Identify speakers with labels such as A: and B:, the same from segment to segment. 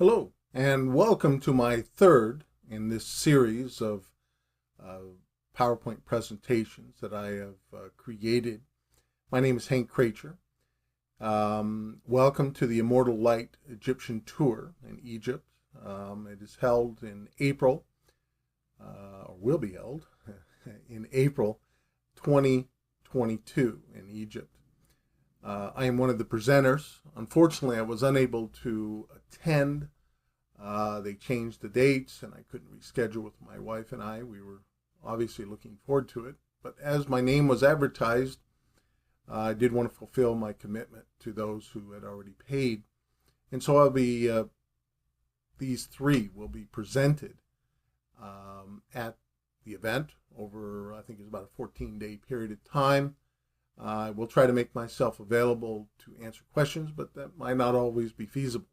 A: Hello, and welcome to my third in this series of PowerPoint presentations that I have created. My name is Hank Kracher. Welcome to the Immortal Light Egyptian Tour in Egypt. It is held in April, or will be held in April 2022 in Egypt. I am one of the presenters. Unfortunately, I was unable to attend. They changed the dates and I couldn't reschedule with my wife and I. We were obviously looking forward to it. But as my name was advertised, I did want to fulfill my commitment to those who had already paid. And so I'll be, these three will be presented at the event over, I think it's about a 14-day period of time. I will try to make myself available to answer questions, but that might not always be feasible.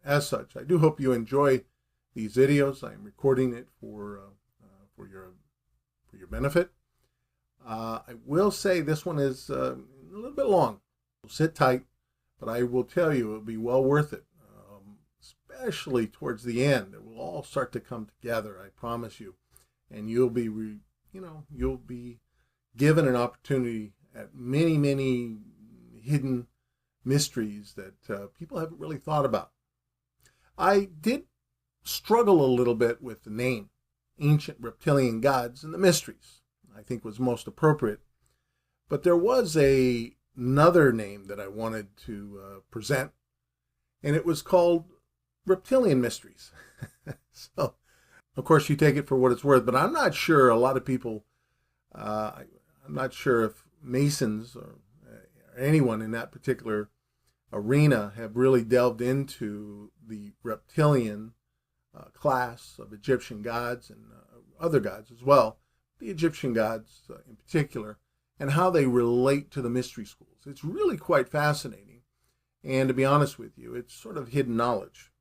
A: As such, I do hope you enjoy these videos. I am recording it for your benefit. I will say this one is a little bit long. So sit tight, but I will tell you it'll be well worth it, especially towards the end. It will all start to come together, I promise you, and you'll be, you'll be given an opportunity at many hidden mysteries that people haven't really thought about. I did struggle a little bit with the name, Ancient Reptilian Gods and the Mysteries, I think was most appropriate. But there was another name that I wanted to present, and it was called Reptilian Mysteries. So, of course, you take it for what it's worth, but I'm not sure a lot of people, I'm not sure if Masons or anyone in that particular arena have really delved into the reptilian class of Egyptian gods and other gods as well, the Egyptian gods in particular, and how they relate to the mystery schools. It's really quite fascinating, and to be honest with you, it's sort of hidden knowledge.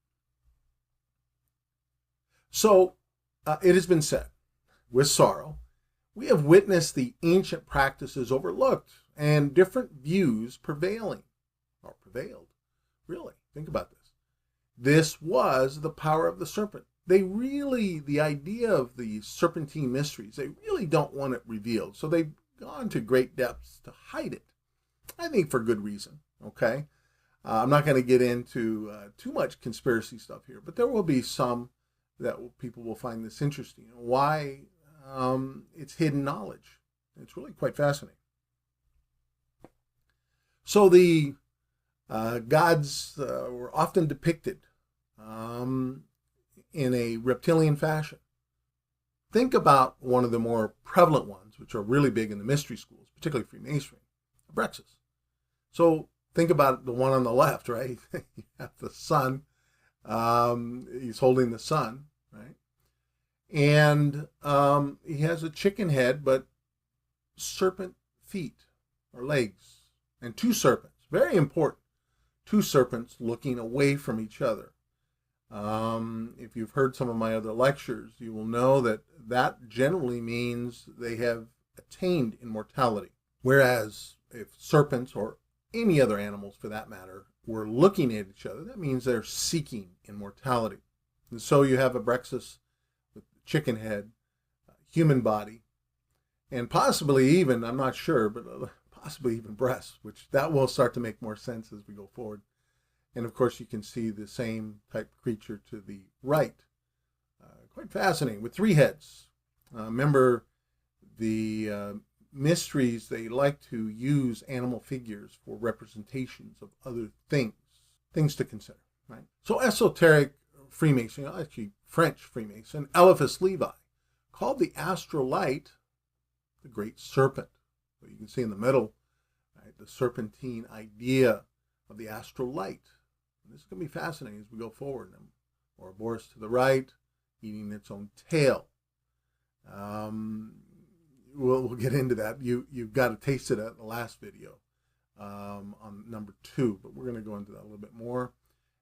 A: So it has been said, with sorrow, we have witnessed the ancient practices overlooked and different views prevailing. Or prevailed. Really, think about this. This was the power of the serpent. The idea of the serpentine mysteries, they really don't want it revealed. So they've gone to great depths to hide it. I think for good reason, okay? I'm not going to get into too much conspiracy stuff here, but there will be some that people will find this interesting. Why it's hidden knowledge. It's really quite fascinating. So the gods were often depicted in a reptilian fashion. Think about one of the more prevalent ones, which are really big in the mystery schools, particularly Freemasonry, Abraxas. So think about the one on the left, right? You have the sun. He's holding the sun, right? And he has a chicken head, but serpent feet or legs, and two serpents. Very important. Two serpents looking away from each other. If you've heard some of my other lectures, you will know that that generally means they have attained immortality. Whereas if serpents, or any other animals for that matter, were looking at each other, that means they're seeking immortality. And so you have Abraxas with chicken head, human body, and possibly even, I'm not sure, but possibly even breasts, which that will start to make more sense as we go forward. And of course, you can see the same type of creature to the right. Quite fascinating, with three heads. Remember, the mysteries, they like to use animal figures for representations of other things to consider, right? So esoteric Freemason, actually French Freemason, Eliphas Levi, called the astral light the Great Serpent. So you can see in the middle, right, the serpentine idea of the astral light. And this is going to be fascinating as we go forward. Ouroboros to the right, eating its own tail. We'll get into that. You've got a taste of that in the last video on number 2, but we're going to go into that a little bit more.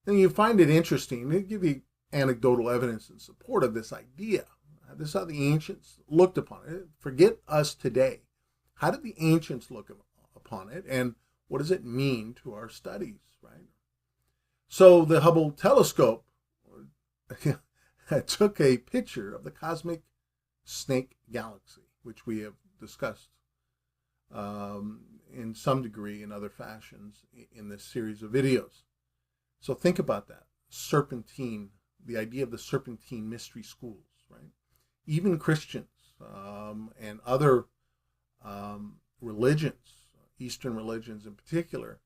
A: And you find it interesting. They give you anecdotal evidence in support of this idea. This is how the ancients looked upon it. Forget us today. How did the ancients look upon it, and what does it mean to our studies, right? So the Hubble telescope took a picture of the cosmic snake galaxy, which we have discussed in some degree in other fashions in this series of videos. So think about that. Serpentine, the idea of the serpentine mystery schools, right? Even Christians and other religions, Eastern religions in particular,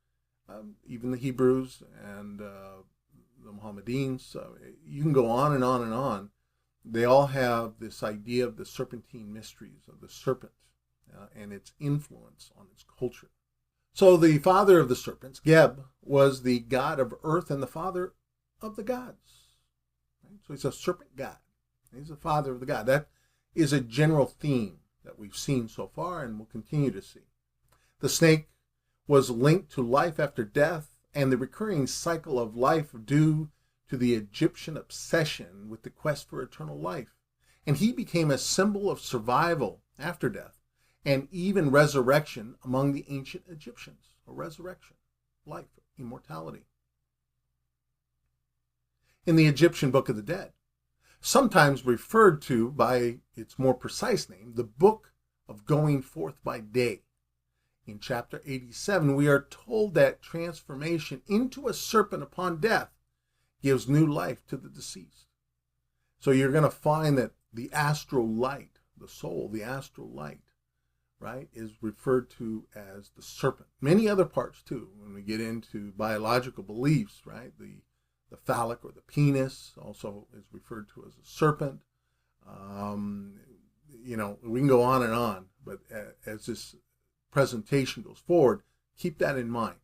A: even the Hebrews and the Mohammedans, you can go on and on and on. They all have this idea of the serpentine mysteries of the serpent and its influence on its culture. So the father of the serpents, Geb, was the god of earth and the father of the gods. Right? So he's a serpent god. He's the father of the god. That is a general theme that we've seen so far and will continue to see. The snake was linked to life after death and the recurring cycle of life due to the Egyptian obsession with the quest for eternal life. And he became a symbol of survival after death and even resurrection among the ancient Egyptians. A resurrection, life, immortality. In the Egyptian Book of the Dead, sometimes referred to by its more precise name, the Book of Going Forth by Day. In chapter 87, we are told that transformation into a serpent upon death gives new life to the deceased. So you're going to find that the astral light, the soul, the astral light, right, is referred to as the serpent. Many other parts too, when we get into biological beliefs, right, the phallic or the penis also is referred to as a serpent. We can go on, but as this presentation goes forward, keep that in mind.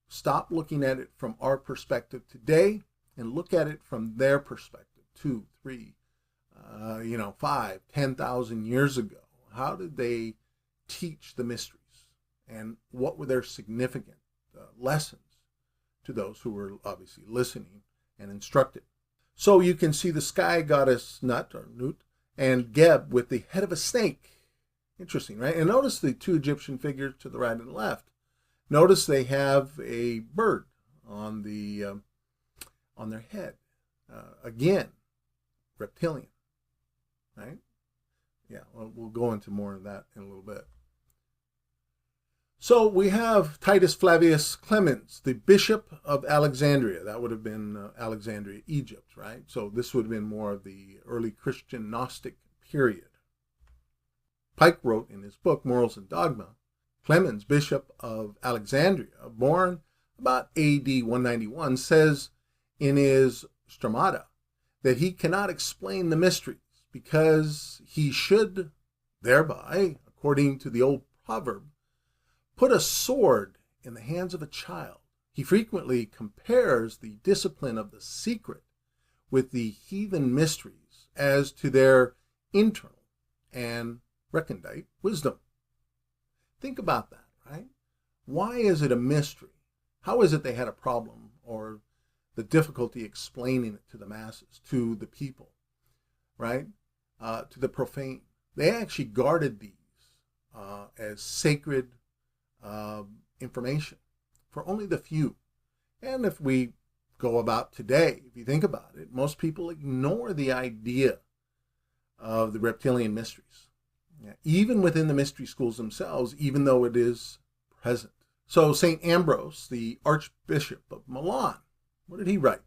A: Stop looking at it from our perspective today and look at it from their perspective, 2, 3, 5, 10,000 years ago. How did they teach the mysteries? And what were their significant lessons to those who were obviously listening and instructed? So you can see the sky goddess Nut or Nut and Geb with the head of a snake. Interesting, right? And notice the two Egyptian figures to the right and left. Notice they have a bird on their head. Again, reptilian, right? Yeah, we'll go into more of that in a little bit. So we have Titus Flavius Clemens, the Bishop of Alexandria. That would have been Alexandria, Egypt, right? So this would have been more of the early Christian Gnostic period. Pike wrote in his book, Morals and Dogma, Clemens, Bishop of Alexandria, born about AD 191, says in his Stramata that he cannot explain the mysteries because he should thereby, according to the old proverb, put a sword in the hands of a child. He frequently compares the discipline of the secret with the heathen mysteries as to their internal and recondite wisdom. Think about that, right? Why is it a mystery? How is it they had a problem or the difficulty explaining it to the masses, to the people, right? To the profane? They actually guarded these as sacred information for only the few. And if we go about today, if you think about it, most people ignore the idea of the reptilian mysteries. Yeah, even within the mystery schools themselves, even though it is present. So St. Ambrose, the Archbishop of Milan, what did he write?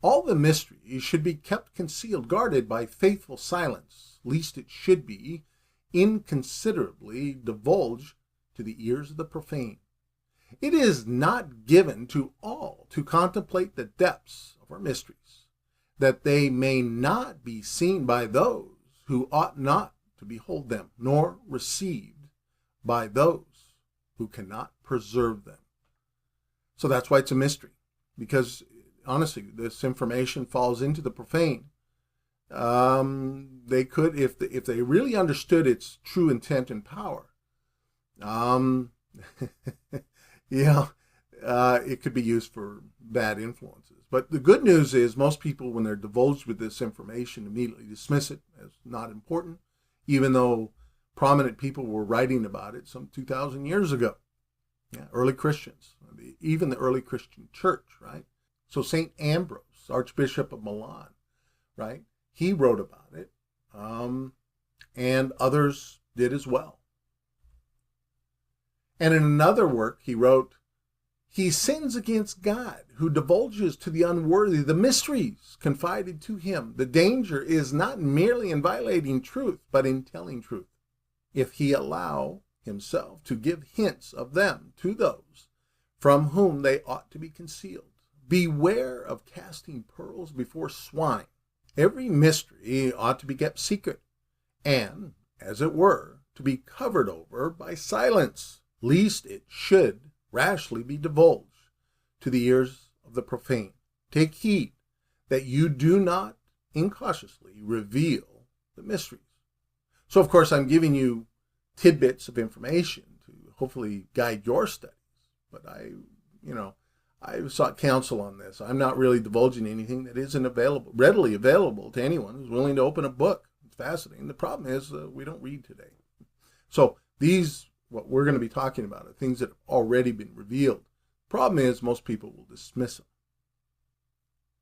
A: All the mysteries should be kept concealed, guarded by faithful silence, lest it should be inconsiderately divulged to the ears of the profane. It is not given to all to contemplate the depths of our mysteries, that they may not be seen by those who ought not to behold them, nor received by those who cannot preserve them. So that's why it's a mystery, because honestly, this information falls into the profane. They could, if they really understood its true intent and power, it could be used for bad influences. But the good news is most people, when they're divulged with this information, immediately dismiss it as not important, even though prominent people were writing about it some 2,000 years ago. Yeah, early Christians, even the early Christian church, right? So St. Ambrose Archbishop of Milan, right? He wrote about it, and others did as well. And in another work, he wrote, "He sins against God, who divulges to the unworthy the mysteries confided to him. The danger is not merely in violating truth, but in telling truth, if he allow himself to give hints of them to those from whom they ought to be concealed. Beware of casting pearls before swine. Every mystery ought to be kept secret, and, as it were, to be covered over by silence, lest it should rashly be divulged to the ears of the profane. Take heed that you do not incautiously reveal the mysteries." So, of course, I'm giving you tidbits of information to hopefully guide your studies. But I sought counsel on this. I'm not really divulging anything that isn't readily available to anyone who's willing to open a book. It's fascinating. The problem is we don't read today. So what we're going to be talking about are things that have already been revealed. The problem is most people will dismiss them.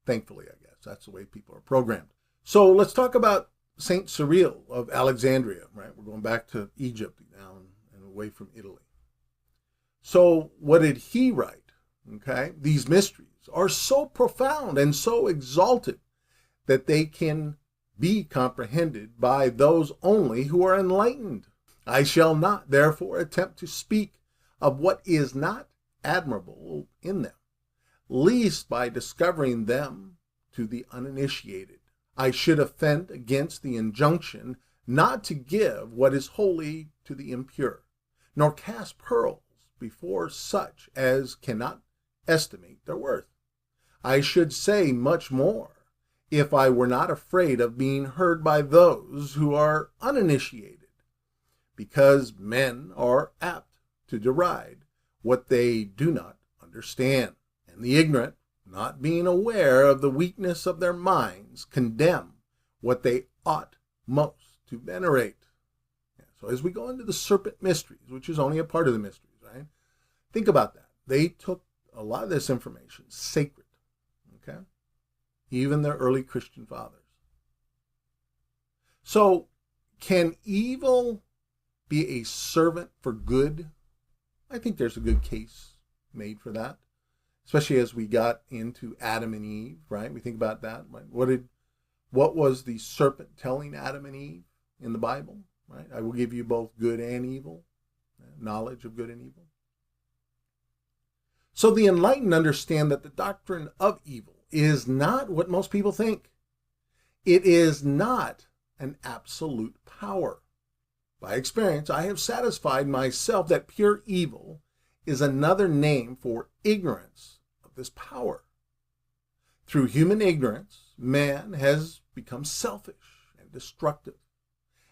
A: Thankfully, I guess. That's the way people are programmed. So let's talk about Saint Cyril of Alexandria, right? We're going back to Egypt now and away from Italy. So what did he write? Okay, these mysteries are so profound and so exalted that they can be comprehended by those only who are enlightened. I shall not, therefore, attempt to speak of what is not admirable in them, lest by discovering them to the uninitiated, I should offend against the injunction not to give what is holy to the impure, nor cast pearls before such as cannot estimate their worth. I should say much more if I were not afraid of being heard by those who are uninitiated, because men are apt to deride what they do not understand, and the ignorant, not being aware of the weakness of their minds, condemn what they ought most to venerate. So as we go into the serpent mysteries, which is only a part of the mysteries, right? Think about that. They took a lot of this information sacred, okay? Even the early Christian fathers. So can evil be a servant for good? I think there's a good case made for that, especially as we got into Adam and Eve, right? We think about that. Right? What was the serpent telling Adam and Eve in the Bible, right? I will give you both good and evil, knowledge of good and evil. So the enlightened understand that the doctrine of evil is not what most people think. It is not an absolute power. By experience, I have satisfied myself that pure evil is another name for ignorance of this power. Through human ignorance, man has become selfish and destructive.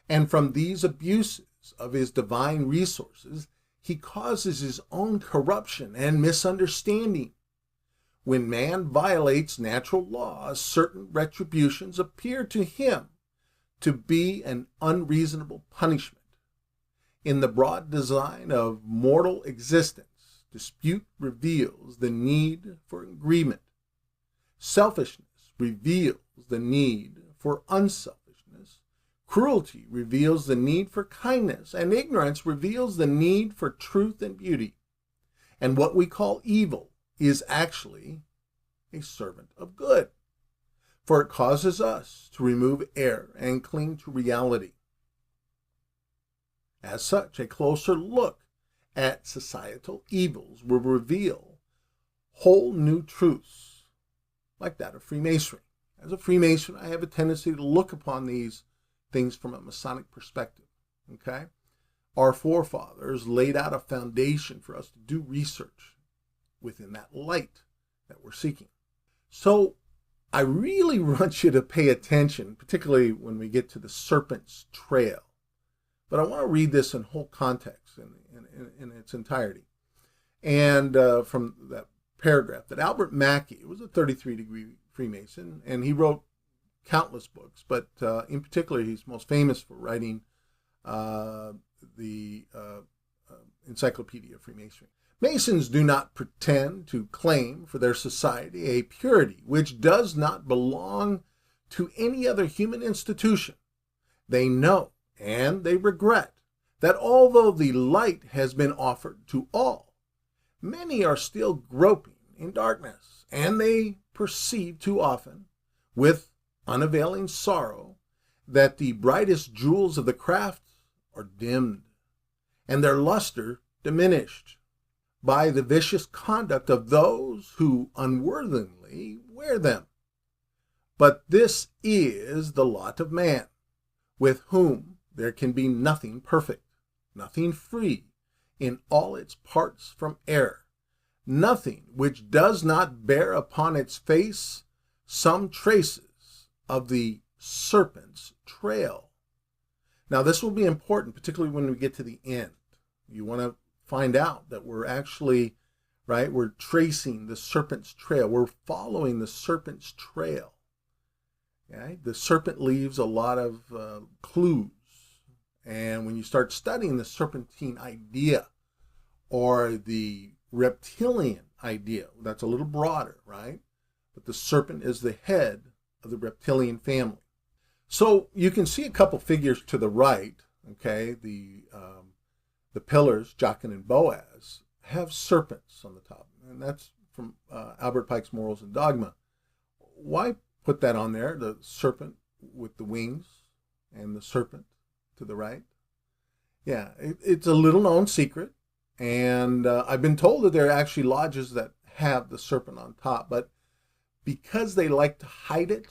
A: And from these abuses of his divine resources, he causes his own corruption and misunderstanding. When man violates natural laws, certain retributions appear to him to be an unreasonable punishment. In the broad design of mortal existence, dispute reveals the need for agreement. Selfishness reveals the need for unselfishness. Cruelty reveals the need for kindness, and ignorance reveals the need for truth and beauty. And what we call evil is actually a servant of good, for it causes us to remove error and cling to reality. As such, a closer look at societal evils will reveal whole new truths, like that of Freemasonry. As a Freemason, I have a tendency to look upon these things from a Masonic perspective, okay? Our forefathers laid out a foundation for us to do research within that light that we're seeking. So I really want you to pay attention, particularly when we get to the serpent's trail. But I want to read this in whole context, in its entirety. And from that paragraph, that Albert Mackey was a 33-degree Freemason, and he wrote countless books, but in particular, he's most famous for writing the Encyclopedia of Freemasonry. Masons do not pretend to claim for their society a purity which does not belong to any other human institution. They know and they regret that although the light has been offered to all, many are still groping in darkness, and they perceive too often, with unavailing sorrow, that the brightest jewels of the craft are dimmed, and their luster diminished by the vicious conduct of those who unworthily wear them. But this is the lot of man, with whom there can be nothing perfect, nothing free in all its parts from error, nothing which does not bear upon its face some traces of the serpent's trail. Now, this will be important, particularly when we get to the end. You want to find out that we're actually, right, we're tracing the serpent's trail. We're following the serpent's trail. Okay? The serpent leaves a lot of clues. And when you start studying the serpentine idea or the reptilian idea, that's a little broader, right? But the serpent is the head of the reptilian family. So you can see a couple figures to the right, okay? The pillars, Jachin and Boaz, have serpents on the top. And that's from Albert Pike's Morals and Dogma. Why put that on there? The serpent with the wings and the serpent to the right. Yeah, it's a little known secret. And I've been told that there are actually lodges that have the serpent on top. But because they like to hide it,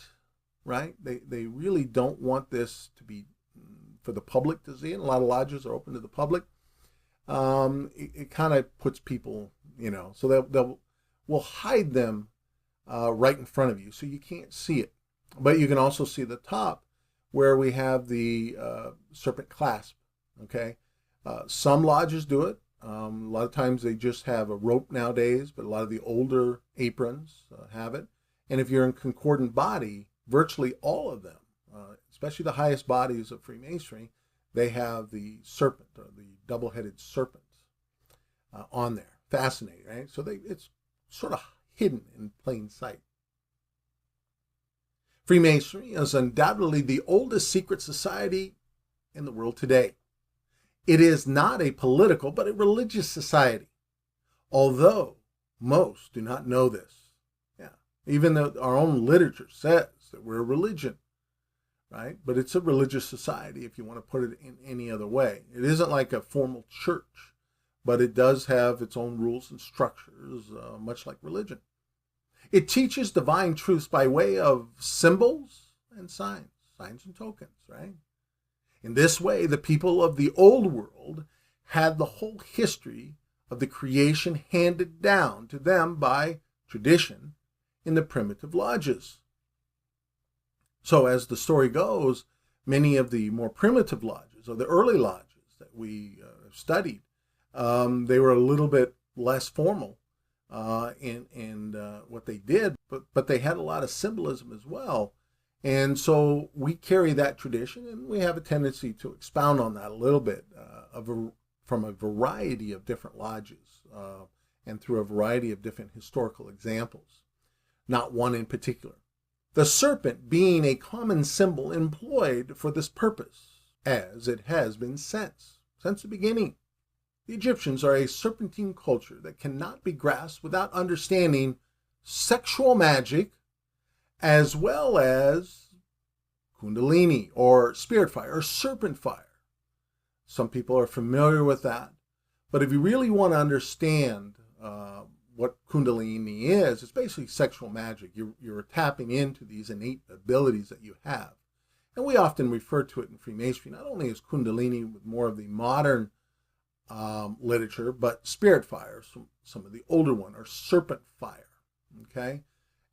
A: right? They really don't want this to be for the public to see. And a lot of lodges are open to the public. It kind of puts people, so we'll hide them right in front of you, so you can't see it. But you can also see the top where we have the serpent clasp. Okay, some lodges do it. A lot of times they just have a rope nowadays, but a lot of the older aprons have it. And if you're in concordant body, virtually all of them, especially the highest bodies of Freemasonry, they have the serpent, or the double-headed serpent, on there. Fascinating, right? So it's sort of hidden in plain sight. Freemasonry is undoubtedly the oldest secret society in the world today. It is not a political, but a religious society, although most do not know this. Yeah, even though our own literature says that we're a religion, right? But it's a religious society, if you want to put it in any other way. It isn't like a formal church, but it does have its own rules and structures, much like religion. It teaches divine truths by way of symbols and signs and tokens, right? In this way, the people of the old world had the whole history of the creation handed down to them by tradition in the primitive lodges. So as the story goes, many of the more primitive lodges, or the early lodges that we studied, they were a little bit less formal in what they did, but they had a lot of symbolism as well. And so we carry that tradition, and we have a tendency to expound on that a little bit from a variety of different lodges and through a variety of different historical examples, not one in particular. The serpent being a common symbol employed for this purpose, as it has been since the beginning. The Egyptians are a serpentine culture that cannot be grasped without understanding sexual magic, as well as Kundalini, or spirit fire, or serpent fire. Some people are familiar with that. But if you really want to understand what Kundalini is, it's basically sexual magic. You're tapping into these innate abilities that you have. And we often refer to it in Freemasonry, not only as Kundalini with more of the modern literature, but spirit fire, some of the older one, or serpent fire. Okay?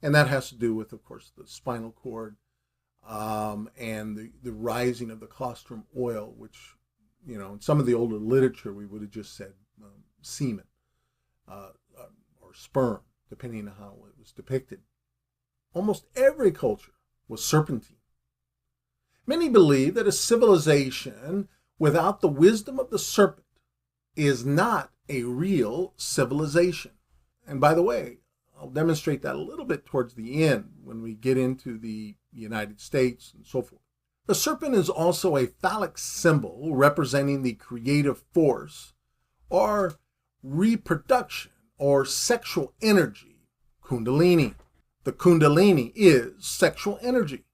A: And that has to do with, of course, the spinal cord and the rising of the colostrum oil, which, in some of the older literature, we would have just said semen or sperm, depending on how it was depicted. Almost every culture was serpentine. Many believe that a civilization without the wisdom of the serpent is not a real civilization. And by the way, I'll demonstrate that a little bit towards the end when we get into the United States and so forth. The serpent is also a phallic symbol representing the creative force or reproduction or sexual energy, kundalini. The kundalini is sexual energy.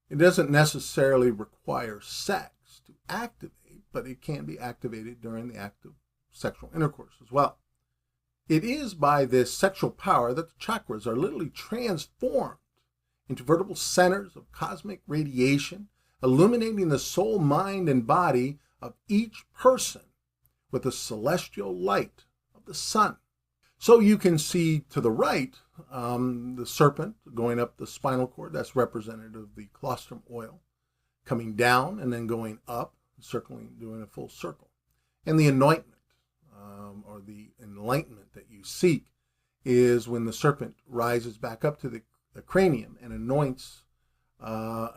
A: It doesn't necessarily require sex to activate, but it can be activated during the act of sexual intercourse as well. It is by this sexual power that the chakras are literally transformed into vertical centers of cosmic radiation, illuminating the soul, mind, and body of each person with the celestial light of the sun. So you can see to the right, the serpent going up the spinal cord. That's representative of the colostrum oil, coming down and then going up, circling, doing a full circle. And the anointment, or the enlightenment that you seek, is when the serpent rises back up to the cranium and anoints the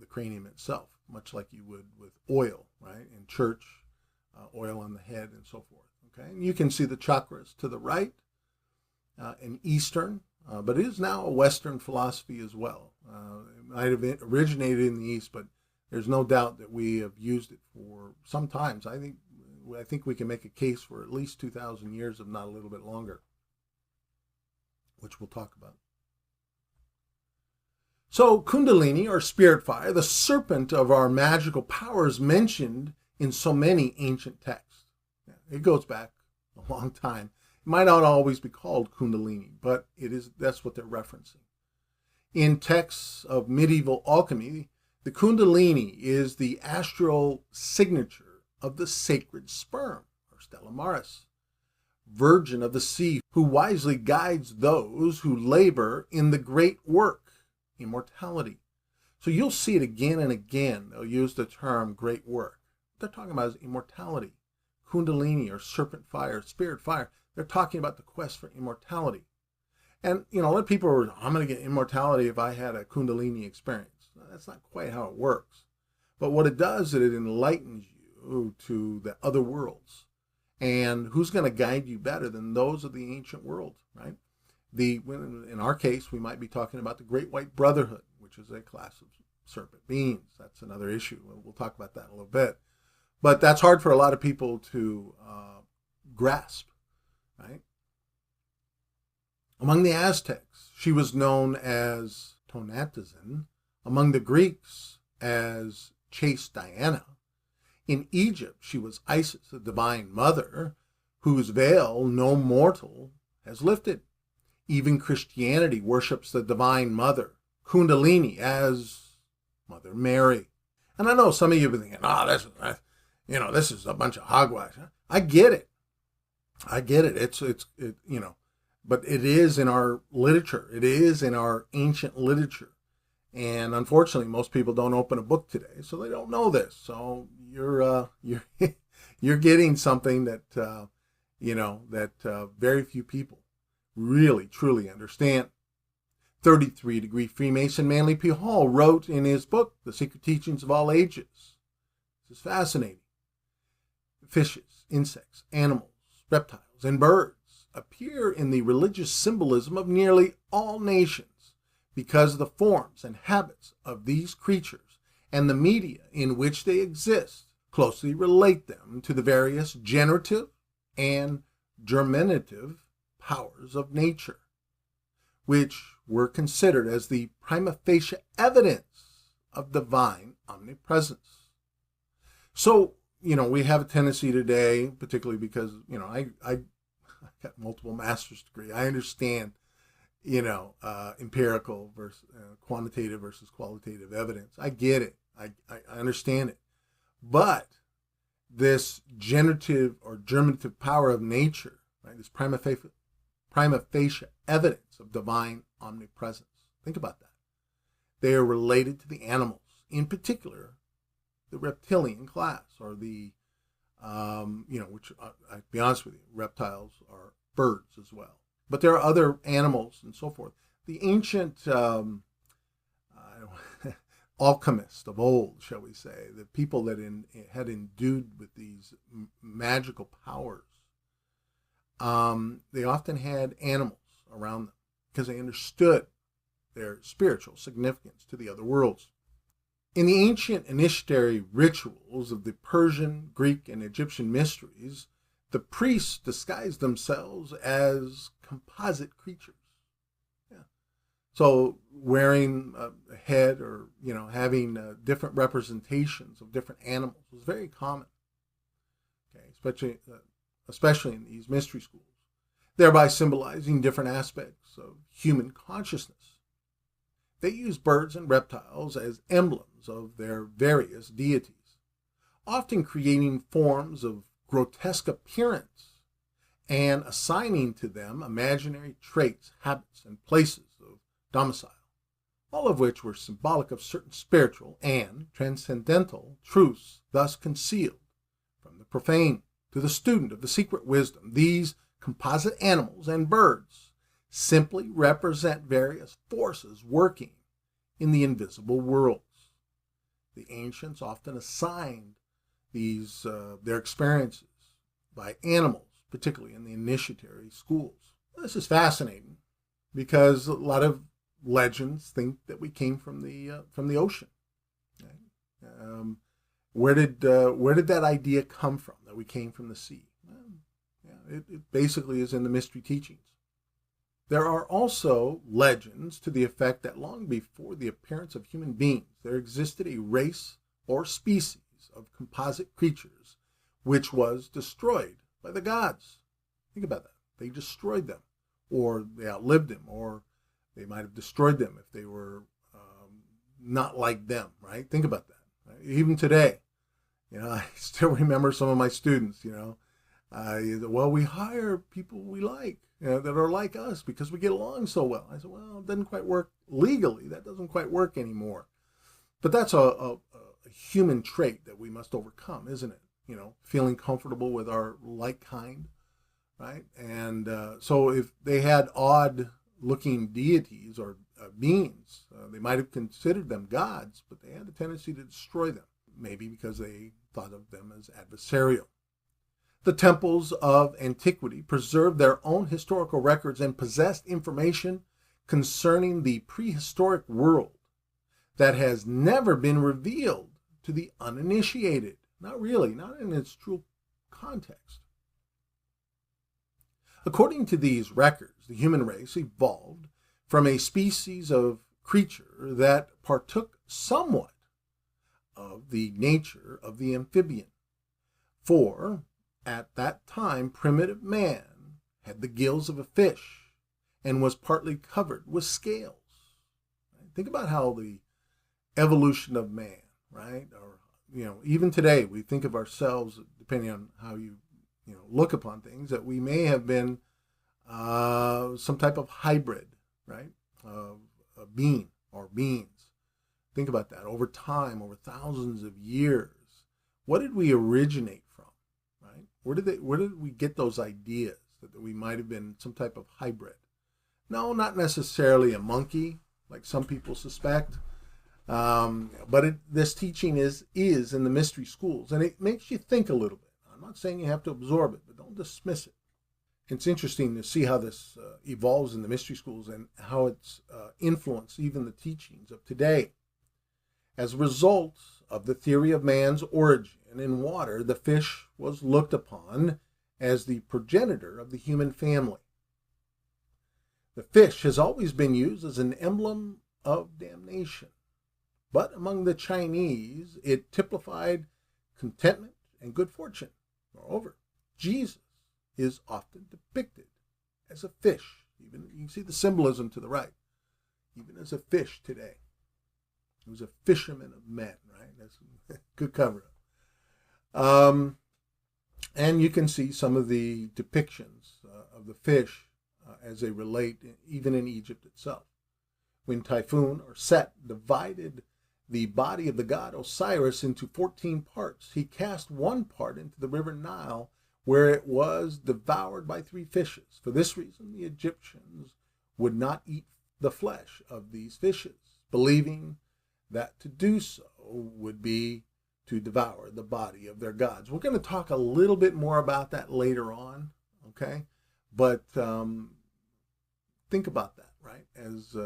A: cranium itself, much like you would with oil, right? In church, oil on the head and so forth. Okay, and you can see the chakras to the right, in Eastern, but it is now a Western philosophy as well. It might have originated in the East, but there's no doubt that we have used it for some times. I think we can make a case for at least 2,000 years, if not a little bit longer, which we'll talk about. So Kundalini, or spirit fire, the serpent of our magical powers mentioned in so many ancient texts. It goes back a long time. It might not always be called Kundalini, but that's what they're referencing. In texts of medieval alchemy, the Kundalini is the astral signature of the sacred sperm, or Stella Maris, virgin of the sea, who wisely guides those who labor in the great work, immortality. So you'll see it again and again. They'll use the term great work. What they're talking about is immortality. Kundalini, or serpent fire, spirit fire. They're talking about the quest for immortality. And, a lot of people are, I'm going to get immortality if I had a Kundalini experience. That's not quite how it works. But what it does is it enlightens you to the other worlds. And who's going to guide you better than those of the ancient world, right? In our case, we might be talking about the Great White Brotherhood, which is a class of serpent beings. That's another issue. We'll talk about that in a little bit. But that's hard for a lot of people to grasp, right? Among the Aztecs, she was known as Tonatizen. Among the Greeks, as chaste Diana. In Egypt, she was Isis, the divine mother, whose veil no mortal has lifted. Even Christianity worships the divine mother, Kundalini, as Mother Mary. And I know some of you are thinking, this is a bunch of hogwash. I get it. But it is in our literature. It is in our ancient literature. And unfortunately, most people don't open a book today, so they don't know this. So you're getting something that very few people really truly understand. 33-degree Freemason Manly P. Hall wrote in his book, The Secret Teachings of All Ages. This is fascinating. Fishes, insects, animals, reptiles, and birds appear in the religious symbolism of nearly all nations because the forms and habits of these creatures and the media in which they exist closely relate them to the various generative and germinative powers of nature, which were considered as the prima facie evidence of divine omnipresence. So, we have a tendency today, particularly because, I got multiple master's degree. I understand, empirical versus quantitative versus qualitative evidence. I get it. I understand it. But this generative or germinative power of nature, right? This prima facie evidence of divine omnipresence. Think about that. They are related to the animals, in particular, the reptilian class, or the, which, I'll be honest with you, reptiles are birds as well. But there are other animals and so forth. The ancient alchemists of old, shall we say, the people that had endued with these magical powers, they often had animals around them because they understood their spiritual significance to the other worlds. In the ancient initiatory rituals of the Persian, Greek, and Egyptian mysteries, the priests disguised themselves as composite creatures. Yeah. So wearing a head, or having different representations of different animals was very common. Okay, especially in these mystery schools, thereby symbolizing different aspects of human consciousness. They use birds and reptiles as emblems of their various deities, often creating forms of grotesque appearance and assigning to them imaginary traits, habits, and places of domicile, all of which were symbolic of certain spiritual and transcendental truths thus concealed from the profane. To the student of the secret wisdom, these composite animals and birds simply represent various forces working in the invisible worlds. The ancients often assigned these their experiences by animals, particularly in the initiatory schools. This is fascinating because a lot of legends think that we came from the ocean. Okay? Where did that idea come from, that we came from the sea? Well, it basically is in the mystery teachings. There are also legends to the effect that long before the appearance of human beings, there existed a race or species of composite creatures which was destroyed by the gods. Think about that. They destroyed them, or they outlived them, or they might have destroyed them if they were not like them, right? Think about that. Right? Even today, I still remember some of my students, well, we hire people we like, that are like us because we get along so well. I said, well, it doesn't quite work legally. That doesn't quite work anymore. But that's a human trait that we must overcome, isn't it? Feeling comfortable with our like kind, right? And so if they had odd-looking deities or beings, they might have considered them gods, but they had a tendency to destroy them, maybe because they thought of them as adversarial. The temples of antiquity preserved their own historical records and possessed information concerning the prehistoric world that has never been revealed to the uninitiated. Not really, not in its true context. According to these records, the human race evolved from a species of creature that partook somewhat of the nature of the amphibian. For at that time, primitive man had the gills of a fish and was partly covered with scales. Right? Think about how the evolution of man, right? Or, even today, we think of ourselves, depending on how you look upon things, that we may have been some type of hybrid, right? Of a being or beings. Think about that. Over time, over thousands of years, what did we originate from? Where did we get those ideas that we might have been some type of hybrid? No, not necessarily a monkey, like some people suspect. But this teaching is in the mystery schools, and it makes you think a little bit. I'm not saying you have to absorb it, but don't dismiss it. It's interesting to see how this evolves in the mystery schools and how it's influenced even the teachings of today. As a result of the theory of man's origin in water, the fish was looked upon as the progenitor of the human family. The fish has always been used as an emblem of damnation, but among the Chinese, it typified contentment and good fortune. Moreover, Jesus is often depicted as a fish. Even you can see the symbolism to the right, even as a fish today. He was a fisherman of men, right? That's a good cover-up. And you can see some of the depictions of the fish as they relate even in Egypt itself. When Typhoon or Set divided the body of the god Osiris into 14 parts, he cast one part into the river Nile, where it was devoured by 3 fishes. For this reason, the Egyptians would not eat the flesh of these fishes, believing that to do so would be to devour the body of their gods. We're going to talk a little bit more about that later on, okay? But think about that, right? As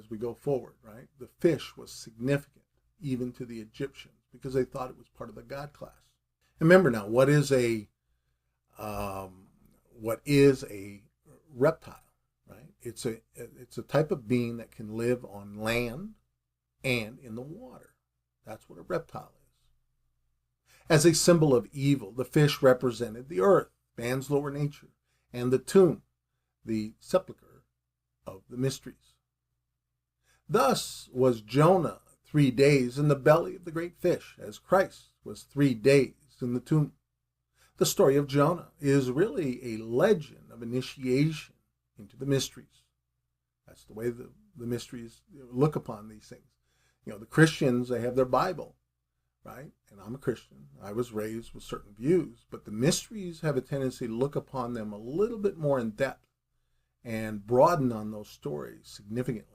A: we go forward, right? The fish was significant even to the Egyptians because they thought it was part of the god class. Remember now, what is a reptile, right? It's a type of being that can live on land and in the water. That's what a reptile is. As a symbol of evil, the fish represented the earth, man's lower nature, and the tomb, the sepulcher of the mysteries. Thus was Jonah 3 days in the belly of the great fish, as Christ was 3 days in the tomb. The story of Jonah is really a legend of initiation into the mysteries. That's the way the mysteries look upon these things. You know, the Christians, they have their Bible, right? And I'm a Christian. I was raised with certain views, but the mysteries have a tendency to look upon them a little bit more in depth and broaden on those stories significantly.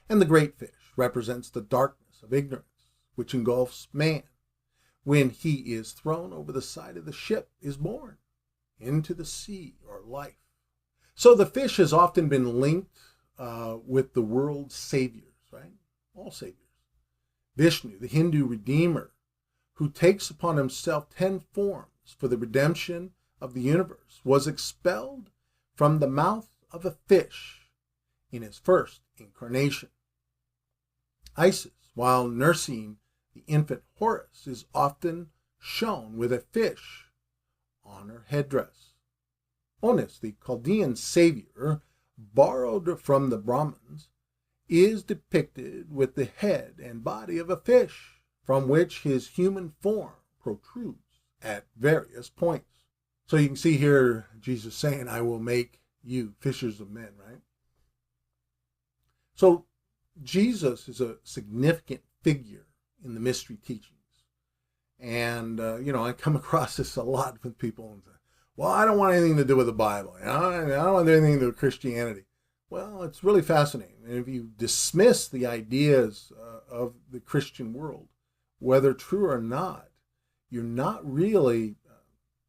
A: And the great fish represents the darkness of ignorance, which engulfs man when he is thrown over the side of the ship, is born into the sea or life. So the fish has often been linked with the world's saviors, right? All saviors. Vishnu, the Hindu redeemer, who takes upon himself 10 forms for the redemption of the universe, was expelled from the mouth of a fish in his first incarnation. Isis, while nursing the infant Horus, is often shown with a fish on her headdress. Onus, the Chaldean savior, borrowed from the Brahmins, is depicted with the head and body of a fish, from which his human form protrudes at various points. So you can see here Jesus saying, I will make you fishers of men, right? So Jesus is a significant figure in the mystery teachings. And, I come across this a lot with people and say, well, I don't want anything to do with the Bible. I don't want anything to do with Christianity. Well, it's really fascinating. And if you dismiss the ideas of the Christian world, whether true or not, you're not really,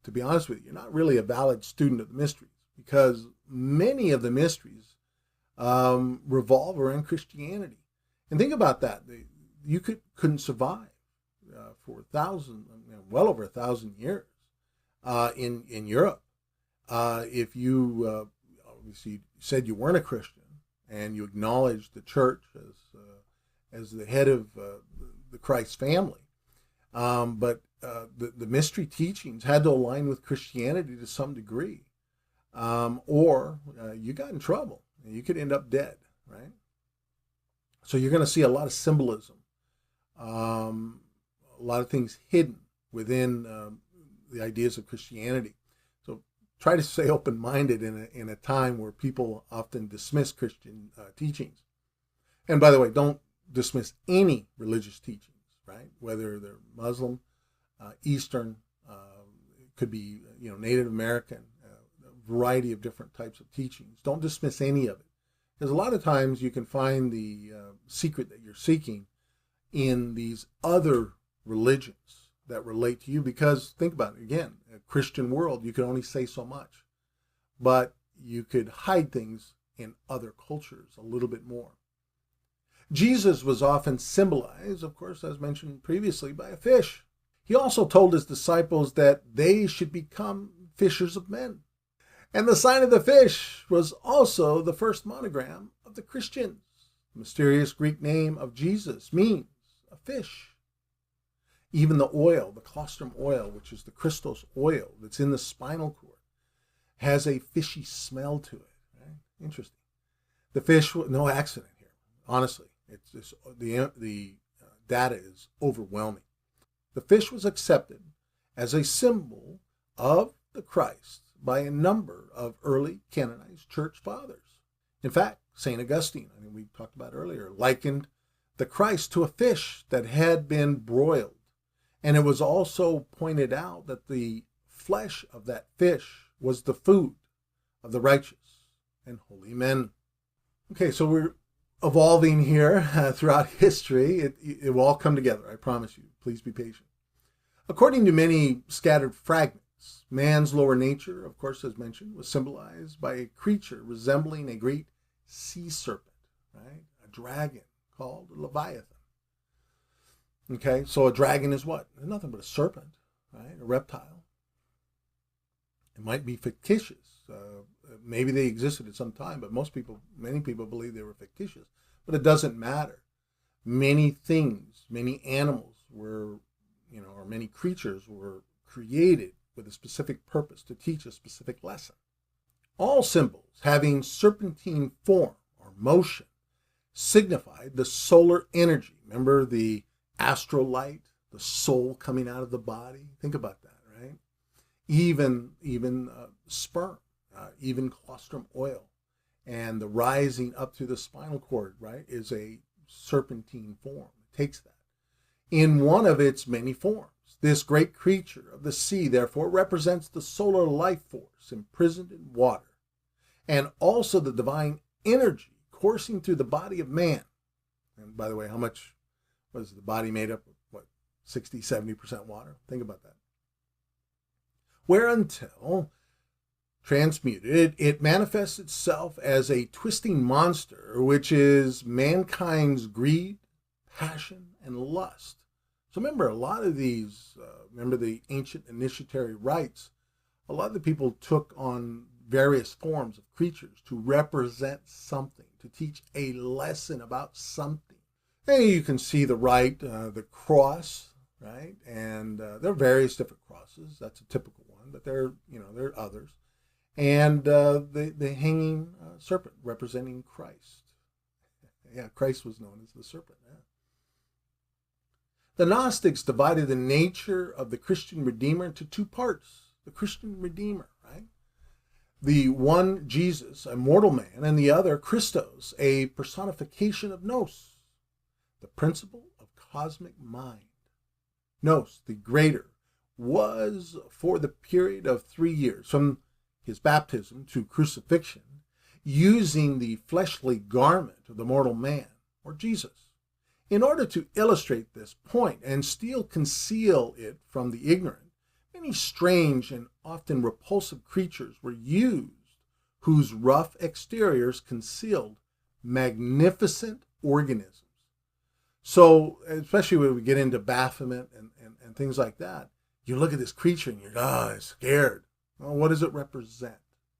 A: to be honest with you, you're not really a valid student of the mysteries, because many of the mysteries revolve around Christianity. And think about that. You couldn't survive for well over 1,000 years in Europe if you obviously said you weren't a Christian and you acknowledged the church as the head of the Christ family. But the mystery teachings had to align with Christianity to some degree, or you got in trouble. You could end up dead, right? So you're going to see a lot of symbolism, a lot of things hidden within the ideas of Christianity. So try to stay open-minded in a time where people often dismiss Christian teachings. And by the way, don't dismiss any religious teachings, right? Whether they're Muslim, Eastern, it could be Native American, a variety of different types of teachings. Don't dismiss any of it, because a lot of times you can find the secret that you're seeking in these other religions that relate to you. Because think about it again, a Christian world, you can only say so much, but you could hide things in other cultures a little bit more. Jesus was often symbolized, of course, as mentioned previously, by a fish. He also told his disciples that they should become fishers of men. And the sign of the fish was also the first monogram of the Christians. The mysterious Greek name of Jesus means a fish. Even the oil, the colostrum oil, which is the Christos oil that's in the spinal cord, has a fishy smell to it. Right? Interesting. The fish, no accident here, honestly. It's just, the data is overwhelming. The fish was accepted as a symbol of the Christ by a number of early canonized church fathers. In fact, St. Augustine, we talked about earlier, likened the Christ to a fish that had been broiled. And it was also pointed out that the flesh of that fish was the food of the righteous and holy men. Okay, so we're evolving here throughout history. It will all come together, I promise you. Please be patient. According to many scattered fragments, man's lower nature, of course, as mentioned, was symbolized by a creature resembling a great sea serpent, right? A dragon called a Leviathan. Okay, so a dragon is what? Nothing but a serpent, right? A reptile. It might be fictitious. Maybe they existed at some time, but many people believe they were fictitious. But it doesn't matter. Many things, many animals were, or many creatures were created with a specific purpose to teach a specific lesson. All symbols having serpentine form or motion signified the solar energy. Remember the astral light, the soul coming out of the body? Think about that, right? Even sperm, even colostrum oil, and the rising up through the spinal cord, right, is a serpentine form. It takes that in one of its many forms. This great creature of the sea, therefore, represents the solar life force imprisoned in water, and also the divine energy coursing through the body of man. And by the way, how much was the body made up of? What, 60, 70% water? Think about that. Where until transmuted, it manifests itself as a twisting monster, which is mankind's greed, passion, and lust. So remember, a lot of these, remember the ancient initiatory rites, a lot of the people took on various forms of creatures to represent something, to teach a lesson about something. And you can see the rite, the cross, right? And there are various different crosses. That's a typical one, but there are others. And the hanging serpent representing Christ. Yeah, Christ was known as the serpent. Yeah. The Gnostics divided the nature of the Christian Redeemer into two parts. The Christian Redeemer, right? The one, Jesus, a mortal man, and the other, Christos, a personification of Nous, the principle of cosmic mind. Nous, the greater, was for the period of 3 years, from his baptism to crucifixion, using the fleshly garment of the mortal man, or Jesus. In order to illustrate this point and still conceal it from the ignorant, many strange and often repulsive creatures were used whose rough exteriors concealed magnificent organisms. So, especially when we get into Baphomet and things like that, you look at this creature and you're scared. Well, what does it represent?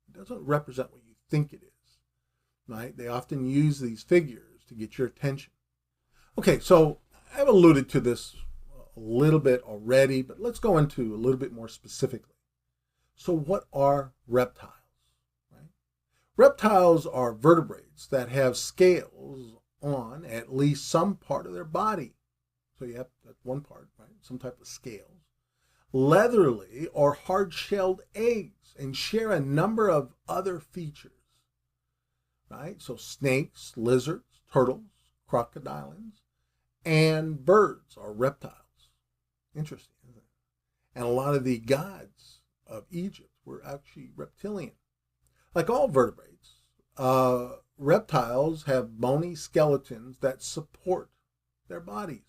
A: It doesn't represent what you think it is, right? They often use these figures to get your attention. Okay, so I've alluded to this a little bit already, but let's go into a little bit more specifically. So what are reptiles? Right? Reptiles are vertebrates that have scales on at least some part of their body. So you have that one part, right? Some type of scales. Leathery or hard-shelled eggs, and share a number of other features. Right? So snakes, lizards, turtles, crocodilians, and birds are reptiles. Interesting, isn't it? And a lot of the gods of Egypt were actually reptilian. Like all vertebrates, reptiles have bony skeletons that support their bodies.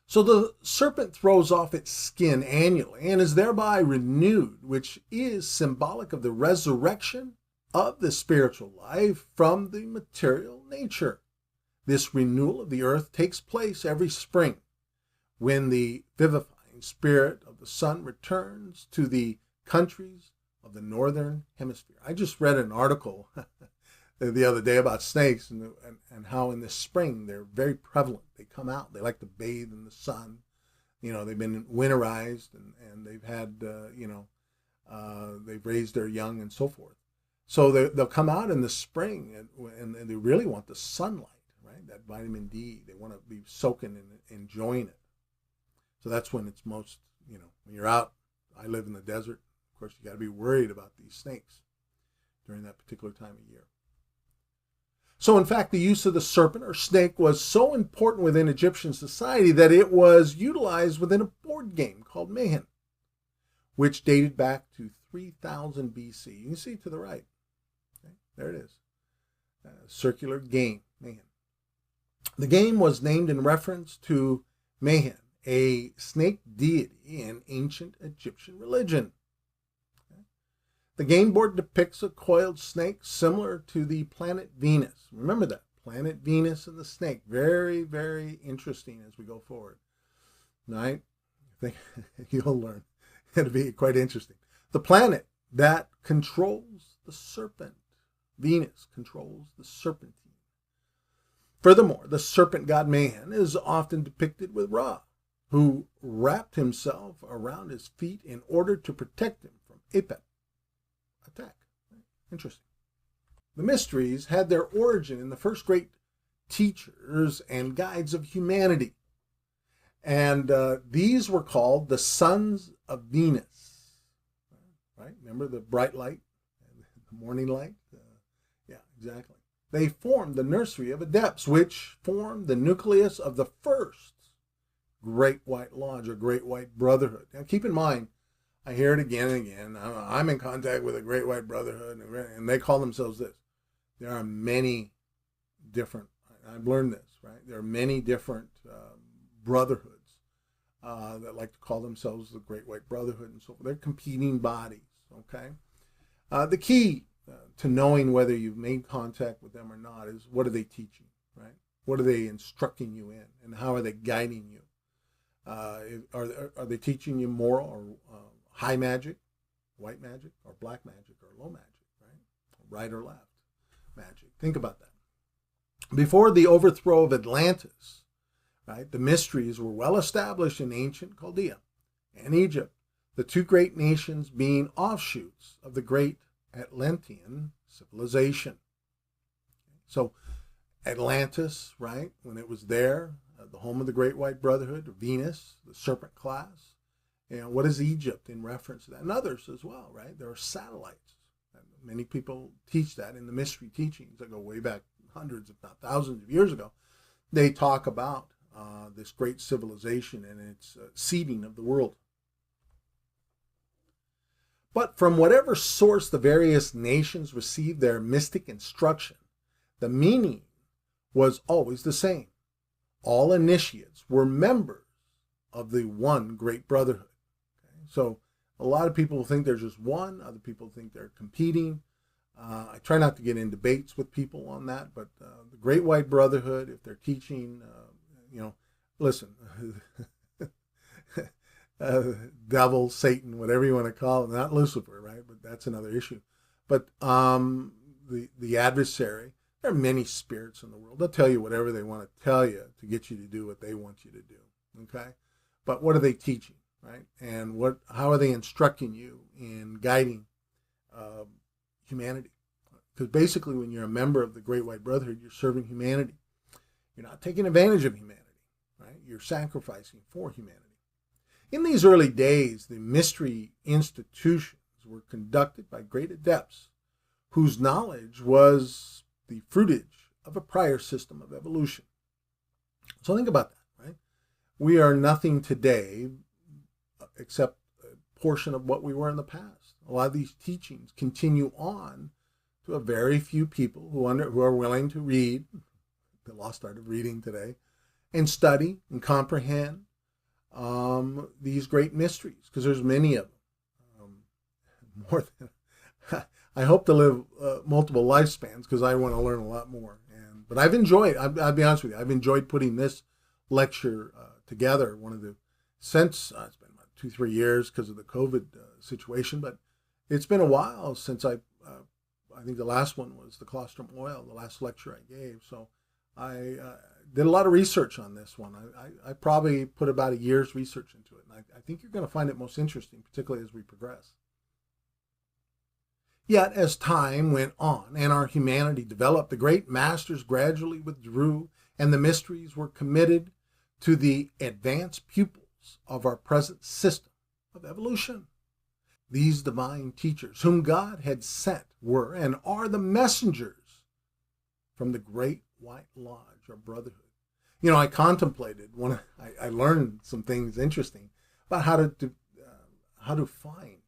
A: So the serpent throws off its skin annually and is thereby renewed, which is symbolic of the resurrection of the spiritual life from the material nature. This renewal of the earth takes place every spring when the vivifying spirit of the sun returns to the countries of the northern hemisphere. I just read an article the other day about snakes and how in the spring they're very prevalent. They come out. They like to bathe in the sun. They've been winterized and they've had, they've raised their young and so forth. So they'll come out in the spring and they really want the sunlight, right? That vitamin D. They want to be soaking and enjoying it. So that's when it's most, when you're out. I live in the desert. Of course, you got to be worried about these snakes during that particular time of year. So in fact, the use of the serpent or snake was so important within Egyptian society that it was utilized within a board game called Mayhem, which dated back to 3000 BC. You can see to the right. Okay, there it is. Circular game, Mayhem. The game was named in reference to Mehen, a snake deity in ancient Egyptian religion. The game board depicts a coiled snake similar to the planet Venus. Remember that, planet Venus and the snake. Very, very interesting as we go forward. Right? I think you'll learn. It'll be quite interesting. The planet that controls the serpent. Venus controls the serpentine. Furthermore, the serpent god Mehen is often depicted with Ra, who wrapped himself around his feet in order to protect him from Apep attack. Interesting. The mysteries had their origin in the first great teachers and guides of humanity. And these were called the sons of Venus. Right? Remember the bright light, the morning light? Yeah, exactly. They formed the nursery of adepts, which formed the nucleus of the first Great White Lodge or Great White Brotherhood. Now keep in mind, I hear it again and again. I'm in contact with a Great White Brotherhood, and they call themselves this. There are many different, I've learned this, right? There are many different brotherhoods that like to call themselves the Great White Brotherhood and so forth. They're competing bodies, okay? The key to knowing whether you've made contact with them or not is, what are they teaching, right? What are they instructing you in, and how are they guiding you? Are they teaching you moral or high magic, white magic, or black magic, or low magic, right or left magic? Think about that. Before the overthrow of Atlantis, right, the mysteries were well established in ancient Chaldea and Egypt, the two great nations being offshoots of the great Atlantean civilization. So Atlantis, right, when it was there, the home of the Great White Brotherhood, Venus, the serpent class. And what is Egypt in reference to that? And others as well, right? There are satellites. And many people teach that in the mystery teachings that go way back hundreds, if not thousands of years ago. They talk about this great civilization and its seeding of the world. But from whatever source the various nations received their mystic instruction, the meaning was always the same. All initiates were members of the one great brotherhood. Okay? So a lot of people think there's just one. Other people think they're competing. I try not to get in debates with people on that, but the Great White Brotherhood, if they're teaching, listen, devil, Satan, whatever you want to call it, not Lucifer, right? But that's another issue. But the adversary, there are many spirits in the world. They'll tell you whatever they want to tell you to get you to do what they want you to do, okay? But what are they teaching, right? And how are they instructing you in guiding humanity? Because basically when you're a member of the Great White Brotherhood, you're serving humanity. You're not taking advantage of humanity, right? You're sacrificing for humanity. In these early days, the mystery institutions were conducted by great adepts whose knowledge was the fruitage of a prior system of evolution. So think about that, right? We are nothing today except a portion of what we were in the past. A lot of these teachings continue on to a very few people who are willing to read, the lost art of reading today, and study and comprehend these great mysteries, because there's many of them. More than I hope to live multiple lifespans, because I want to learn a lot more. But I've enjoyed, I'll be honest with you, I've enjoyed putting this lecture together. Since it's been about 2-3 years because of the COVID situation, but it's been a while since I think the last one was the colostrum oil, the last lecture I gave. So I did a lot of research on this one. I probably put about a year's research into it. And I think you're going to find it most interesting, particularly as we progress. Yet, as time went on and our humanity developed, the great masters gradually withdrew, and the mysteries were committed to the advanced pupils of our present system of evolution. These divine teachers, whom God had sent, were and are the messengers from the Great White Lodge or Brotherhood. I contemplated I learned some things interesting about how to find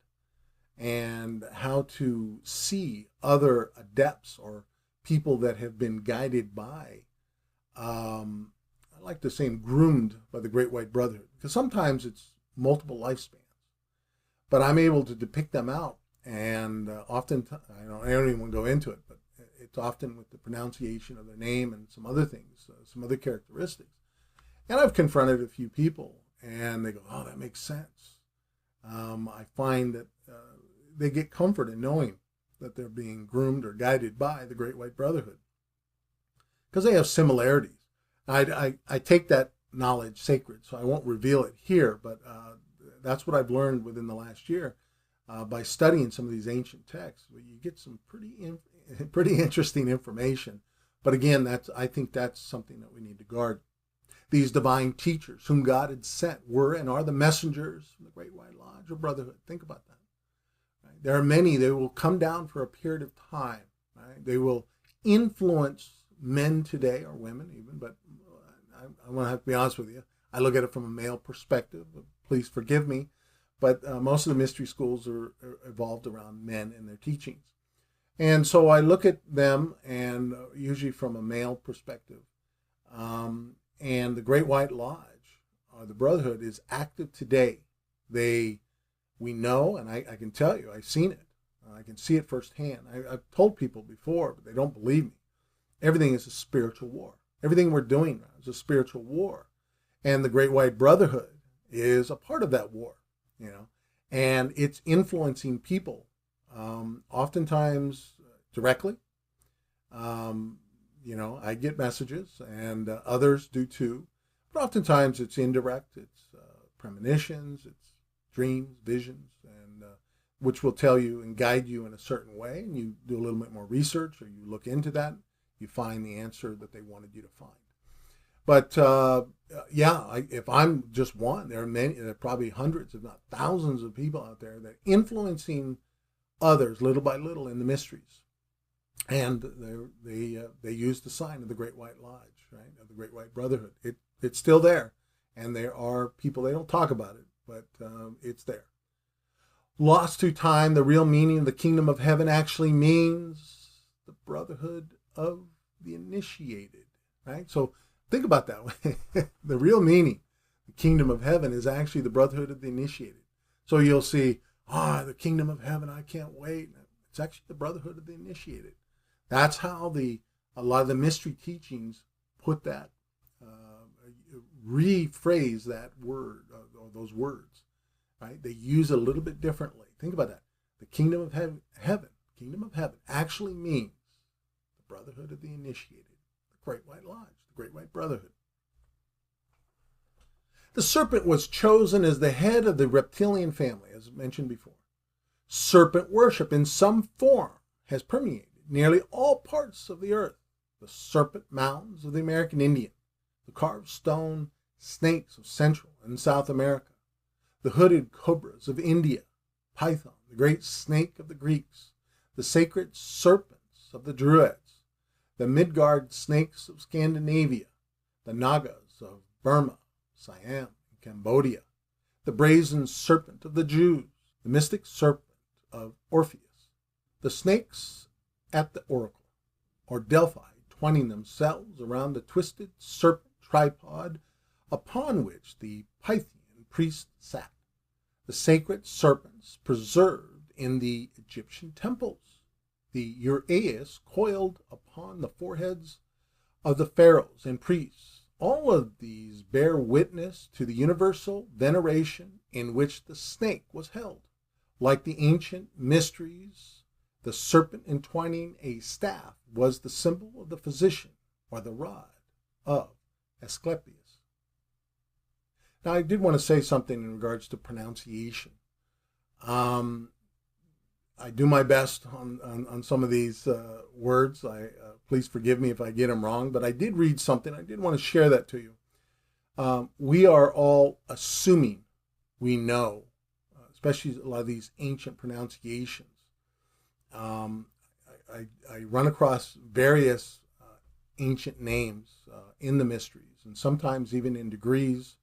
A: and how to see other adepts or people that have been guided by I like to say, groomed by the Great White Brotherhood, because sometimes it's multiple lifespans, but I'm able to depict them out, and often I don't even want to go into it, but it's often with the pronunciation of their name and some other things, some other characteristics. And I've confronted a few people, and they go, "Oh, that makes sense." I find that they get comfort in knowing that they're being groomed or guided by the Great White Brotherhood, because they have similarities. I take that knowledge sacred, so I won't reveal it here, but that's what I've learned within the last year by studying some of these ancient texts. You get some pretty interesting information. But again, I think that's something that we need to guard. These divine teachers whom God had sent were and are the messengers from the Great White Lodge or Brotherhood. Think about that. Right? There are many. They will come down for a period of time. Right? They will influence men today, or women even, but I want to have to be honest with you. I look at it from a male perspective. Please forgive me. But most of the mystery schools are evolved around men and their teachings. And so I look at them, and usually from a male perspective. And the Great White Lodge, the Brotherhood, is active today. We know, and I can tell you, I've seen it. I can see it firsthand. I've told people before, but they don't believe me. Everything is a spiritual war. Everything we're doing now is a spiritual war. And the Great White Brotherhood is a part of that war, and it's influencing people, oftentimes directly. I get messages, and others do too, but oftentimes it's indirect. It's premonitions, it's dreams, visions, and which will tell you and guide you in a certain way, and you do a little bit more research, or you look into that, you find the answer that they wanted you to find. But if I'm just one, there are probably hundreds, if not thousands, of people out there that are influencing others little by little in the mysteries. And they use the sign of the Great White Lodge, right, of the Great White Brotherhood. It's still there, and there are people, they don't talk about it, but it's there. Lost to time, the real meaning of the kingdom of heaven actually means the brotherhood of the initiated, right? So think about that. The real meaning, the kingdom of heaven, is actually the brotherhood of the initiated. So you'll see, the kingdom of heaven, I can't wait. It's actually the brotherhood of the initiated. That's how a lot of the mystery teachings put that, rephrase that word, or those words, right? They use it a little bit differently. Think about that. The kingdom of heaven, kingdom of heaven actually means the brotherhood of the initiated, the Great White Lodge, the Great White Brotherhood. The serpent was chosen as the head of the reptilian family, as mentioned before. Serpent worship in some form has permeated nearly all parts of the earth. The serpent mounds of the American Indian, the carved stone snakes of Central and South America, the hooded cobras of India, Python, the great snake of the Greeks, the sacred serpents of the Druids, the Midgard snakes of Scandinavia, the Nagas of Burma, Siam, and Cambodia, the brazen serpent of the Jews, the mystic serpent of Orpheus, the snakes at the oracle, or Delphi, twining themselves around the twisted serpent tripod upon which the Pythian priest sat, the sacred serpents preserved in the Egyptian temples, the uraeus coiled upon the foreheads of the pharaohs and priests. All of these bear witness to the universal veneration in which the snake was held. Like the ancient mysteries, the serpent entwining a staff was the symbol of the physician, or the rod of Asclepius. Now, I did want to say something in regards to pronunciation. I do my best on some of these words. Please forgive me if I get them wrong, but I did read something. I did want to share that to you. We are all assuming we know, especially a lot of these ancient pronunciations. I run across various ancient names in the mysteries, and sometimes even in degrees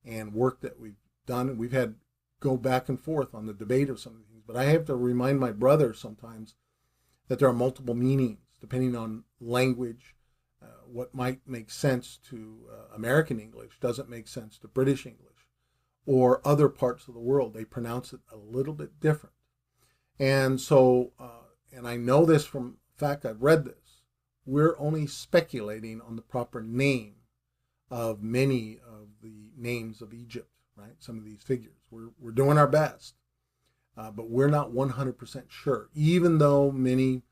A: and work that we've done. And we've had go back and forth on the debate of some of these things. But I have to remind my brother sometimes that there are multiple meanings depending on language, what might make sense to American English doesn't make sense to British English or other parts of the world. They pronounce it a little bit different. And so, and I know this from fact, I've read this, we're only speculating on the proper name of many of the names of Egypt, right? Some of these figures. We're doing our best, but we're not 100% sure, even though many,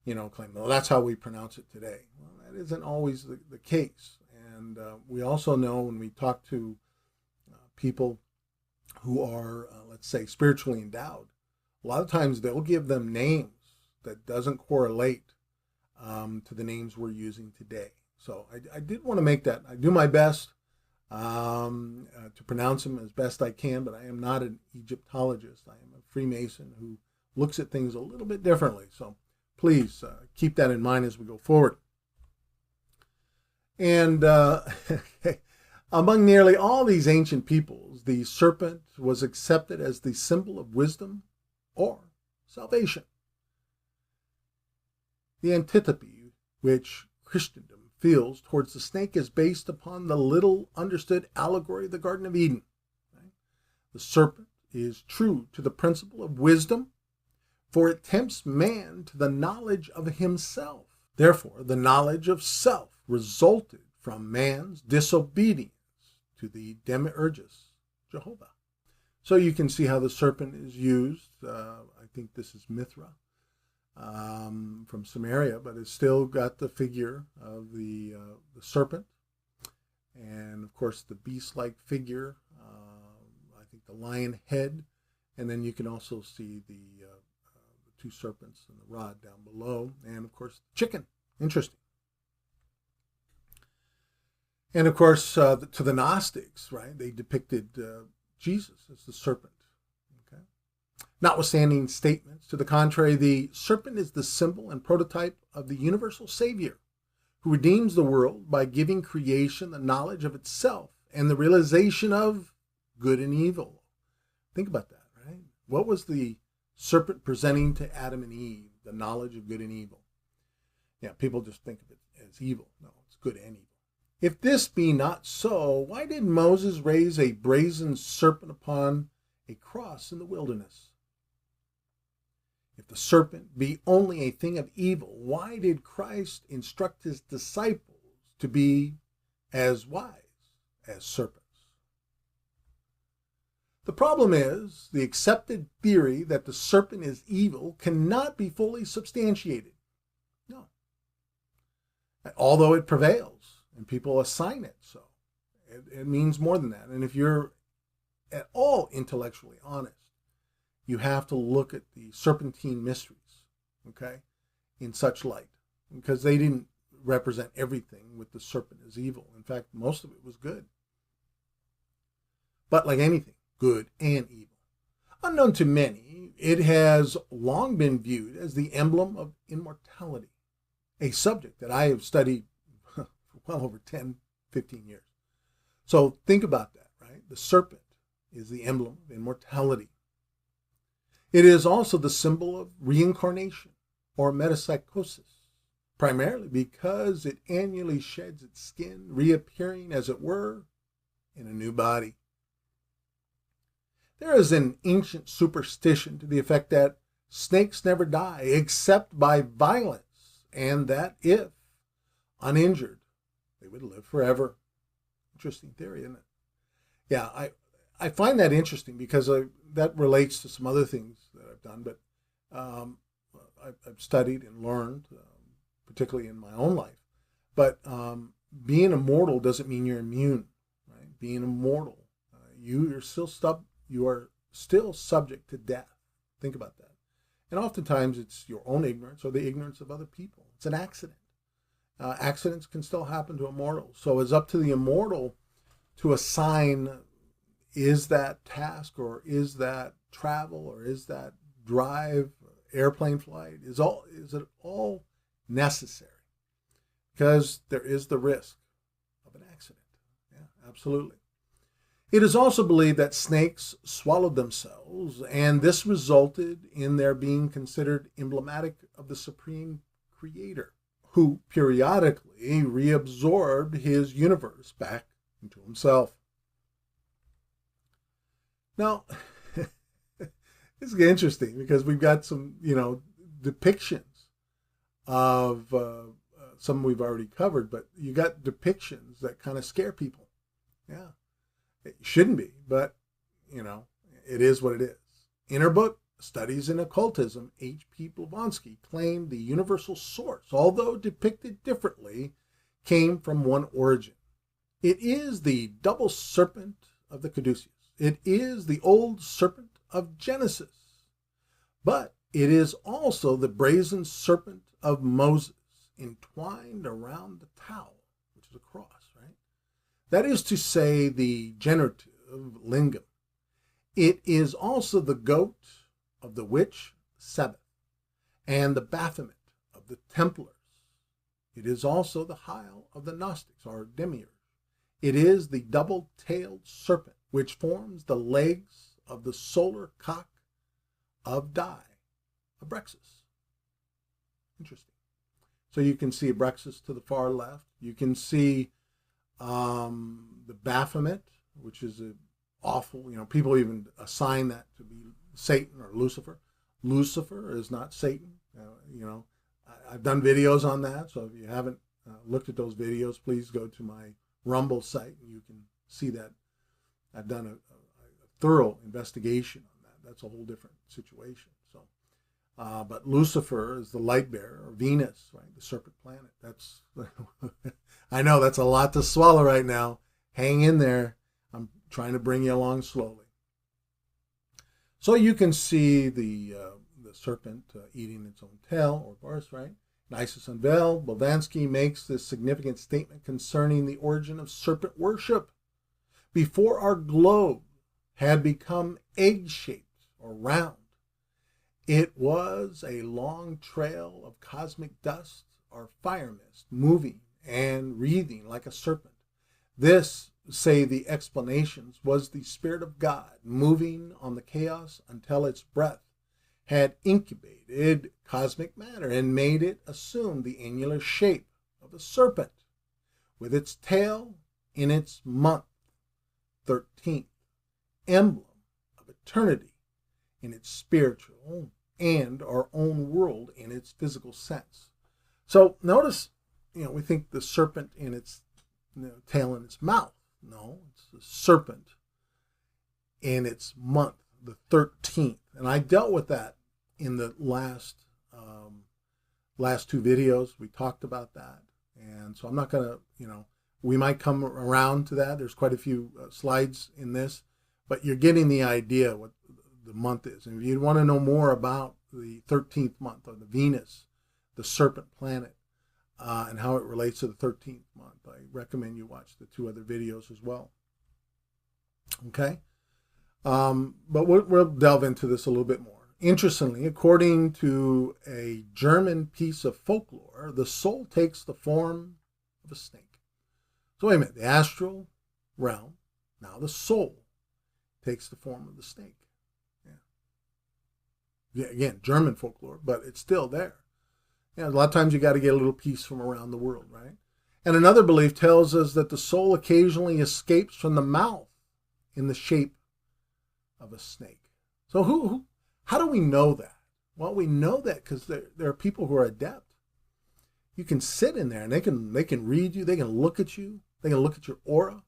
A: claim, well, that's how we pronounce it today. Well, that isn't always the case. And we also know when we talk to people who are, let's say, spiritually endowed, a lot of times they'll give them names that doesn't correlate to the names we're using today. So I did want to make that. I do my best to pronounce them as best I can, but I am not an Egyptologist. I am a Freemason who looks at things a little bit differently. So please keep that in mind as we go forward. And among nearly all these ancient peoples, the serpent was accepted as the symbol of wisdom or salvation. The antipathy which Christendom feels towards the snake is based upon the little understood allegory of the Garden of Eden. Right? The serpent is true to the principle of wisdom, for it tempts man to the knowledge of himself. Therefore, the knowledge of self resulted from man's disobedience to the demiurgus, Jehovah. So you can see how the serpent is used. I think this is Mithra from Samaria, but it's still got the figure of the serpent. And, of course, the beast-like figure, I think the lion head. And then you can also see the two serpents and the rod down below. And, of course, chicken. Interesting. And, of course, to the Gnostics, right, they depicted Jesus as the serpent. Okay. Notwithstanding statements to the contrary, the serpent is the symbol and prototype of the universal Savior who redeems the world by giving creation the knowledge of itself and the realization of good and evil. Think about that, right? What was the serpent presenting to Adam and Eve? The knowledge of good and evil. Yeah, people just think of it as evil. No, it's good and evil. If this be not so, why did Moses raise a brazen serpent upon a cross in the wilderness? If the serpent be only a thing of evil, why did Christ instruct his disciples to be as wise as serpents? The problem is, the accepted theory that the serpent is evil cannot be fully substantiated. No. Although it prevails, and people assign it so. It means more than that. And if you're at all intellectually honest, you have to look at the serpentine mysteries, okay, in such light, because they didn't represent everything with the serpent as evil. In fact, most of it was good. But like anything, good and evil. Unknown to many, it has long been viewed as the emblem of immortality, a subject that I have studied for well over 10, 15 years. So think about that, right? The serpent is the emblem of immortality. It is also the symbol of reincarnation or metempsychosis, primarily because it annually sheds its skin, reappearing, as it were, in a new body. There is an ancient superstition to the effect that snakes never die except by violence, and that if uninjured, they would live forever. Interesting theory, isn't it? Yeah, I find that interesting because that relates to some other things that I've done, but I've studied and learned, particularly in my own life. But being immortal doesn't mean you're immune, right? Being immortal, you are still subject to death. Think about that. And oftentimes it's your own ignorance or the ignorance of other people. It's an accident. Accidents can still happen to immortals. So it's up to the immortal to assign, is that task or is that travel or is that drive, airplane flight, is it all necessary? Because there is the risk of an accident. Yeah, absolutely. It is also believed that snakes swallowed themselves, and this resulted in their being considered emblematic of the supreme creator, who periodically reabsorbed his universe back into himself. Now, this is interesting because we've got some, depictions of some we've already covered, but you got depictions that kind of scare people. Yeah, it shouldn't be, but, it is what it is. In her book, Studies in Occultism, H.P. Blavatsky claimed the universal source, although depicted differently, came from one origin. It is the double serpent of the Caduceus. It is the old serpent of Genesis. But it is also the brazen serpent of Moses, entwined around the towel, which is a cross, right? That is to say, the generative lingam. It is also the goat of the witch Sabbath, and the Baphomet of the Templars. It is also the Hyle of the Gnostics, or Demiurge. It is the double-tailed serpent, which forms the legs of the solar cock of Di, Abrexus. Interesting. So you can see Abrexus to the far left. You can see the Baphomet, which is a awful, people even assign that to be Satan or Lucifer. Lucifer is not Satan. I've done videos on that, so if you haven't looked at those videos, please go to my Rumble site and you can see that. I've done a thorough investigation on that. That's a whole different situation. So, but Lucifer is the light bearer, or Venus, right? The serpent planet. That's I know that's a lot to swallow right now. Hang in there. I'm trying to bring you along slowly. So you can see the serpent eating its own tail, or barse, right? Nisus Unveiled, Blavatsky makes this significant statement concerning the origin of serpent worship. Before our globe had become egg-shaped or round, it was a long trail of cosmic dust or fire mist, moving and wreathing like a serpent. This, say the explanations, was the Spirit of God moving on the chaos until its breath had incubated cosmic matter and made it assume the annular shape of a serpent, with its tail in its month, 13th, emblem of eternity in its spiritual and our own world in its physical sense. So notice, we think the serpent in its tail in its mouth. No, it's the serpent in its month, the 13th. And I dealt with that in the last two videos. We talked about that. And so I'm not going to, we might come around to that. There's quite a few slides in this, but you're getting the idea what the month is. And if you want to know more about the 13th month, or the Venus, the serpent planet, and how it relates to the 13th month, I recommend you watch the two other videos as well. Okay? But we'll delve into this a little bit more. Interestingly, according to a German piece of folklore, the soul takes the form of a snake. So wait a minute, the astral realm, now the soul takes the form of the snake. Yeah, again, German folklore, but it's still there. A lot of times you got to get a little piece from around the world, right? And another belief tells us that the soul occasionally escapes from the mouth in the shape of a snake. So how do we know that? Well, we know that because there are people who are adept. You can sit in there and they can read you, they can look at you, they can look at your aura,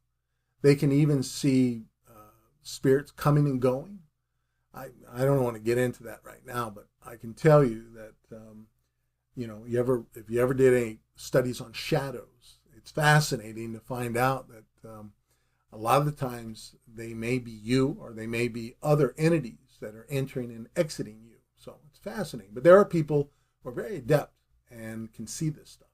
A: they can even see spirits coming and going. I don't want to get into that right now, but I can tell you that if you ever did any studies on shadows, it's fascinating to find out that a lot of the times they may be you, or they may be other entities that are entering and exiting you. So it's fascinating. But there are people who are very adept and can see this stuff.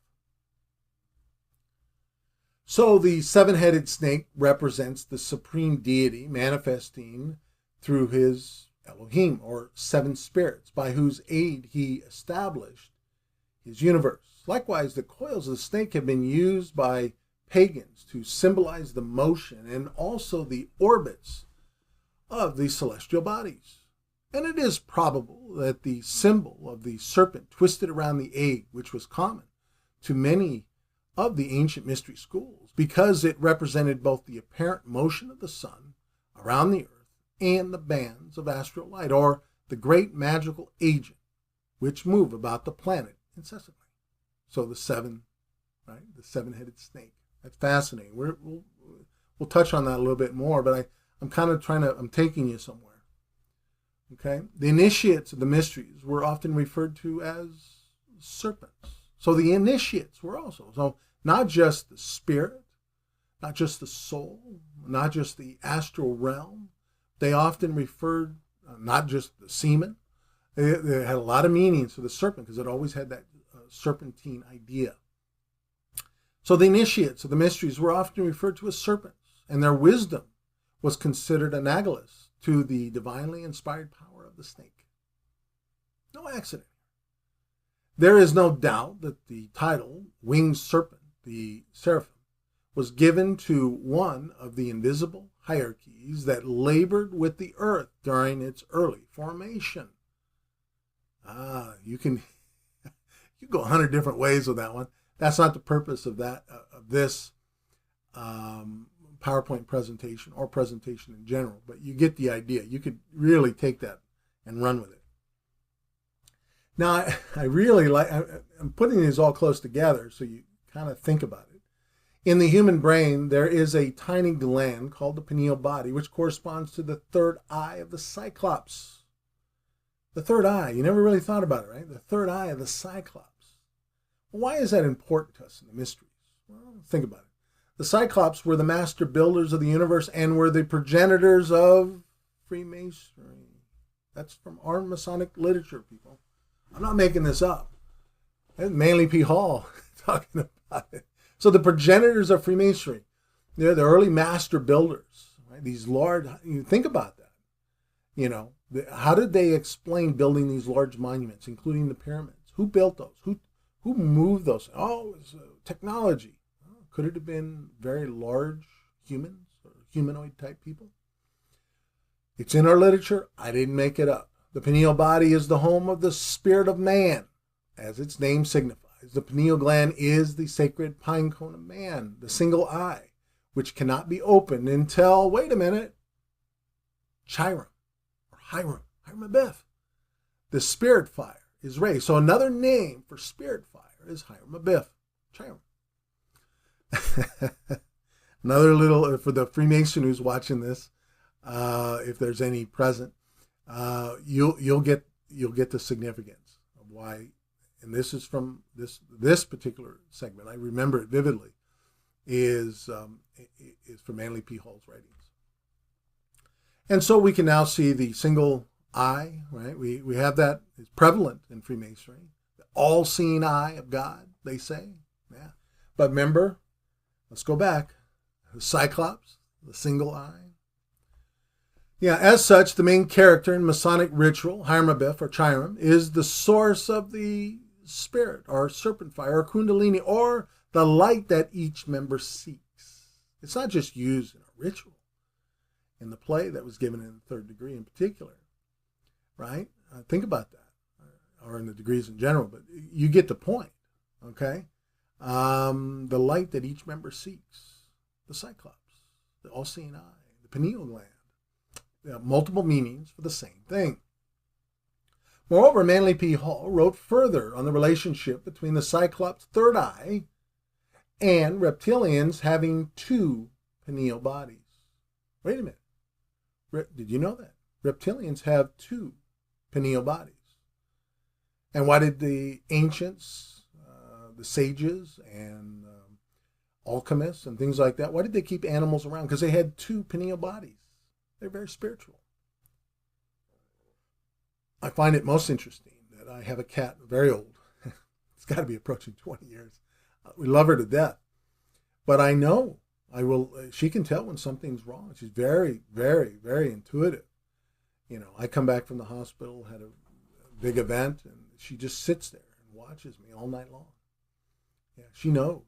A: So the seven-headed snake represents the supreme deity manifesting through his Elohim, or seven spirits, by whose aid he established his universe. Likewise, the coils of the snake have been used by pagans to symbolize the motion and also the orbits of the celestial bodies. And it is probable that the symbol of the serpent twisted around the egg, which was common to many of the ancient mystery schools because it represented both the apparent motion of the sun around the earth and the bands of astral light, or the great magical agent which move about the planet incessantly. So the seven, right? The seven-headed snake. That's fascinating. We'll touch on that a little bit more, but I'm kind of I'm taking you somewhere. Okay? The initiates of the mysteries were often referred to as serpents. So the initiates were also, so not just the spirit, not just the soul, not just the astral realm. They often referred, not just the semen. They had a lot of meanings for the serpent because it always had that serpentine idea. So the initiates of the mysteries were often referred to as serpents, and their wisdom was considered analogous to the divinely inspired power of the snake. No accident. There is no doubt that the title, Winged Serpent, the seraphim, was given to one of the invisible hierarchies that labored with the earth during its early formation. You can go 100 different ways with that one. That's not the purpose of this PowerPoint presentation or presentation in general, but you get the idea. You could really take that and run with it. Now, I really I'm putting these all close together so you kind of think about it. In the human brain, there is a tiny gland called the pineal body, which corresponds to the third eye of the Cyclops. The third eye, you never really thought about it, right? The third eye of the Cyclops. Why is that important to us in the mysteries? Well, think about it. The Cyclops were the master builders of the universe and were the progenitors of Freemasonry. That's from our Masonic literature, people. I'm not making this up. That's Manly P. Hall talking about it. So the progenitors of Freemasonry, they're the early master builders, right? These large, you think about that. You know, how did they explain building these large monuments, including the pyramids? Who built those? Who moved those? Oh, it was technology. Oh, could it have been very large humans or humanoid type people? It's in our literature. I didn't make it up. The pineal body is the home of the spirit of man, as its name signifies. The pineal gland is the sacred pine cone of man, the single eye, which cannot be opened until, wait a minute, Chiram, or Hiram Abiff. The spirit fire is raised. So another name for spirit fire is Hiram Abiff, Chiram. Another little, for the Freemason who's watching this, if there's any present, you'll get the significance of why. And this is from this particular segment. I remember it vividly. Is from Manly P. Hall's writings. And so we can now see the single eye, right? We have that. It's prevalent in Freemasonry. The all-seeing eye of God, they say. Yeah. But remember, let's go back. The Cyclops, the single eye. Yeah, as such, the main character in Masonic ritual, Hiram Abiff or Chiram, is the source of the spirit or serpent fire or kundalini or the light that each member seeks. It's not just used in a ritual. In the play that was given in the third degree in particular, right? Think about that, or in the degrees in general, but you get the point, okay? The light that each member seeks, the Cyclops, the all-seeing eye, the pineal gland. They have multiple meanings for the same thing. Moreover, Manly P. Hall wrote further on the relationship between the Cyclops' third eye and reptilians having two pineal bodies. Wait a minute. Did you know that? Reptilians have two pineal bodies. And why did the ancients, the sages and alchemists and things like that, why did they keep animals around? Because they had two pineal bodies. They're very spiritual. I find it most interesting that I have a cat, very old. It's got to be approaching 20 years. We love her to death. But I know she can tell when something's wrong. She's very, very, very intuitive. You know, I come back from the hospital, had a big event, and she just sits there and watches me all night long. Yeah, she knows.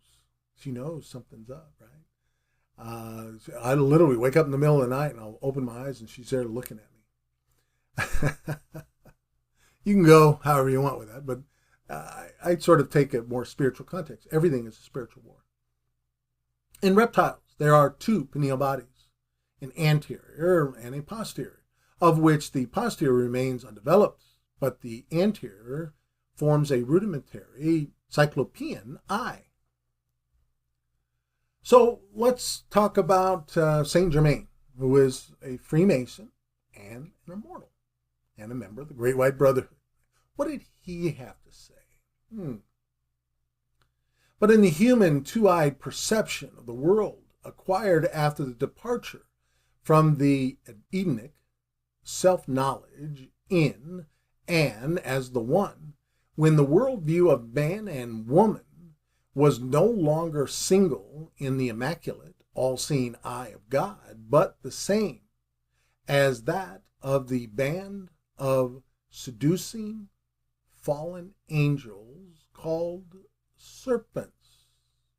A: She knows something's up, right? I literally wake up in the middle of the night and I'll open my eyes and she's there looking at me. You can go however you want with that, but I sort of take a more spiritual context. Everything is a spiritual war. In reptiles, there are two pineal bodies, an anterior and a posterior, of which the posterior remains undeveloped, but the anterior forms a rudimentary cyclopean eye. So let's talk about Saint Germain, who is a Freemason and an immortal, and a member of the Great White Brotherhood. What did he have to say? But in the human two-eyed perception of the world acquired after the departure from the Edenic self-knowledge in and as the one, when the worldview of man and woman was no longer single in the immaculate, all-seeing eye of God, but the same as that of the band of seducing fallen angels called serpents.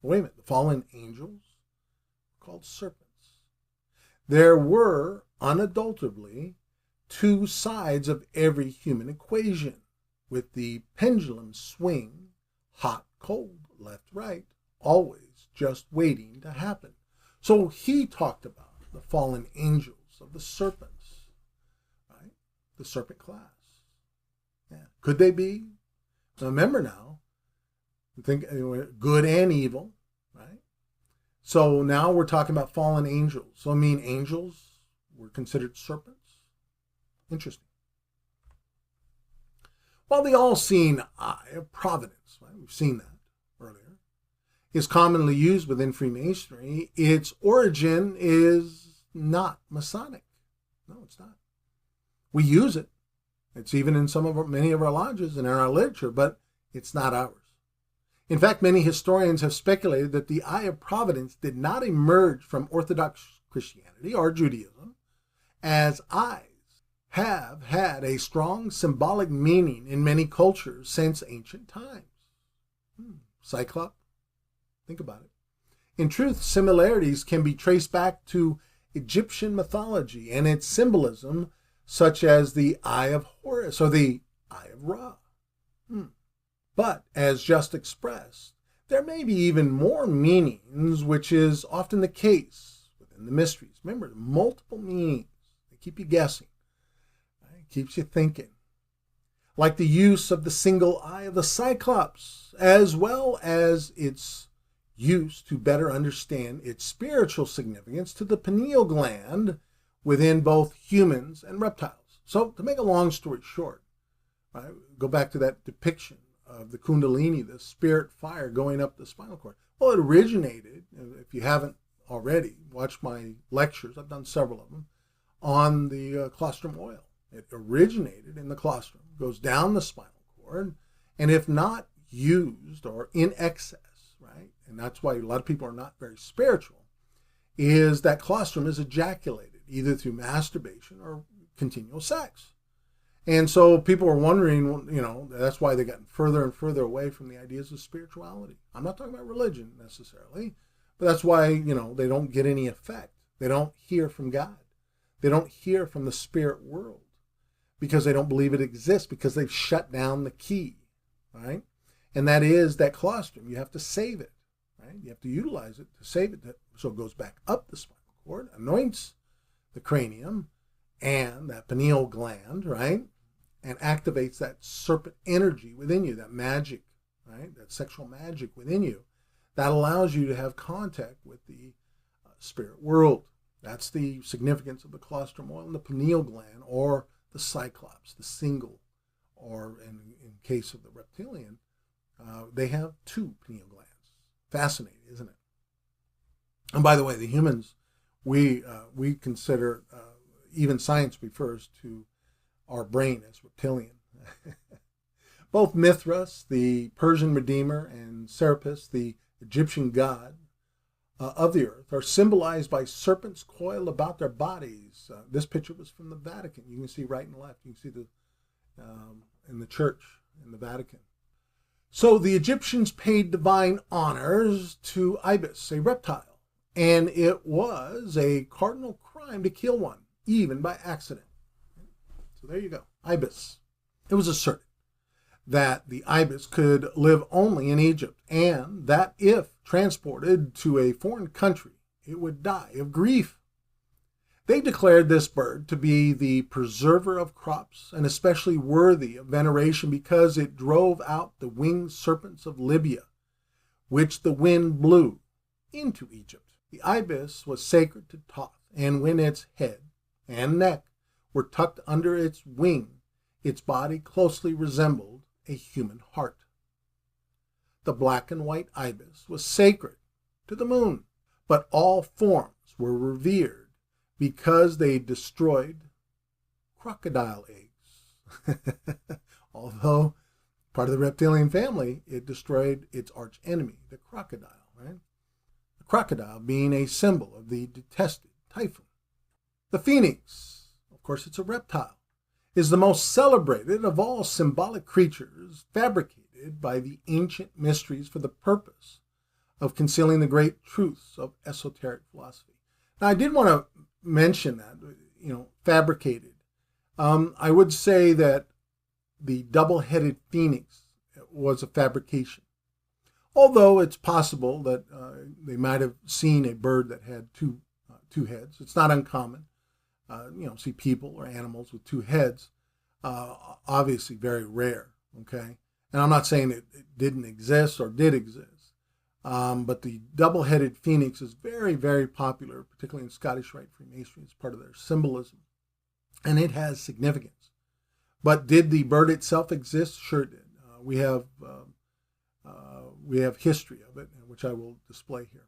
A: Wait a minute, the fallen angels called serpents. There were unadulterably two sides of every human equation, with the pendulum swing hot, cold, left, right, always just waiting to happen. So he talked about the fallen angels of the serpents, right? The serpent class. Yeah. Could they be? So remember now, think good and evil, right? So now we're talking about fallen angels. So I mean angels were considered serpents? Interesting. While the all-seeing eye of providence, right, we've seen that earlier, is commonly used within Freemasonry, its origin is not Masonic. No, it's not. We use it. It's even in many of our lodges and in our literature, but it's not ours. In fact, many historians have speculated that the eye of providence did not emerge from Orthodox Christianity or Judaism, as eyes have had a strong symbolic meaning in many cultures since ancient times. Cyclops, think about it. In truth, similarities can be traced back to Egyptian mythology and its symbolism, such as the eye of Horus or the eye of Ra. But, as just expressed, there may be even more meanings, which is often the case within the mysteries. Remember, multiple meanings. They keep you guessing. Right? Keeps you thinking. Like the use of the single eye of the Cyclops, as well as its use to better understand its spiritual significance to the pineal gland within both humans and reptiles. So, to make a long story short, right, go back to that depiction of the Kundalini, the spirit fire going up the spinal cord. Well, it originated, if you haven't already watched my lectures, I've done several of them, on the colostrum oil. It originated in the colostrum, goes down the spinal cord, and if not used or in excess, right, and that's why a lot of people are not very spiritual, is that colostrum is ejaculated either through masturbation or continual sex. And so people are wondering, that's why they've gotten further and further away from the ideas of spirituality. I'm not talking about religion necessarily, but that's why, they don't get any effect. They don't hear from God. They don't hear from the spirit world because they don't believe it exists, because they've shut down the key, right? And that is that colostrum. You have to save it, right? You have to utilize it to save it so it goes back up the spinal cord, anoints the cranium and that pineal gland, right? And activates that serpent energy within you, that magic, right? That sexual magic within you that allows you to have contact with the spirit world. That's the significance of the colostrum oil and the pineal gland, or the Cyclops, the single, or in case of the Reptilian, they have two pineal glands. Fascinating, isn't it? And by the way, the humans, we consider, even science refers to our brain as reptilian. Both Mithras, the Persian redeemer, and Serapis, the Egyptian god of the earth, are symbolized by serpents coiled about their bodies. This picture was from the Vatican. You can see right and left. You can see in the church in the Vatican. So the Egyptians paid divine honors to Ibis, a reptile, and it was a cardinal crime to kill one, even by accident. So there you go, Ibis. It was asserted that the ibis could live only in Egypt, and that if transported to a foreign country, it would die of grief. They declared this bird to be the preserver of crops and especially worthy of veneration because it drove out the winged serpents of Libya, which the wind blew into Egypt. The ibis was sacred to Thoth, and when its head and neck were tucked under its wing, its body closely resembled a human heart. The black and white ibis was sacred to the moon, but all forms were revered because they destroyed crocodile eggs. Although part of the reptilian family, it destroyed its arch enemy, the crocodile, right? The crocodile being a symbol of the detested typhoon. The phoenix, of course it's a reptile, is the most celebrated of all symbolic creatures fabricated by the ancient mysteries for the purpose of concealing the great truths of esoteric philosophy. Now, I did want to mention that, fabricated. I would say that the double-headed phoenix was a fabrication. Although it's possible that they might have seen a bird that had two heads. It's not uncommon. See people or animals with two heads. Obviously very rare, okay? And I'm not saying it didn't exist or did exist. But the double-headed phoenix is very, very popular, particularly in Scottish Rite Freemasonry. It's part of their symbolism. And it has significance. But did the bird itself exist? Sure it did. We have history of it, which I will display here.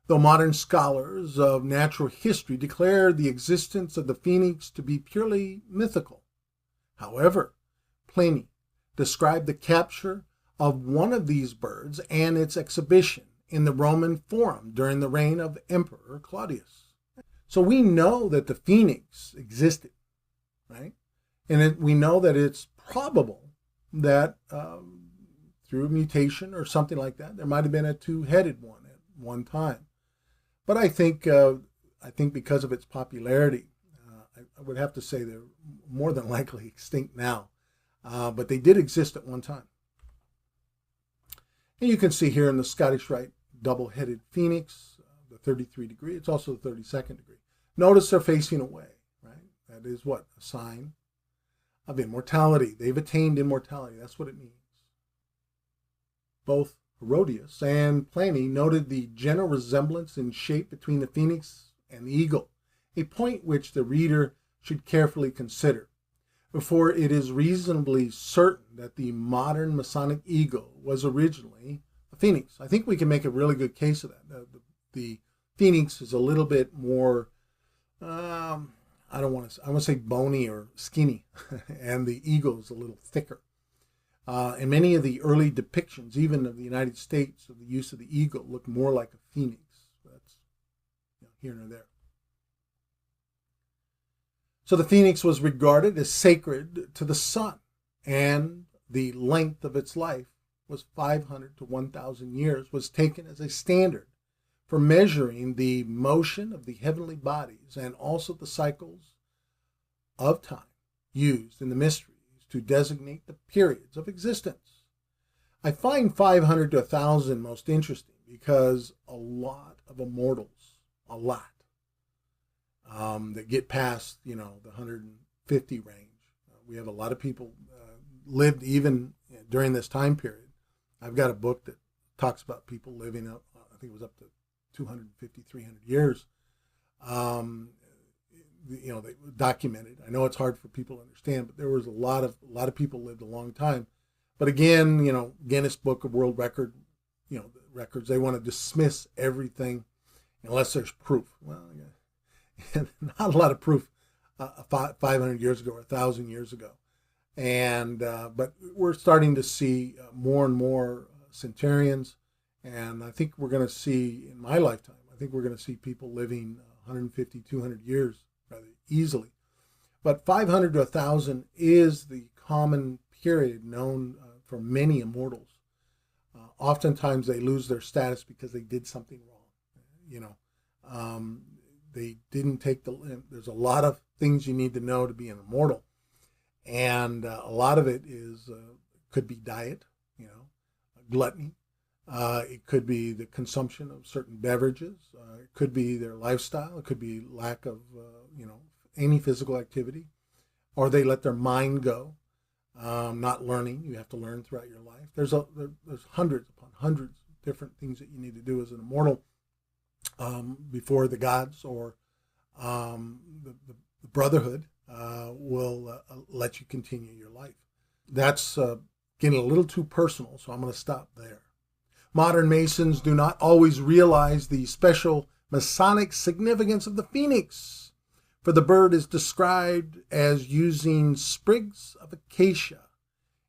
A: Though modern scholars of natural history declare the existence of the phoenix to be purely mythical. However, Pliny described the capture of one of these birds and its exhibition in the Roman Forum during the reign of Emperor Claudius. So we know that the phoenix existed, right? And we know that it's probable that through mutation or something like that, there might have been a two-headed one at one time. But I think because of its popularity, I would have to say they're more than likely extinct now. But they did exist at one time. And you can see here in the Scottish Rite double-headed phoenix, the 33 degree. It's also the 32nd degree. Notice they're facing away, right? That is what? A sign of immortality. They've attained immortality. That's what it means. Both Herodias and Pliny noted the general resemblance in shape between the phoenix and the eagle, a point which the reader should carefully consider, for it is reasonably certain that the modern Masonic eagle was originally a phoenix. I think we can make a really good case of that. The phoenix is a little bit more, I want to say bony or skinny, and the eagle is a little thicker. And many of the early depictions, even of the United States, of the use of the eagle, look more like a phoenix. That's here and there. So the phoenix was regarded as sacred to the sun, and the length of its life was 500 to 1,000 years, was taken as a standard for measuring the motion of the heavenly bodies and also the cycles of time used in the mysteries to designate the periods of existence. I find 500 to 1,000 most interesting because a lot of immortals, that get past, the 150 range. We have a lot of people lived even during this time period. I've got a book that talks about people living up, I think it was up to 250, 300 years. They documented. I know it's hard for people to understand, but there was a lot of people lived a long time. But again, Guinness Book of World Record, the records, they want to dismiss everything unless there's proof. Well, not a lot of proof 500 years ago or 1,000 years ago. And but we're starting to see more and more centurions, and I think we're going to see, in my lifetime, I think we're going to see people living 150, 200 years rather easily. But 500 to 1,000 is the common period known for many immortals. Oftentimes they lose their status because they did something wrong. They didn't take there's a lot of things you need to know to be an immortal. And a lot of it could be diet, gluttony. It could be the consumption of certain beverages. It could be their lifestyle. It could be lack of, any physical activity. Or they let their mind go, not learning. You have to learn throughout your life. There's hundreds upon hundreds of different things that you need to do as an immortal before the gods or the brotherhood will let you continue your life. That's getting a little too personal, so I'm going to stop there. Modern Masons do not always realize the special Masonic significance of the phoenix, for the bird is described as using sprigs of acacia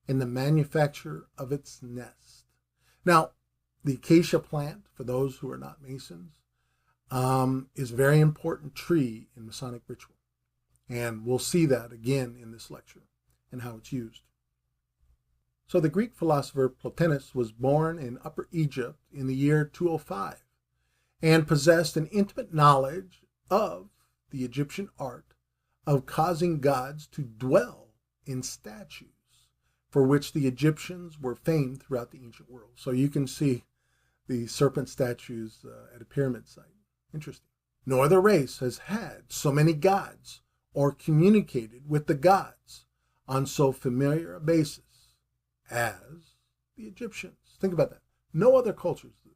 A: in the manufacture of its nest. Now, the acacia plant, for those who are not Masons, is a very important tree in Masonic ritual. And we'll see that again in this lecture and how it's used. So the Greek philosopher Plotinus was born in Upper Egypt in the year 205 and possessed an intimate knowledge of the Egyptian art of causing gods to dwell in statues, for which the Egyptians were famed throughout the ancient world. So you can see the serpent statues at a pyramid site. Interesting. No other race has had so many gods or communicated with the gods on so familiar a basis as the Egyptians. Think about that. No other cultures do.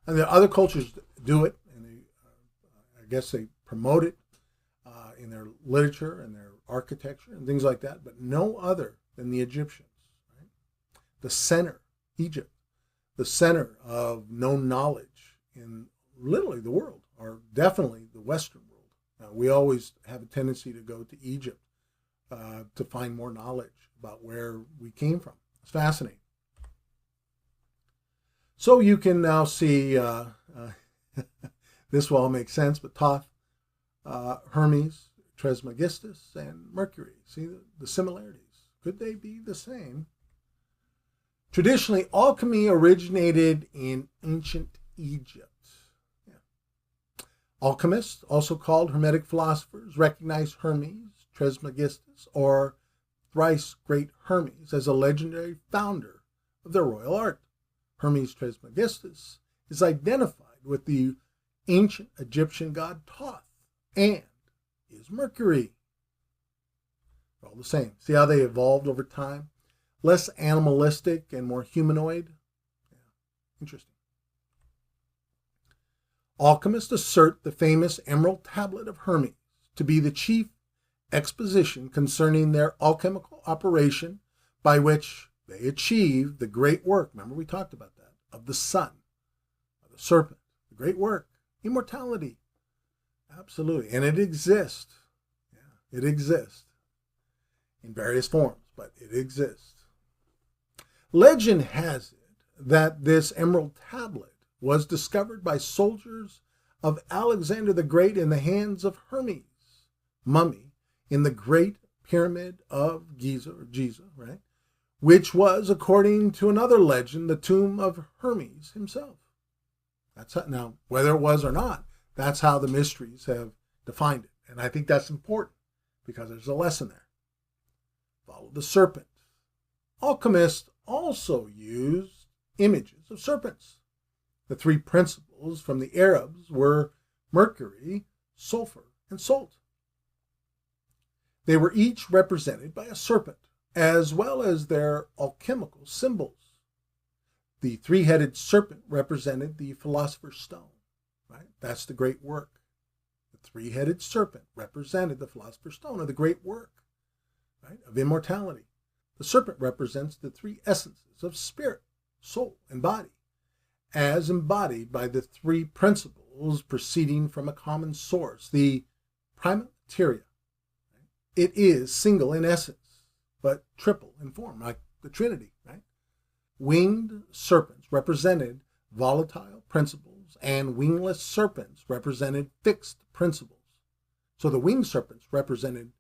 A: And the other cultures do it, and I guess they promote it in their literature and their architecture and things like that, but no other than the Egyptians. Right? The center, Egypt, the center of known knowledge in literally the world, or definitely the Western world. We always have a tendency to go to Egypt to find more knowledge about where we came from. It's fascinating. So you can now see, this will all make sense, but Thoth, Hermes, Trismegistus, and Mercury. See the similarities. Could they be the same? Traditionally, alchemy originated in ancient Egypt. Alchemists, also called Hermetic philosophers, recognize Hermes, Trismegistus, or thrice great Hermes as a legendary founder of their royal art. Hermes Trismegistus is identified with the ancient Egyptian god Thoth and is Mercury. They're all the same. See how they evolved over time? Less animalistic and more humanoid. Yeah. Interesting. Alchemists assert the famous Emerald Tablet of Hermes to be the chief exposition concerning their alchemical operation by which they achieved the great work, remember we talked about that, of the sun, of the serpent, the great work, immortality. Absolutely. And it exists. Yeah, it exists in various forms, but it exists. Legend has it that this Emerald Tablet was discovered by soldiers of Alexander the Great in the hands of Hermes' mummy in the Great Pyramid of Giza, right? Which was, according to another legend, the tomb of Hermes himself. That's how, now, whether it was or not, that's how the mysteries have defined it. And I think that's important because there's a lesson there. Follow the serpent. Alchemists also used images of serpents. The three principles from the Arabs were mercury, sulfur, and salt. They were each represented by a serpent, as well as their alchemical symbols. The three-headed serpent represented the philosopher's stone, right? That's the great work. The three-headed serpent represented the philosopher's stone, or the great work, right, of immortality. The serpent represents the three essences of spirit, soul, and body, as embodied by the three principles proceeding from a common source, the prima materia. It is single in essence, but triple in form, like the Trinity, right? Winged serpents represented volatile principles, and wingless serpents represented fixed principles. So the winged serpents represented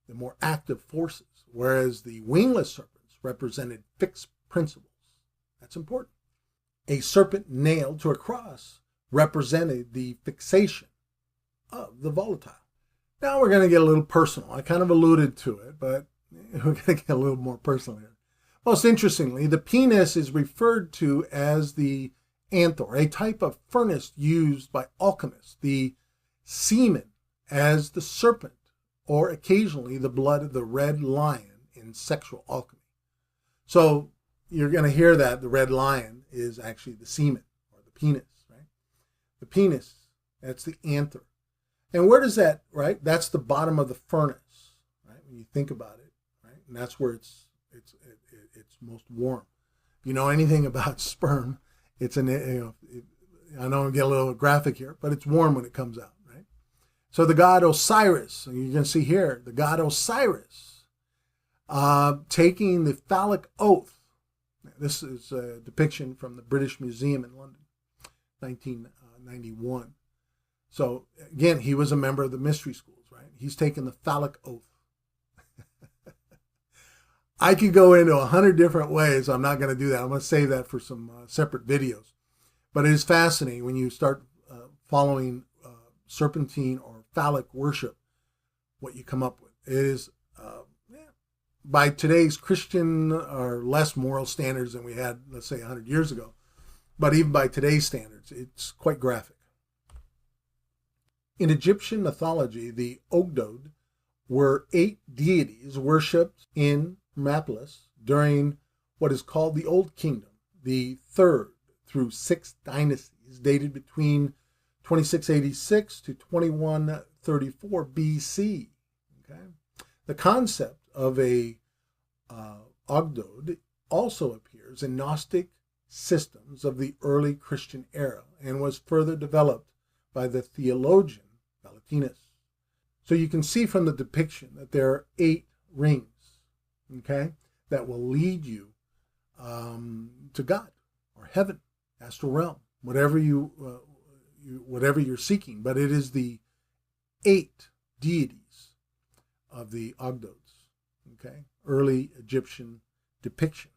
A: the more active forces, whereas the wingless serpents represented fixed principles. That's important. A serpent nailed to a cross represented the fixation of the volatile. Now we're going to get a little personal. I kind of alluded to it, but we're going to get a little more personal here. Most interestingly, the penis is referred to as the anther, a type of furnace used by alchemists, the semen as the serpent, or occasionally the blood of the red lion in sexual alchemy. So you're going to hear that the red lion is actually the semen or the penis, right? The penis, that's the anther. And where does that, right? That's the bottom of the furnace, right? When you think about it, right? And that's where it's most warm. If you know anything about sperm, it's an, I know I'm getting a little graphic here, but it's warm when it comes out, right? So the god Osiris, and you can see here, the god Osiris taking the phallic oath. This is a depiction from the British Museum in London, 1991. So again, he was a member of the mystery schools, right? He's taken the phallic oath. I could go into 100 different ways. I'm not going to do that. I'm going to save that for some separate videos. But it is fascinating when you start following serpentine or phallic worship, what you come up with. It is, by today's Christian or less moral standards than we had, let's say, 100 years ago. But even by today's standards, it's quite graphic. In Egyptian mythology, the Ogdoad were 8 deities worshipped in Hermopolis during what is called the Old Kingdom, the 3rd through 6th dynasties, dated between 2686 to 2134 BC. Okay? The concept of a Ogdoad also appears in Gnostic systems of the early Christian era and was further developed by the theologian Valentinus. So you can see from the depiction that there are 8 rings, okay, that will lead you to God or heaven, astral realm, whatever whatever you're seeking. But it is the 8 deities of the Ogdoads, okay, early Egyptian depictions.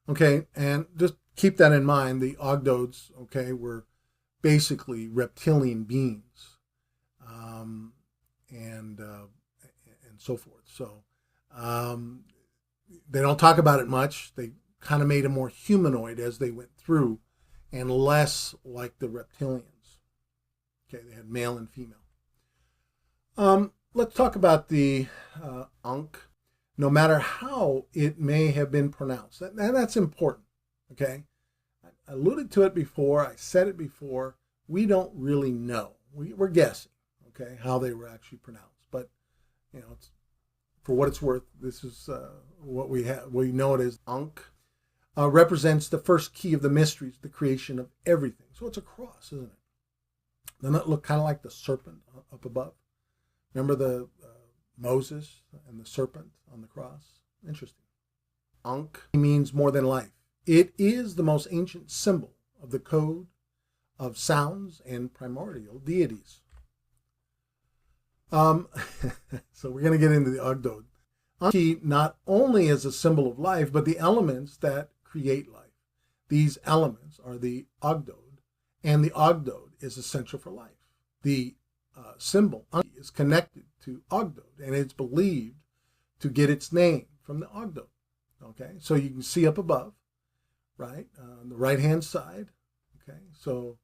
A: Okay, and just keep that in mind. The Ogdoads, okay, were basically reptilian beings, and so forth. So they don't talk about it much. They kind of made them more humanoid as they went through, and less like the reptilians. Okay, they had male and female. Let's talk about the Ankh. No matter how it may have been pronounced, and that's important. Okay, I alluded to it before. I said it before. We don't really know. We're guessing. Okay, how they were actually pronounced. But it's, for what it's worth, this is what we have. We know it as Ankh. Represents the first key of the mysteries, the creation of everything. So it's a cross, isn't it? Doesn't it look kind of like the serpent up above? Remember the Moses and the serpent on the cross? Interesting. Ankh means more than life. It is the most ancient symbol of the code of sounds and primordial deities. So we're going to get into the Ogdoad. Ankh not only is a symbol of life, but the elements that create life. These elements are the Ogdoad, and the Ogdoad is essential for life. The symbol is connected to Ogdoad, and it's believed to get its name from the Ogdoad. Okay, so you can see up above, right, on the right-hand side. Okay, so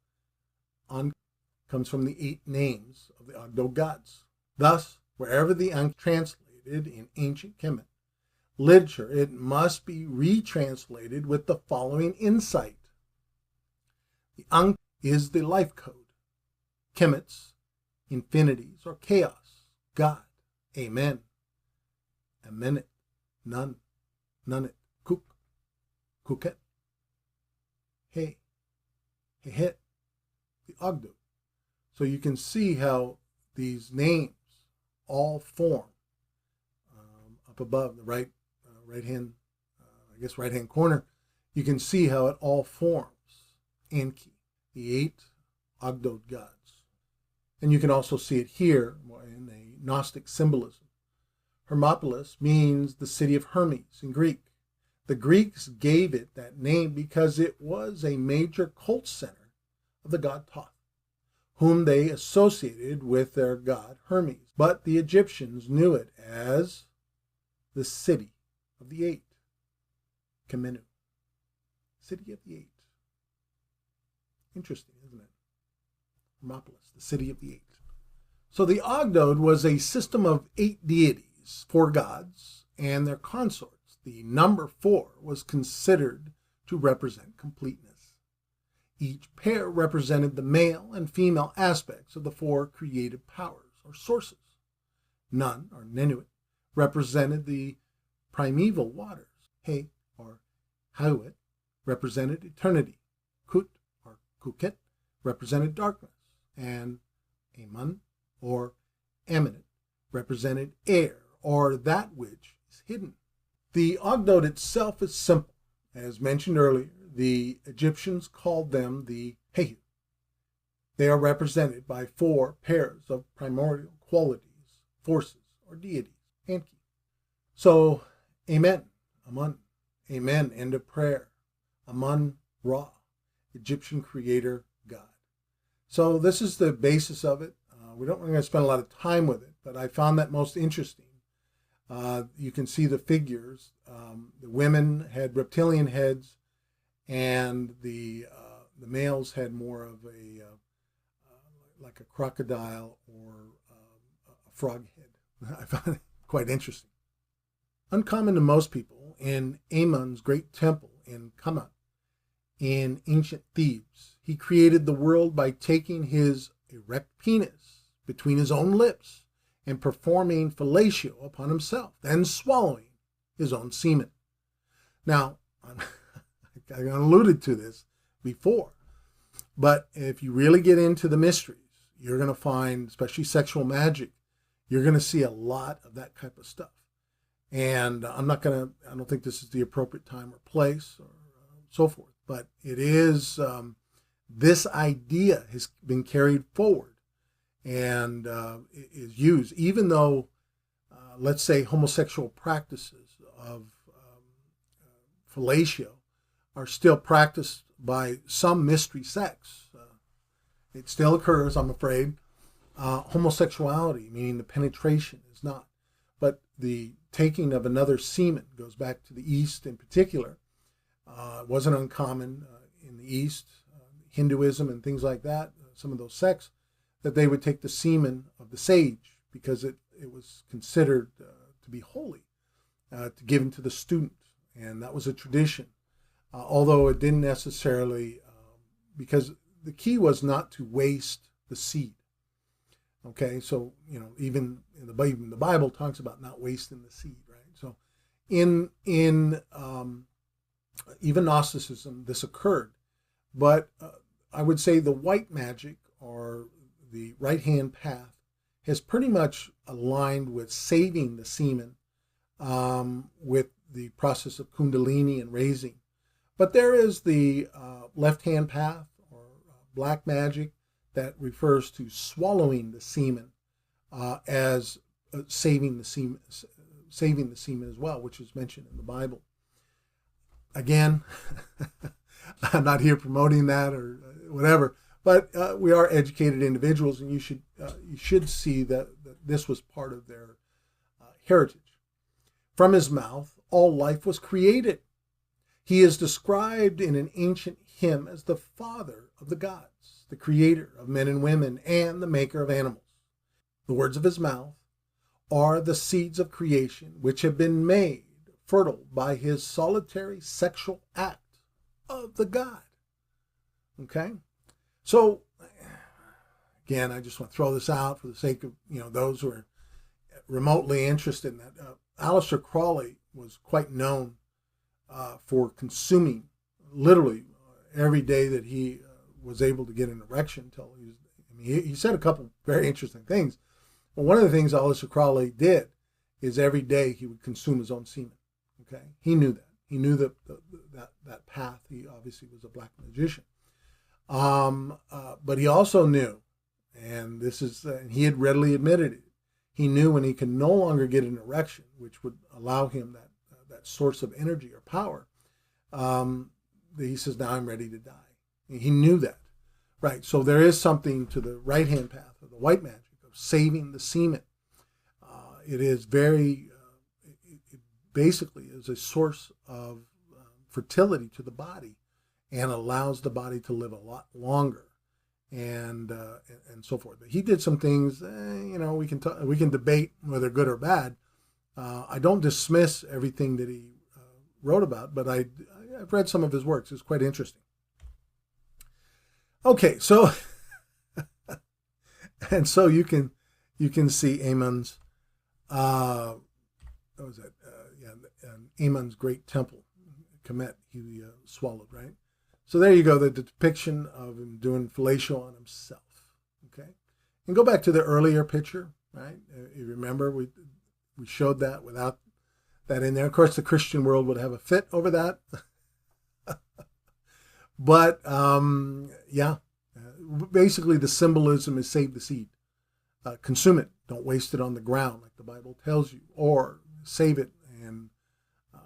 A: Ankh comes from the 8 names of the Ogdoad gods. Thus, wherever the Ankh translated in ancient Kemet literature, it must be retranslated with the following insight. The Ankh is the life code. Kemets, infinities, or chaos. God, Amen. Amenet, none, none, Kuk, Kuket, Hey, Hehet, the Ogdoad. So you can see how these names all form up above the right hand corner. You can see how it all forms Enki, the 8 Ogdoad gods. And you can also see it here in a Gnostic symbolism. Hermopolis means the city of Hermes in Greek. The Greeks gave it that name because it was a major cult center of the god Thoth, whom they associated with their god Hermes. But the Egyptians knew it as the city of the eight. Kamenu. City of the eight. Interesting, isn't it? Hermopolis, the city of the eight. So the Ogdode was a system of 8 deities, 4 gods, and their consorts. The number 4 was considered to represent completeness. Each pair represented the male and female aspects of the 4 creative powers or sources. Nun, or Nenuit, represented the primeval waters. He, or Hauit, represented eternity. Kut, or Kukit, represented darkness. And Amun, or Eminent, represented air, or that which is hidden. The Ogdode itself is simple. As mentioned earlier, the Egyptians called them the Hehu. They are represented by 4 pairs of primordial qualities, forces, or deities, Anki. So, Amen, Amun, Amen, end of prayer. Amun, Ra, Egyptian creator, God. So this is the basis of it. We're not going to spend a lot of time with it, but I found that most interesting. You can see the figures. The women had reptilian heads, and the males had more of a like a crocodile or a frog head. I found it quite interesting. Uncommon to most people, in Amun's great temple in Kamat, in ancient Thebes, he created the world by taking his erect penis between his own lips and performing fellatio upon himself, then swallowing his own semen. Now, I alluded to this before, but if you really get into the mysteries, you're going to find, especially sexual magic, you're going to see a lot of that type of stuff. And I don't think this is the appropriate time or place or so forth, but it is, this idea has been carried forward and is used, even though, let's say, homosexual practices of fellatio are still practiced by some mystery sects. It still occurs, I'm afraid. Homosexuality, meaning the penetration, is not. But the taking of another semen goes back to the East in particular. It wasn't uncommon in the East, Hinduism and things like that, some of those sects, that they would take the semen of the sage because it was considered to be holy, to give to the student. And that was a tradition, although it didn't necessarily, because the key was not to waste the seed. Okay, so, even the Bible talks about not wasting the seed, right? So in even Gnosticism, this occurred. But I would say the white magic, or the right-hand path, has pretty much aligned with saving the semen with the process of kundalini and raising. But there is the left-hand path, or black magic, that refers to swallowing the semen as saving the semen as well, which is mentioned in the Bible. Again, I'm not here promoting that or whatever, but we are educated individuals, and you should see that this was part of their heritage. From his mouth, all life was created. He is described in an ancient hymn as the father of the gods, the creator of men and women, and the maker of animals. The words of his mouth are the seeds of creation, which have been made fertile by his solitary sexual act of the God. Okay? So, again, I just want to throw this out for the sake of, those who are remotely interested in that. Aleister Crowley was quite known for consuming literally every day that he was able to get an erection until he said a couple very interesting things. But one of the things Aleister Crowley did is every day he would consume his own semen. Okay, he knew that. He knew that path. He obviously was a black magician. But he also knew, and he had readily admitted it, he knew when he could no longer get an erection, which would allow him that source of energy or power, he says, now I'm ready to die. And he knew that. Right, so there is something to the right-hand path of the white magic of saving the semen. It is very, it basically is a source of fertility to the body and allows the body to live a lot longer and so forth. But he did some things, we can debate whether good or bad. I don't dismiss everything that he wrote about, but I've read some of his works. It's quite interesting. Okay, so and so you can see Amon's what was that? Amon's great temple, Kemet, he swallowed, right? So there you go, the depiction of him doing fellatio on himself. Okay, and go back to the earlier picture, right? You remember we showed that without that in there. Of course, the Christian world would have a fit over that. But basically the symbolism is save the seed, consume it, don't waste it on the ground like the Bible tells you, or save it. And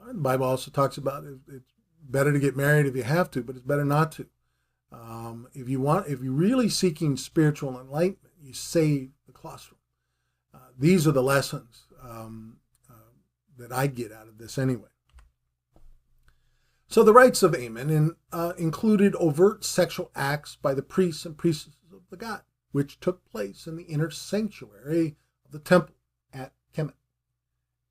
A: the Bible also talks about it's better to get married if you have to, but it's better not to. If you're really seeking spiritual enlightenment, you save the classroom. These are the lessons that I get out of this anyway. So the rites of Ammon included overt sexual acts by the priests and priestesses of the god, which took place in the inner sanctuary of the temple at Kemet,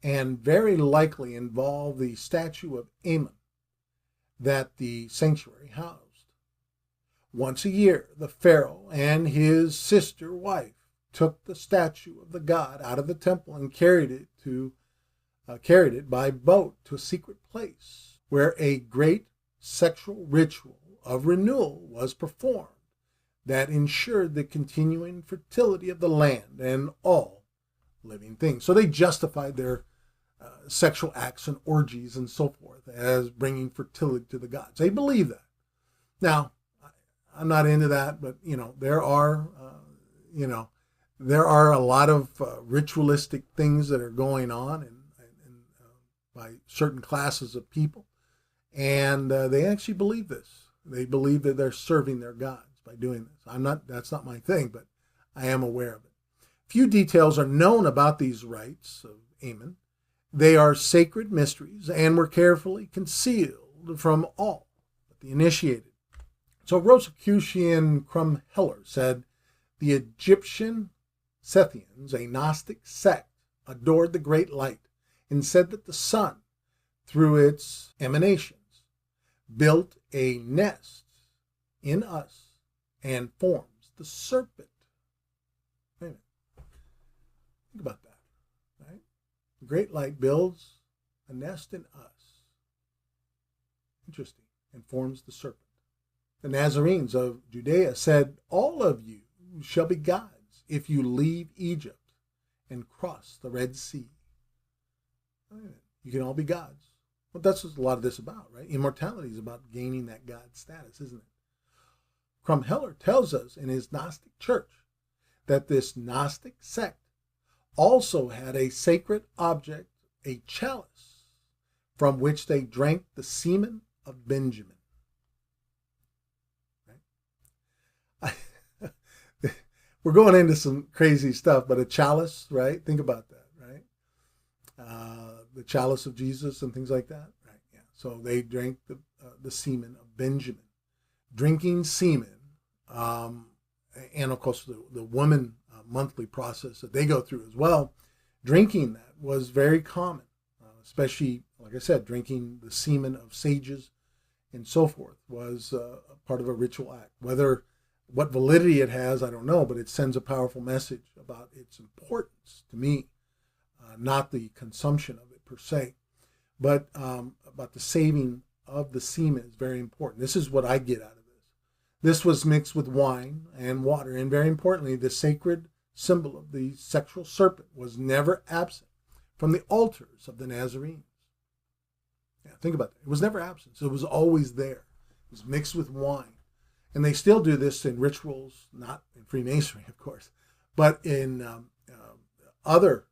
A: and very likely involved the statue of Ammon that the sanctuary housed. Once a year, the pharaoh and his sister wife took the statue of the god out of the temple and carried it by boat to a secret place where a great sexual ritual of renewal was performed that ensured the continuing fertility of the land and all living things. So they justified their sexual acts and orgies and so forth as bringing fertility to the gods. They believe that. Now, I'm not into that, but there are a lot of ritualistic things that are going on and by certain classes of people, and they actually believe this. They believe that they're serving their gods by doing this. That's not my thing, but I am aware of it. Few details are known about these rites of Ammon. They are sacred mysteries and were carefully concealed from all but the initiated. So Rosicrucian Crumheller said, the Egyptian Scythians, a Gnostic sect, adored the great light and said that the sun, through its emanations, built a nest in us and forms the serpent. Wait a minute. Think about that, right? The great light builds a nest in us. Interesting. And forms the serpent. The Nazarenes of Judea said, all of you shall be gods if you leave Egypt and cross the Red Sea. You can all be gods. Well, that's what a lot of this about, right? Immortality is about gaining that God status, isn't it? Crumheller tells us in his Gnostic church that this Gnostic sect also had a sacred object, a chalice, from which they drank the semen of Benjamin. Right? We're going into some crazy stuff, but a chalice, right? Think about that, right? The chalice of Jesus and things like that, right? Yeah. So they drank the semen of Benjamin. Drinking semen, and of course the woman monthly process that they go through as well. Drinking that was very common, especially, like I said, drinking the semen of sages and so forth was part of a ritual act. What validity it has, I don't know, but it sends a powerful message about its importance to me, not the consumption of it per se, but about the saving of the semen is very important. This is what I get out of this. This was mixed with wine and water, and very importantly, the sacred symbol of the sexual serpent was never absent from the altars of the Nazarenes. Yeah, think about that. It was never absent. So it was always there. It was mixed with wine. And they still do this in rituals, not in Freemasonry, of course, but in other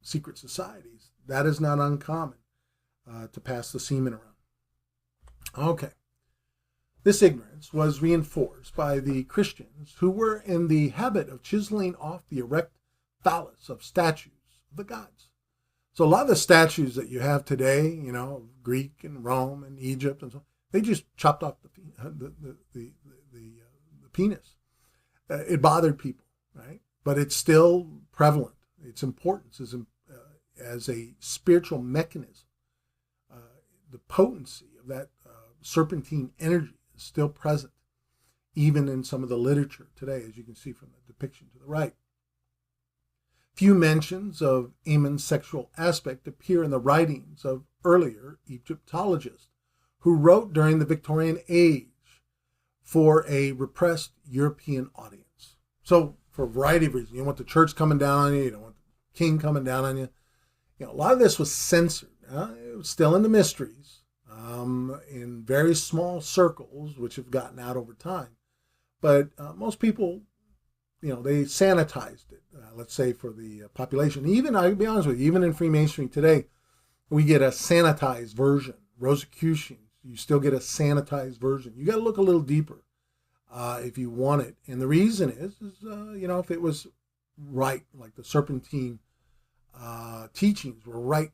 A: secret societies. That is not uncommon to pass the semen around. Okay. This ignorance was reinforced by the Christians who were in the habit of chiseling off the erect phallus of statues of the gods. So a lot of the statues that you have today, Greek and Rome and Egypt and so on, they just chopped off the penis. It bothered people, right? But it's still prevalent. Its importance is as a spiritual mechanism. The potency of that serpentine energy is still present, even in some of the literature today, as you can see from the depiction to the right. Few mentions of Amon's sexual aspect appear in the writings of earlier Egyptologists who wrote during the Victorian age for a repressed European audience. So for a variety of reasons, you don't want the church coming down on you, you don't want the king coming down on you. A lot of this was censored. It was still in the mysteries, in very small circles, which have gotten out over time. But most people, they sanitized it, let's say, for the population. Even, I'll be honest with you, even in Freemasonry today, we get a sanitized version. Rosicrucians, you still get a sanitized version. You got to look a little deeper if you want it. And the reason is if it was right, like the serpentine teachings were right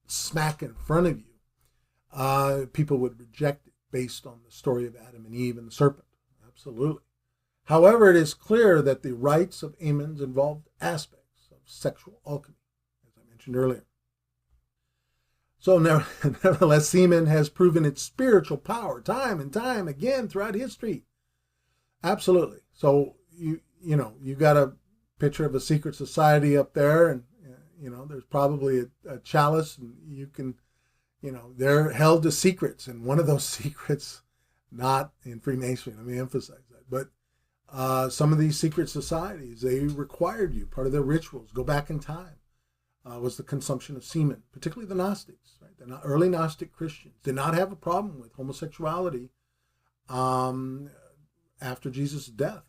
A: smack in front of you, people would reject it based on the story of Adam and Eve and the serpent. Absolutely. However, it is clear that the rites of Amon's involved aspects of sexual alchemy, as I mentioned earlier. So nevertheless, semen has proven its spiritual power time and time again throughout history. Absolutely. So you got a picture of a secret society up there, and there's probably a chalice, and you can, they're held to secrets, and one of those secrets, not in Freemasonry, let me emphasize that, but some of these secret societies, they required you, part of their rituals, go back in time, was the consumption of semen, particularly the Gnostics, right? The early Gnostic Christians did not have a problem with homosexuality after Jesus' death.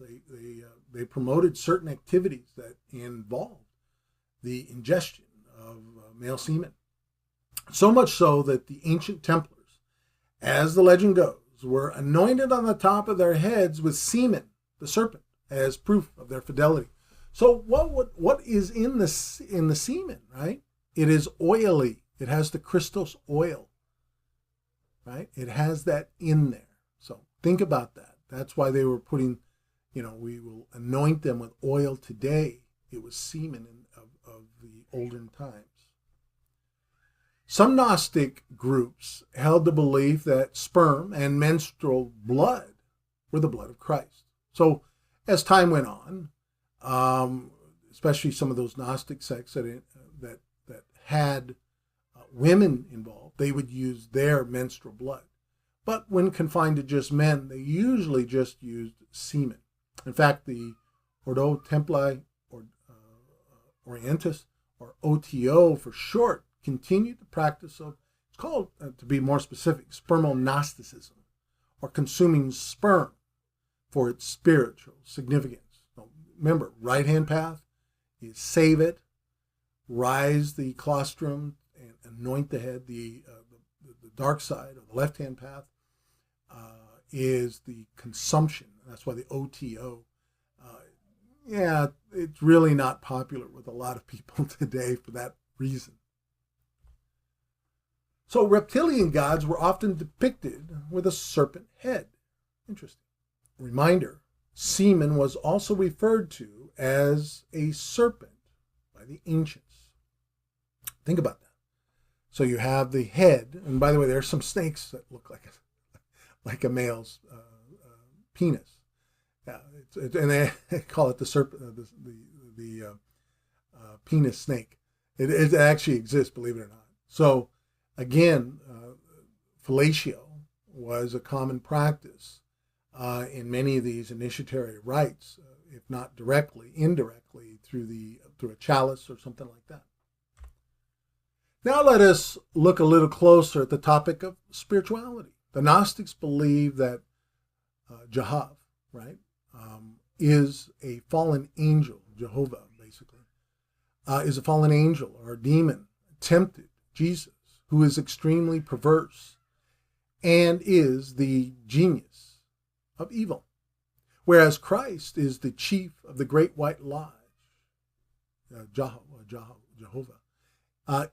A: They promoted certain activities that involved the ingestion of male semen. So much so that the ancient Templars, as the legend goes, were anointed on the top of their heads with semen, the serpent, as proof of their fidelity. So what is in the semen, right? It is oily. It has the Christos oil, right? It has that in there. So think about that. That's why they were putting, we will anoint them with oil today. It was semen of the olden times. Some Gnostic groups held the belief that sperm and menstrual blood were the blood of Christ. So as time went on, especially some of those Gnostic sects that had women involved, they would use their menstrual blood. But when confined to just men, they usually just used semen. In fact, the Ordo Templi Orientis, or OTO for short, continued the practice of, it's called, to be more specific, spermognosticism, or consuming sperm for its spiritual significance. So remember, right-hand path is save it, rise the colostrum, and anoint the head. The dark side, or the left-hand path, is the consumption. That's why the OTO, it's really not popular with a lot of people today for that reason. So reptilian gods were often depicted with a serpent head. Interesting. Reminder, semen was also referred to as a serpent by the ancients. Think about that. So you have the head, and by the way, there are some snakes that look like a male's penis. Yeah, and they call it the serpent, the penis snake. It actually exists, believe it or not. So again, fellatio was a common practice in many of these initiatory rites, if not directly, indirectly through a chalice or something like that. Now let us look a little closer at the topic of spirituality. The Gnostics believe that Jehovah, right, is a fallen angel. Jehovah, basically, is a fallen angel or a demon, tempted Jesus, who is extremely perverse and is the genius of evil. Whereas Christ is the chief of the great white lodge, Jehovah,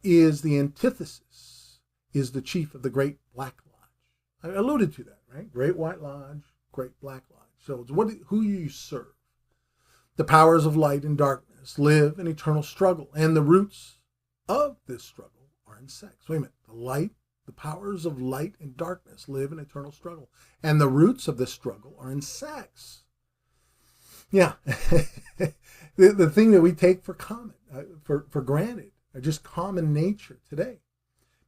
A: is the antithesis, is the chief of the Great Black Lodge. I alluded to that, right? Great White Lodge, Great Black Lodge. So who you serve. The powers of light and darkness live in eternal struggle, and the roots of this struggle are in sex. Wait a minute. The powers of light and darkness live in eternal struggle, and the roots of this struggle are in sex. Yeah, the thing that we take for granted, are just common nature today.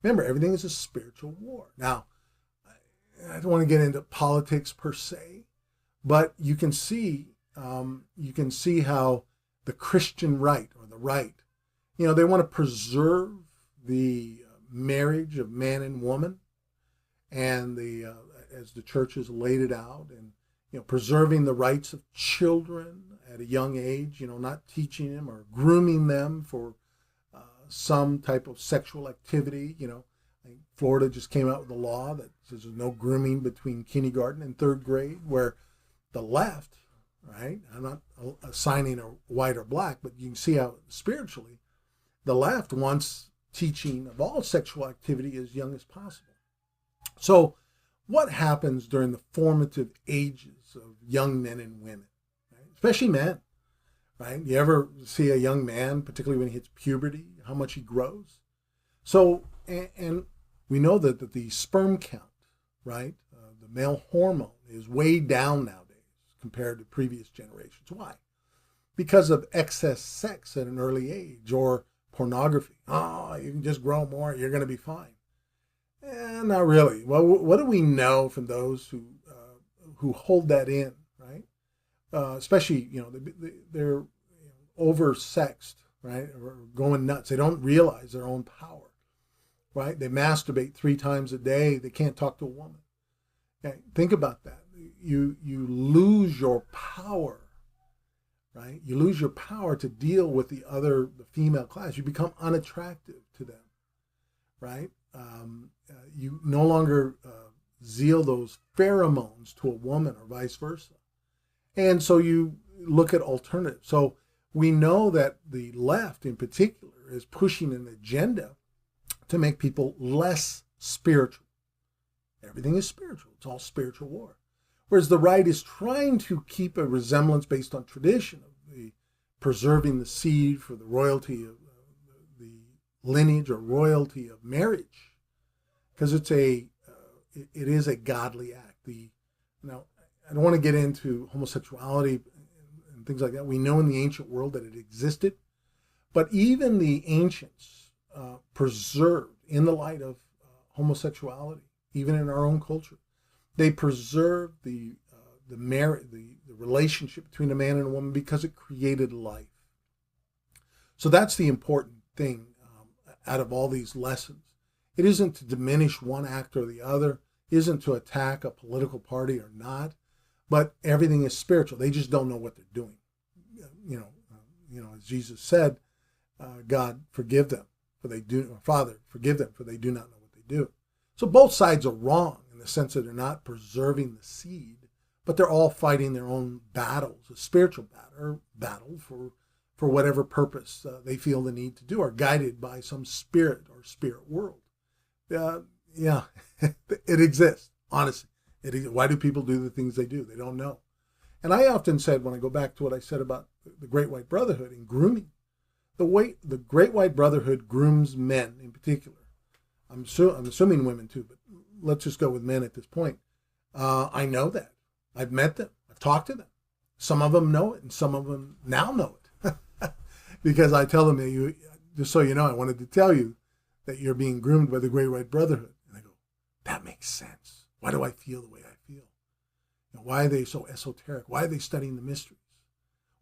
A: Remember, everything is a spiritual war. Now, I don't want to get into politics per se, but you can see how the Christian right, or the right, they want to preserve the marriage of man and woman, and as the church has laid it out, and preserving the rights of children at a young age, not teaching them or grooming them for some type of sexual activity. I think Florida just came out with a law that says there's no grooming between kindergarten and third grade, where the left, right? I'm not assigning a white or black, but you can see how spiritually the left wants teaching of all sexual activity as young as possible. So what happens during the formative ages of young men and women, right? Especially men, right? You ever see a young man, particularly when he hits puberty, how much he grows? So, and we know that the sperm count, right? The male hormone is way down nowadays compared to previous generations. Why? Because of excess sex at an early age, or pornography. Oh, you can just grow more, you're going to be fine. Not really. Well, what do we know from those who hold that in, right? Especially, they're oversexed, right? Or going nuts. They don't realize their own power, right? They masturbate 3 times a day. They can't talk to a woman. Okay? Think about that. You lose your power, right? You lose your power to deal with the female class. You become unattractive to them, right? You no longer zeal those pheromones to a woman, or vice versa. And so you look at alternatives. So we know that the left in particular is pushing an agenda to make people less spiritual. Everything is spiritual. It's all spiritual war. Whereas the right is trying to keep a resemblance based on tradition of the preserving the seed for the royalty of the lineage or royalty of marriage, because it is a godly act. Now, I don't want to get into homosexuality and things like that. We know in the ancient world that it existed, but even the ancients preserved, in the light of homosexuality, even in our own culture, they preserved the relationship between a man and a woman because it created life. So that's the important thing out of all these lessons. It isn't to diminish one act or the other, isn't to attack a political party or not, but everything is spiritual. They just don't know what they're doing. As Jesus said, God, forgive them, for they do, or Father, forgive them, for they do not know what they do. So both sides are wrong in the sense that they're not preserving the seed, but they're all fighting their own battles, a spiritual battle for whatever purpose they feel the need to do, or guided by some spirit or spirit world. Yeah, it exists, honestly. Why do people do the things they do? They don't know. And I often said, when I go back to what I said about the Great White Brotherhood and grooming, the Great White Brotherhood grooms men in particular. I'm assuming women too, but let's just go with men at this point. I know that. I've met them. I've talked to them. Some of them know it, and some of them now know it. Because I tell them, just so you know, I wanted to tell you that you're being groomed by the Great White Brotherhood. And I go, that makes sense. Why do I feel the way I feel? Why are they so esoteric? Why are they studying the mysteries?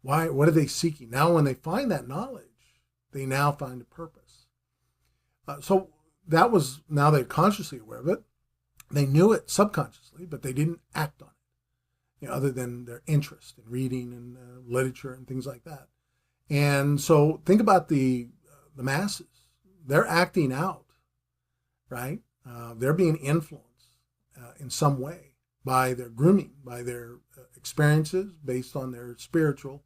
A: What are they seeking? Now, when they find that knowledge, they now find a purpose. So that was, now they're consciously aware of it. They knew it subconsciously, but they didn't act on it, other than their interest in reading and literature and things like that. And so think about the masses. They're acting out, right? They're being influenced in some way by their grooming, by their experiences based on their spiritual.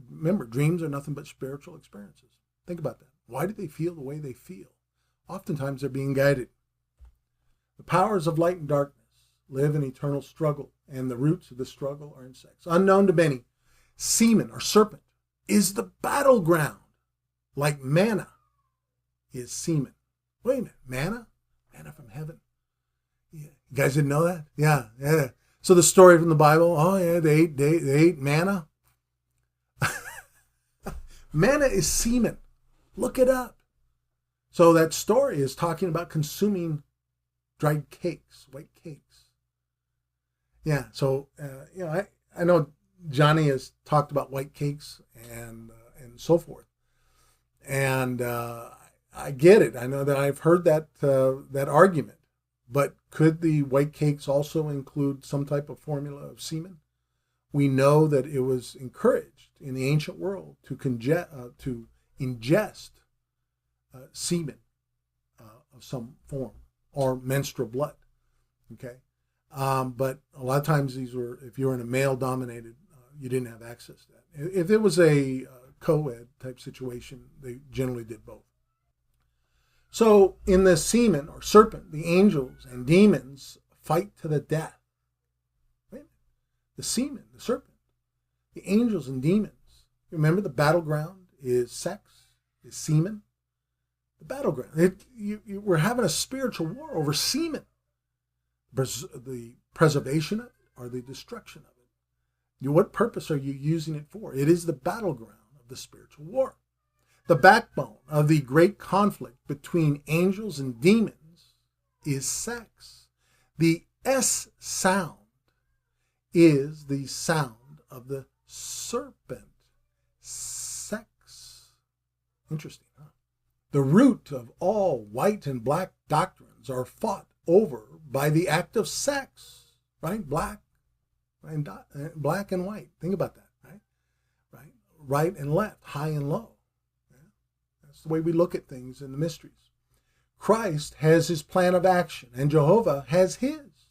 A: Remember, dreams are nothing but spiritual experiences. Think about that. Why do they feel the way they feel? Oftentimes they're being guided. The powers of light and darkness live in eternal struggle, and the roots of the struggle are in sex. Unknown to many, semen or serpent is the battleground, like manna is semen. Wait a minute, manna? Manna from heaven. Yeah. You guys didn't know that? Yeah. So the story from the Bible, they ate manna. Manna is semen. Look it up. So that story is talking about consuming dried cakes, white cakes. Yeah, so, I know Johnny has talked about white cakes and so forth. And I get it. I know that I've heard that argument. But could the white cakes also include some type of formula of semen? We know that it was encouraged in the ancient world to ingest semen of some form or menstrual blood. Okay, but a lot of times these were, if you were in a male-dominated, you didn't have access to that. If it was a co-ed type situation, they generally did both. So in the semen or serpent, the angels and demons fight to the death. Right? The semen, the serpent, the angels and demons. Remember, the battleground is sex, is semen. The battleground. We're having a spiritual war over semen. The preservation of it or the destruction of it. What purpose are you using it for? It is the battleground of the spiritual war. The backbone of the great conflict between angels and demons is sex. The S sound is the sound of the serpent. Sex. Interesting, huh? The root of all white and black doctrines are fought over by the act of sex, right? Black and white. Think about that, right? Right and left, high and low. That's the way we look at things in the mysteries. Christ has his plan of action, and Jehovah has his.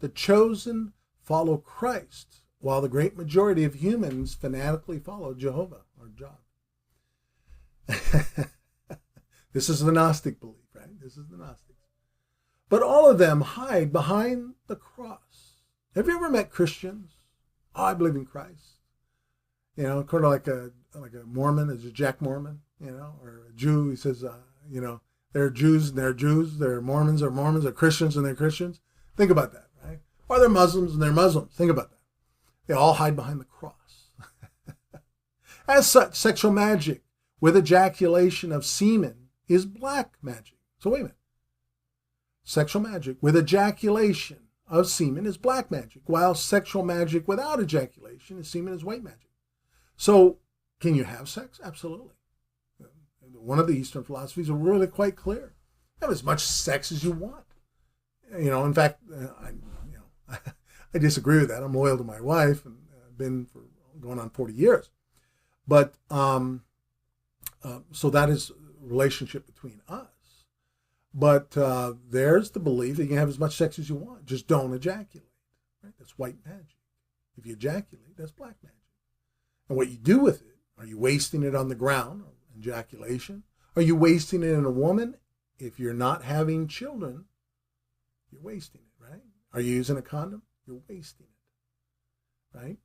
A: The chosen follow Christ, while the great majority of humans fanatically follow Jehovah, or Jah. This is the Gnostic belief, right? This is the Gnostics. But all of them hide behind the cross. Have you ever met Christians? Oh, I believe in Christ. Kind of like a Mormon, is a Jack Mormon, or a Jew. He says, there are Jews and they're Jews. There are Mormons, they're Christians and they're Christians. Think about that, right? Or they're Muslims and they're Muslims. Think about that. They all hide behind the cross. As such, sexual magic with ejaculation of semen is black magic. So wait a minute. Sexual magic with ejaculation of semen is black magic, while sexual magic without ejaculation is semen is white magic. So, can you have sex? Absolutely. One of the Eastern philosophies are really quite clear. Have as much sex as you want. In fact, I disagree with that. I'm loyal to my wife and I've been for going on 40 years. But, so that is a relationship between us. But there's the belief that you can have as much sex as you want. Just don't ejaculate. Right? That's white magic. If you ejaculate, that's black magic. And what you do with it, are you wasting it on the ground, ejaculation? Are you wasting it in a woman? If you're not having children, you're wasting it, right? Are you using a condom? You're wasting it, right?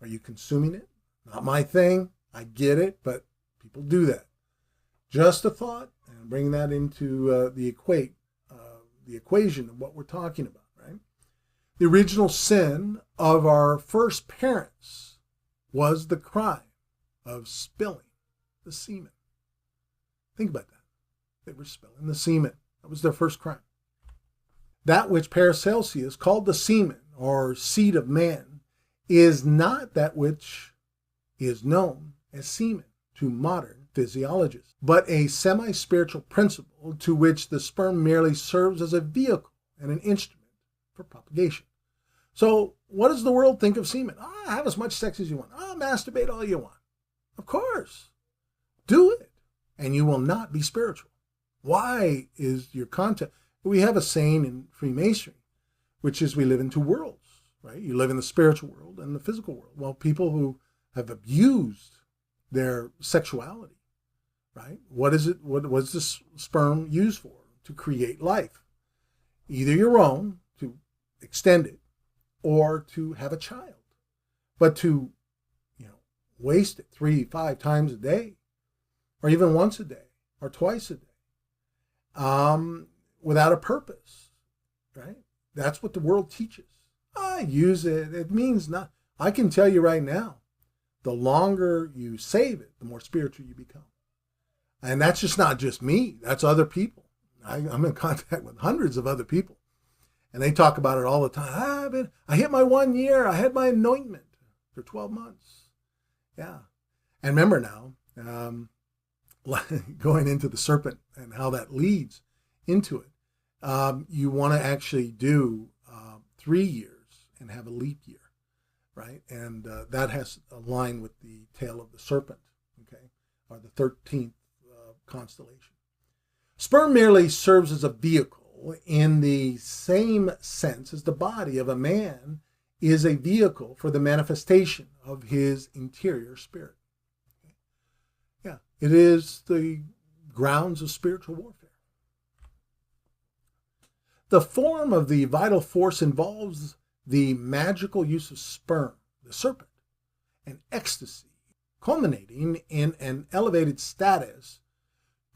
A: Are you consuming it? Not my thing. I get it, but people do that. Just a thought, and bring that into the equation of what we're talking about, right? The original sin of our first parents was the crime of spilling the semen. Think about that. They were spilling the semen. That was their first crime. That which Paracelsus called the semen, or seed of man, is not that which is known as semen to modern physiologists, but a semi-spiritual principle to which the sperm merely serves as a vehicle and an instrument for propagation. So what does the world think of semen? Have as much sex as you want. Masturbate all you want. Of course. Do it. And you will not be spiritual. Why is your content? We have a saying in Freemasonry, which is we live in two worlds, right? You live in the spiritual world and the physical world. Well, people who have abused their sexuality right? What is it? What's this sperm used for? To create life. Either your own, to extend it, or to have a child. But to, waste it 3-5 times a day, or even once a day, or twice a day, without a purpose, right? That's what the world teaches. Use it. It means not. I can tell you right now, the longer you save it, the more spiritual you become. And that's not just me. That's other people. I'm in contact with hundreds of other people. And they talk about it all the time. I hit my 1 year. I had my anointment for 12 months. Yeah. And remember now, going into the serpent and how that leads into it, you want to actually do 3 years and have a leap year, right? And that has a line with the tail of the serpent, okay, or the 13th constellation. Sperm merely serves as a vehicle in the same sense as the body of a man is a vehicle for the manifestation of his interior spirit. Yeah, it is the grounds of spiritual warfare. The form of the vital force involves the magical use of sperm, the serpent, and ecstasy, culminating in an elevated status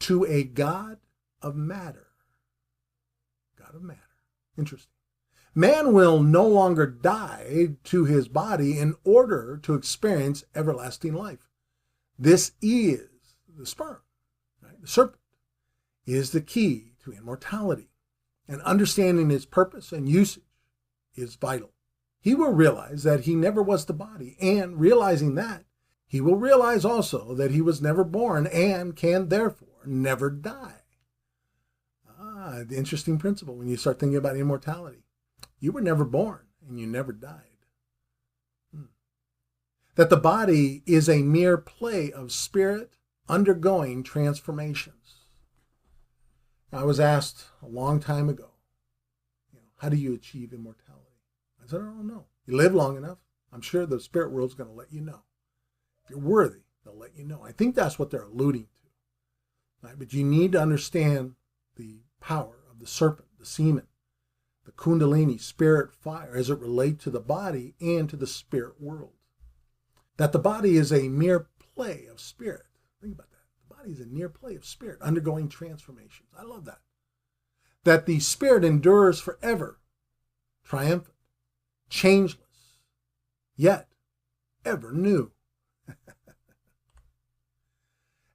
A: to a god of matter. God of matter. Interesting. Man will no longer die to his body in order to experience everlasting life. This is the sperm, right? The serpent is the key to immortality, and understanding its purpose and usage is vital. He will realize that he never was the body, and realizing that, he will realize also that he was never born and can therefore never die. The interesting principle when you start thinking about immortality. You were never born and you never died. That the body is a mere play of spirit undergoing transformations. I was asked a long time ago, how do you achieve immortality? I said, I don't know. You live long enough, I'm sure the spirit world's going to let you know. If you're worthy, they'll let you know. I think that's what they're alluding to. Right? But you need to understand the power of the serpent, the semen, the kundalini, spirit fire, as it relates to the body and to the spirit world. That the body is a mere play of spirit. Think about that. The body is a mere play of spirit, undergoing transformations. I love that. That the spirit endures forever, triumphant, changeless, yet ever new.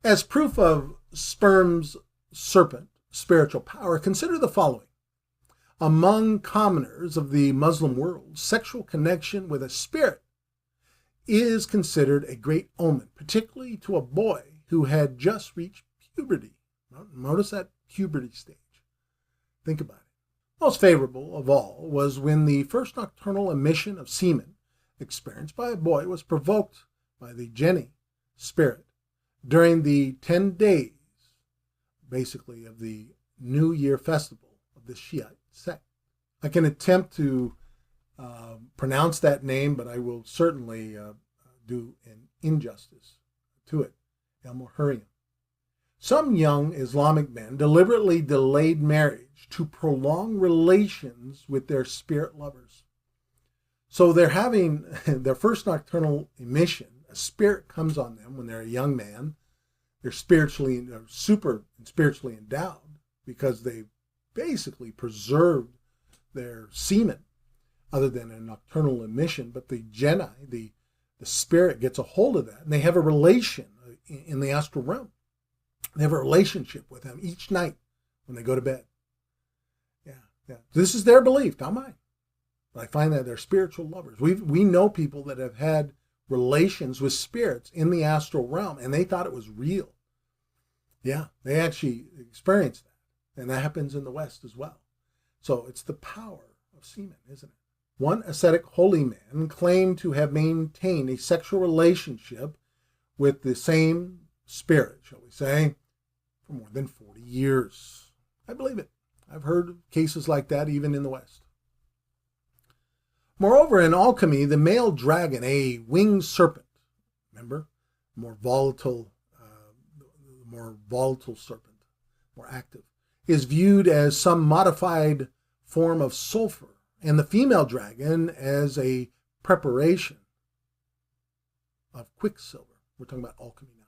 A: As proof of sperm's serpent spiritual power, consider the following. Among commoners of the Muslim world, sexual connection with a spirit is considered a great omen, particularly to a boy who had just reached puberty. Notice that puberty stage. Think about it. Most favorable of all was when the first nocturnal emission of semen experienced by a boy was provoked by the Jinni spirit during the 10 days, basically, of the New Year festival of the Shiite sect. I can attempt to pronounce that name, but I will certainly do an injustice to it. El-Muhariam. Some young Islamic men deliberately delayed marriage to prolong relations with their spirit lovers. So they're having their first nocturnal emission. A spirit comes on them when they're a young man. They're super spiritually endowed because they basically preserved their semen other than a nocturnal emission. But the Jedi, the spirit, gets a hold of that, and they have a relation in the astral realm. They have a relationship with him each night when they go to bed. Yeah. This is their belief, not mine. But I find that they're spiritual lovers. We know people that have had relations with spirits in the astral realm, and they thought it was real. Yeah, they actually experienced that. And that happens in the West as well. So it's the power of semen, isn't it? One ascetic holy man claimed to have maintained a sexual relationship with the same spirit, shall we say, for more than 40 years. I believe it. I've heard of cases like that even in the West. Moreover, in alchemy, the male dragon, a winged serpent, remember, the more more volatile serpent, more active, is viewed as some modified form of sulfur, and the female dragon as a preparation of quicksilver. We're talking about alchemy now.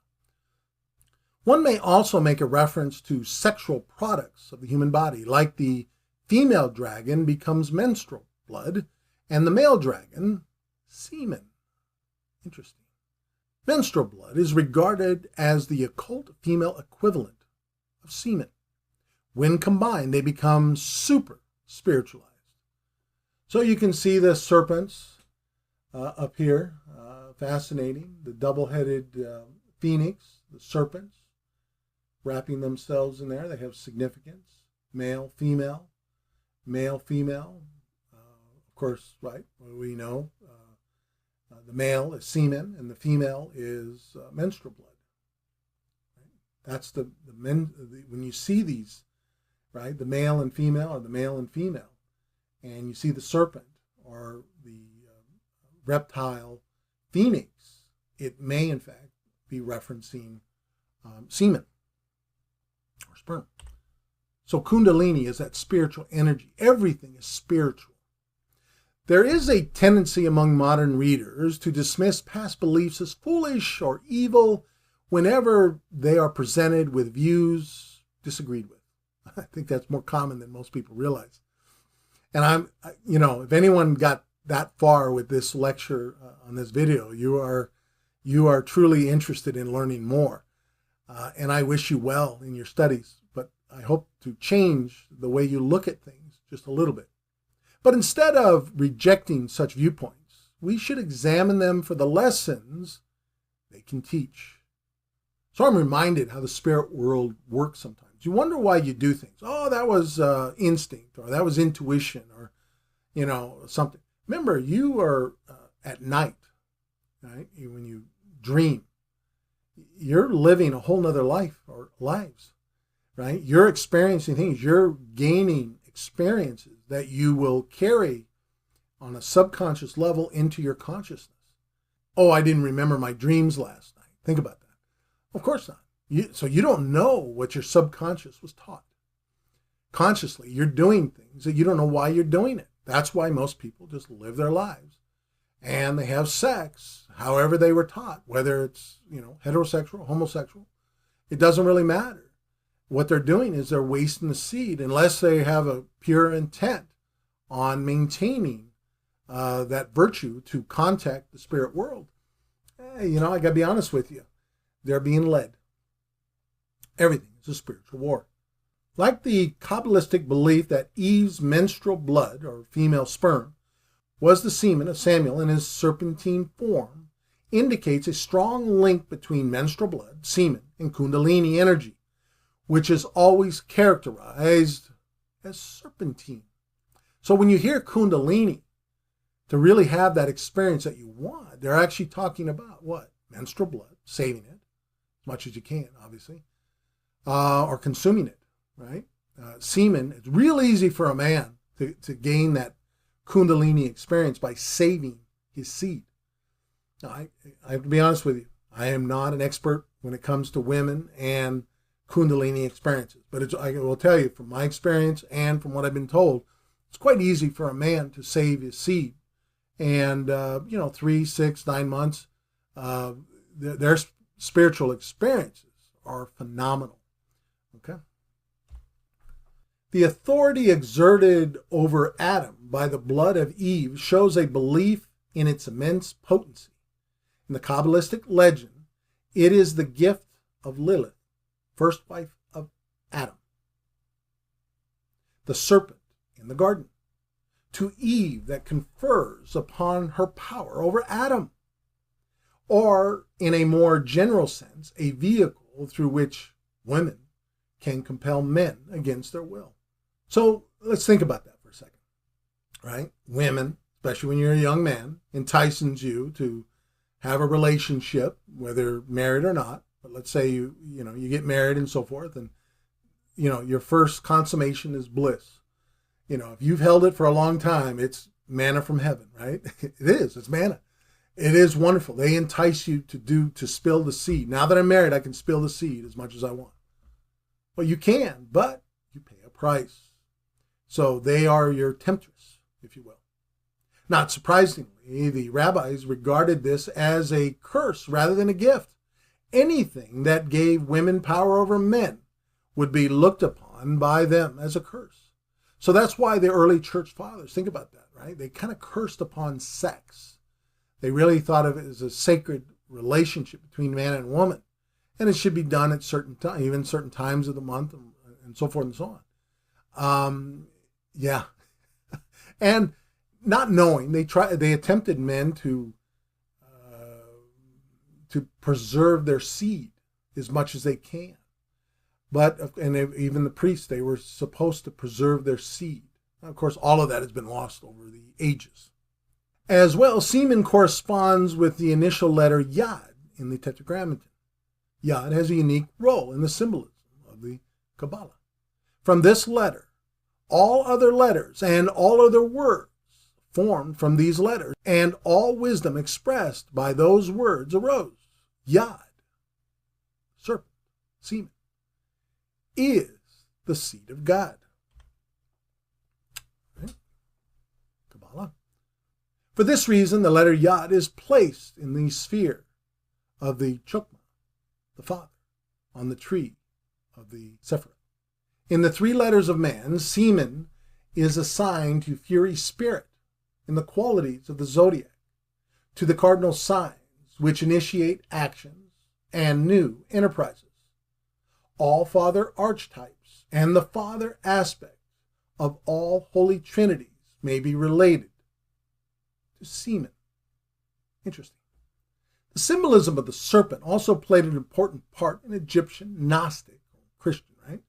A: One may also make a reference to sexual products of the human body, like the female dragon becomes menstrual blood, and the male dragon, semen. Interesting. Menstrual blood is regarded as the occult female equivalent of semen. When combined, they become super spiritualized. So you can see the serpents up here, fascinating. The double-headed phoenix, the serpents, wrapping themselves in there. They have significance. Male, female. Male, female. Of course, right, we know the male is semen and the female is menstrual blood. Right? That's when you see these, right, the male and female, or the male and female, and you see the serpent or the reptile phoenix, it may in fact be referencing semen or sperm. So Kundalini is that spiritual energy. Everything is spiritual. There is a tendency among modern readers to dismiss past beliefs as foolish or evil whenever they are presented with views disagreed with. I think that's more common than most people realize. And if anyone got that far with this lecture on this video, you are truly interested in learning more. And I wish you well in your studies, but I hope to change the way you look at things just a little bit. But instead of rejecting such viewpoints, we should examine them for the lessons they can teach. So I'm reminded how the spirit world works sometimes. You wonder why you do things. Oh, that was instinct, or that was intuition, or, something. Remember, you are at night, right? When you dream, you're living a whole nother life or lives, right? You're experiencing things. You're gaining experiences that you will carry on a subconscious level into your consciousness. Oh, I didn't remember my dreams last night. Think about that. Of course not. So you don't know what your subconscious was taught. Consciously, you're doing things that you don't know why you're doing it. That's why most people just live their lives. And they have sex however they were taught, whether it's, heterosexual, homosexual. It doesn't really matter. What they're doing is they're wasting the seed unless they have a pure intent on maintaining that virtue to contact the spirit world. I got to be honest with you. They're being led. Everything is a spiritual war. Like the Kabbalistic belief that Eve's menstrual blood, or female sperm, was the semen of Samuel in his serpentine form, indicates a strong link between menstrual blood, semen, and Kundalini energy, which is always characterized as serpentine. So when you hear Kundalini, to really have that experience that you want, they're actually talking about what? Menstrual blood, saving it as much as you can, obviously, or consuming it, right? Semen, it's real easy for a man to gain that Kundalini experience by saving his seed. Now, I have to be honest with you. I am not an expert when it comes to women and Kundalini experiences. But I will tell you from my experience and from what I've been told, it's quite easy for a man to save his seed. And, 3, 6, 9 months, their spiritual experiences are phenomenal. Okay? The authority exerted over Adam by the blood of Eve shows a belief in its immense potency. In the Kabbalistic legend, it is the gift of Lilith, first wife of Adam, the serpent in the garden, to Eve that confers upon her power over Adam, or in a more general sense, a vehicle through which women can compel men against their will. So let's think about that for a second, right? Women, especially when you're a young man, entices you to have a relationship, whether married or not. But let's say you get married and so forth, and your first consummation is bliss. If you've held it for a long time, it's manna from heaven, right? It is. It's manna. It is wonderful. They entice you to spill the seed. Now that I'm married, I can spill the seed as much as I want. Well, you can, but you pay a price. So they are your temptress, if you will. Not surprisingly, the rabbis regarded this as a curse rather than a gift. Anything that gave women power over men would be looked upon by them as a curse. So that's why the early church fathers, think about that, right? They kind of cursed upon sex. They really thought of it as a sacred relationship between man and woman. And it should be done at certain times, even certain times of the month, and so forth and so on. Yeah. And not knowing, they attempted men to preserve their seed as much as they can. Even the priests, they were supposed to preserve their seed. Of course, all of that has been lost over the ages. As well, semen corresponds with the initial letter Yod in the Tetragrammaton. Yod has a unique role in the symbolism of the Kabbalah. From this letter, all other letters and all other words formed from these letters, and all wisdom expressed by those words arose. Yod, serpent, semen, is the seed of God. Right? Kabbalah. For this reason, the letter Yod is placed in the sphere of the Chokmah, the Father, on the tree of the Sephirah. In the three letters of man, semen is assigned to fury spirit in the qualities of the zodiac, to the cardinal signs which initiate actions and new enterprises. All father archetypes and the father aspect of all holy trinities may be related to semen. Interesting. The symbolism of the serpent also played an important part in Egyptian Gnostic, Christian, right,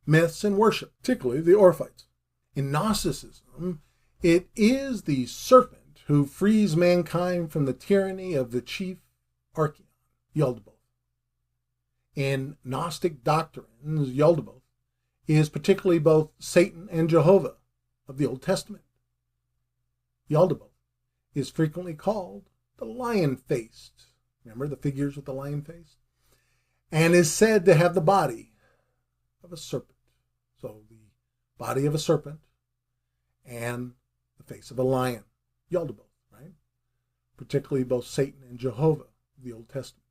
A: myths and worship, particularly the Orphites. In Gnosticism, it is the serpent who frees mankind from the tyranny of the chief archeon, Yaldabaoth. In Gnostic doctrines, Yaldabaoth is particularly both Satan and Jehovah of the Old Testament. Yaldabaoth is frequently called the lion-faced. Remember the figures with the lion face? And is said to have the body of a serpent. So the body of a serpent and the face of a lion. Yaldabaoth, right? Particularly both Satan and Jehovah of the Old Testament.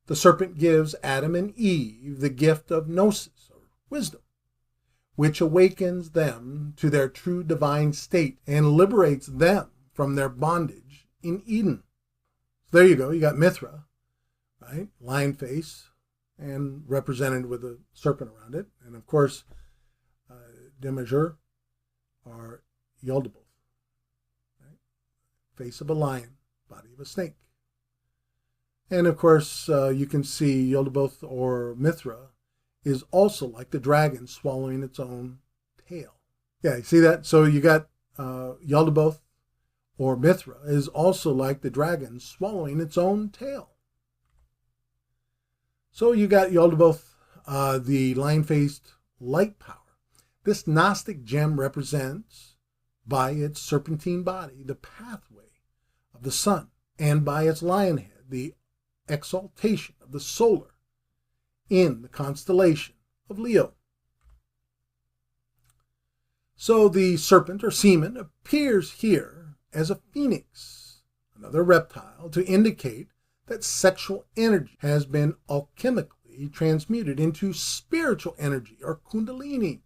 A: The serpent gives Adam and Eve the gift of gnosis, or wisdom, which awakens them to their true divine state and liberates them from their bondage in Eden. So there you go. You got Mithra, right? Lion face, and represented with a serpent around it. And of course, Demiurge are Yaldabaoth, right? Face of a lion, body of a snake. And of course, you can see Yaldabaoth or Mithra is also like the dragon swallowing its own tail. Yeah, you see that? So you got Yaldabaoth or Mithra is also like the dragon swallowing its own tail. So you got Yaldabaoth, the lion-faced light power. This Gnostic gem represents, by its serpentine body, the pathway of the sun, and by its lion head, the exaltation of the solar in the constellation of Leo. So the serpent or semen appears here as a phoenix, another reptile, to indicate that sexual energy has been alchemically transmuted into spiritual energy or kundalini.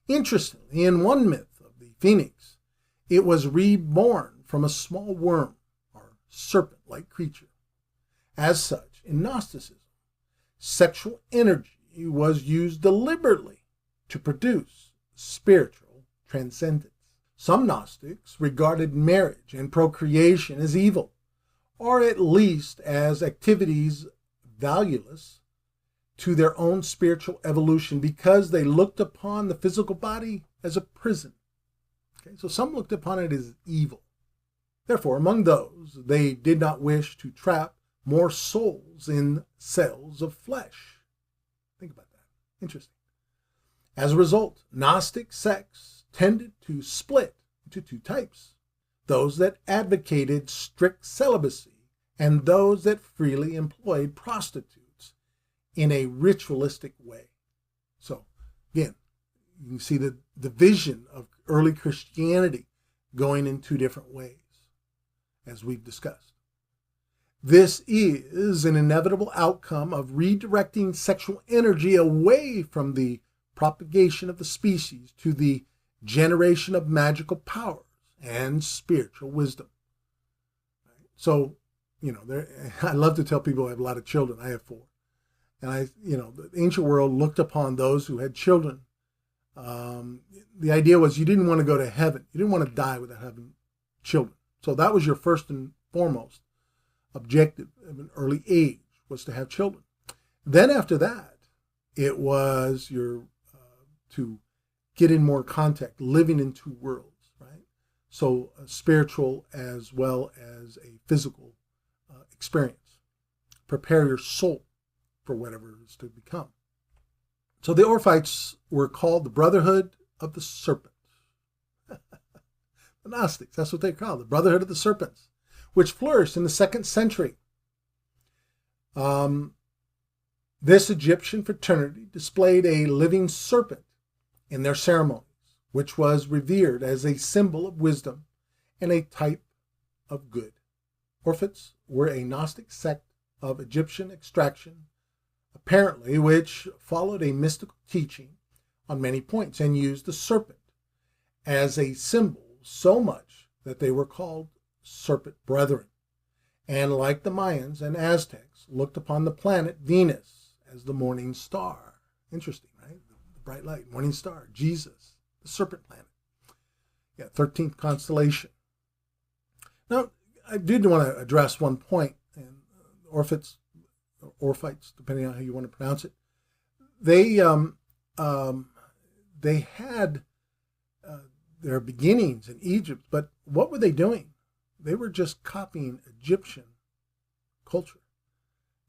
A: Interestingly, in one myth of the phoenix, it was reborn from a small worm or serpent-like creature. As such, in Gnosticism, sexual energy was used deliberately to produce spiritual transcendence. Some Gnostics regarded marriage and procreation as evil, or at least as activities valueless to their own spiritual evolution, because they looked upon the physical body as a prison. Okay, so some looked upon it as evil. Therefore, among those, they did not wish to trap more souls in cells of flesh. Think about that. Interesting. As a result, Gnostic sects tended to split into two types. those that advocated strict celibacy, and those that freely employed prostitutes in a ritualistic way. So, again, you can see the division of early Christianity going in two different ways, as we've discussed. This is an inevitable outcome of redirecting sexual energy away from the propagation of the species to the generation of magical powers and spiritual wisdom. So, I love to tell people I have a lot of children. I have 4. And the ancient world looked upon those who had children. The idea was you didn't want to go to heaven. You didn't want to die without having children. So that was your first and foremost objective of an early age, was to have children. Then after that, it was to get in more contact, living in two worlds, right? So spiritual as well as a physical experience. Prepare your soul for whatever it is to become. So the Orphites were called the Brotherhood of the Serpent. The Gnostics, that's what they called, the Brotherhood of the Serpents, which flourished in the 2nd century. This Egyptian fraternity displayed a living serpent in their ceremonies, which was revered as a symbol of wisdom and a type of good. Orphites were a Gnostic sect of Egyptian extraction, apparently, which followed a mystical teaching on many points and used the serpent as a symbol so much that they were called serpent brethren, and like the Mayans and Aztecs, looked upon the planet Venus as the morning star. Interesting, right? The bright light, morning star, Jesus, the serpent planet. 13th constellation. Now, I did want to address one point, and Orphites, depending on how you want to pronounce it, they had their beginnings in Egypt, but what were they doing? They were just copying Egyptian culture,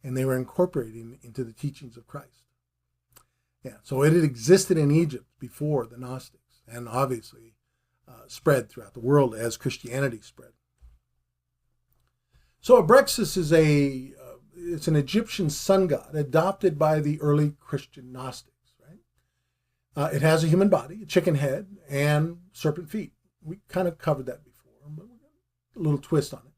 A: and they were incorporating into the teachings of Christ. So it had existed in Egypt before the Gnostics, and obviously spread throughout the world as Christianity spread. So Abrexus is it's an Egyptian sun god adopted by the early Christian Gnostics. Right? It has a human body, a chicken head, and serpent feet. We kind of covered that before, but we got a little twist on it.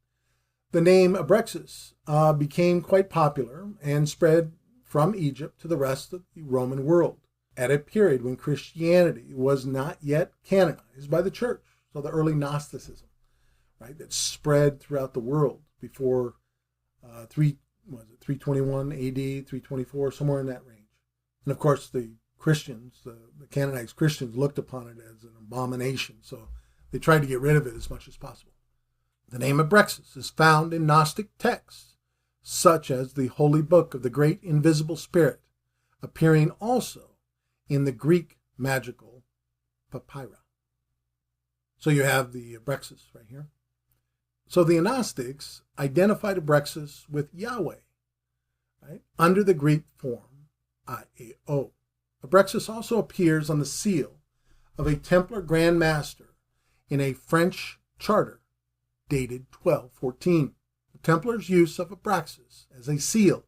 A: The name Abrexus became quite popular and spread from Egypt to the rest of the Roman world at a period when Christianity was not yet canonized by the church. So the early Gnosticism, right, that spread throughout the world before 321 AD, 324, somewhere in that range. And of course, the Christians, the canonized Christians, looked upon it as an abomination, so they tried to get rid of it as much as possible. The name Abrexus is found in Gnostic texts, such as the Holy Book of the Great Invisible Spirit, appearing also in the Greek magical papyri. So you have the Abrexus right here. So the Gnostics identified Abrexus with Yahweh, right, under the Greek form IAO. Abrexus also appears on the seal of a Templar Grand Master in a French charter dated 1214. The Templars' use of Abrexus as a seal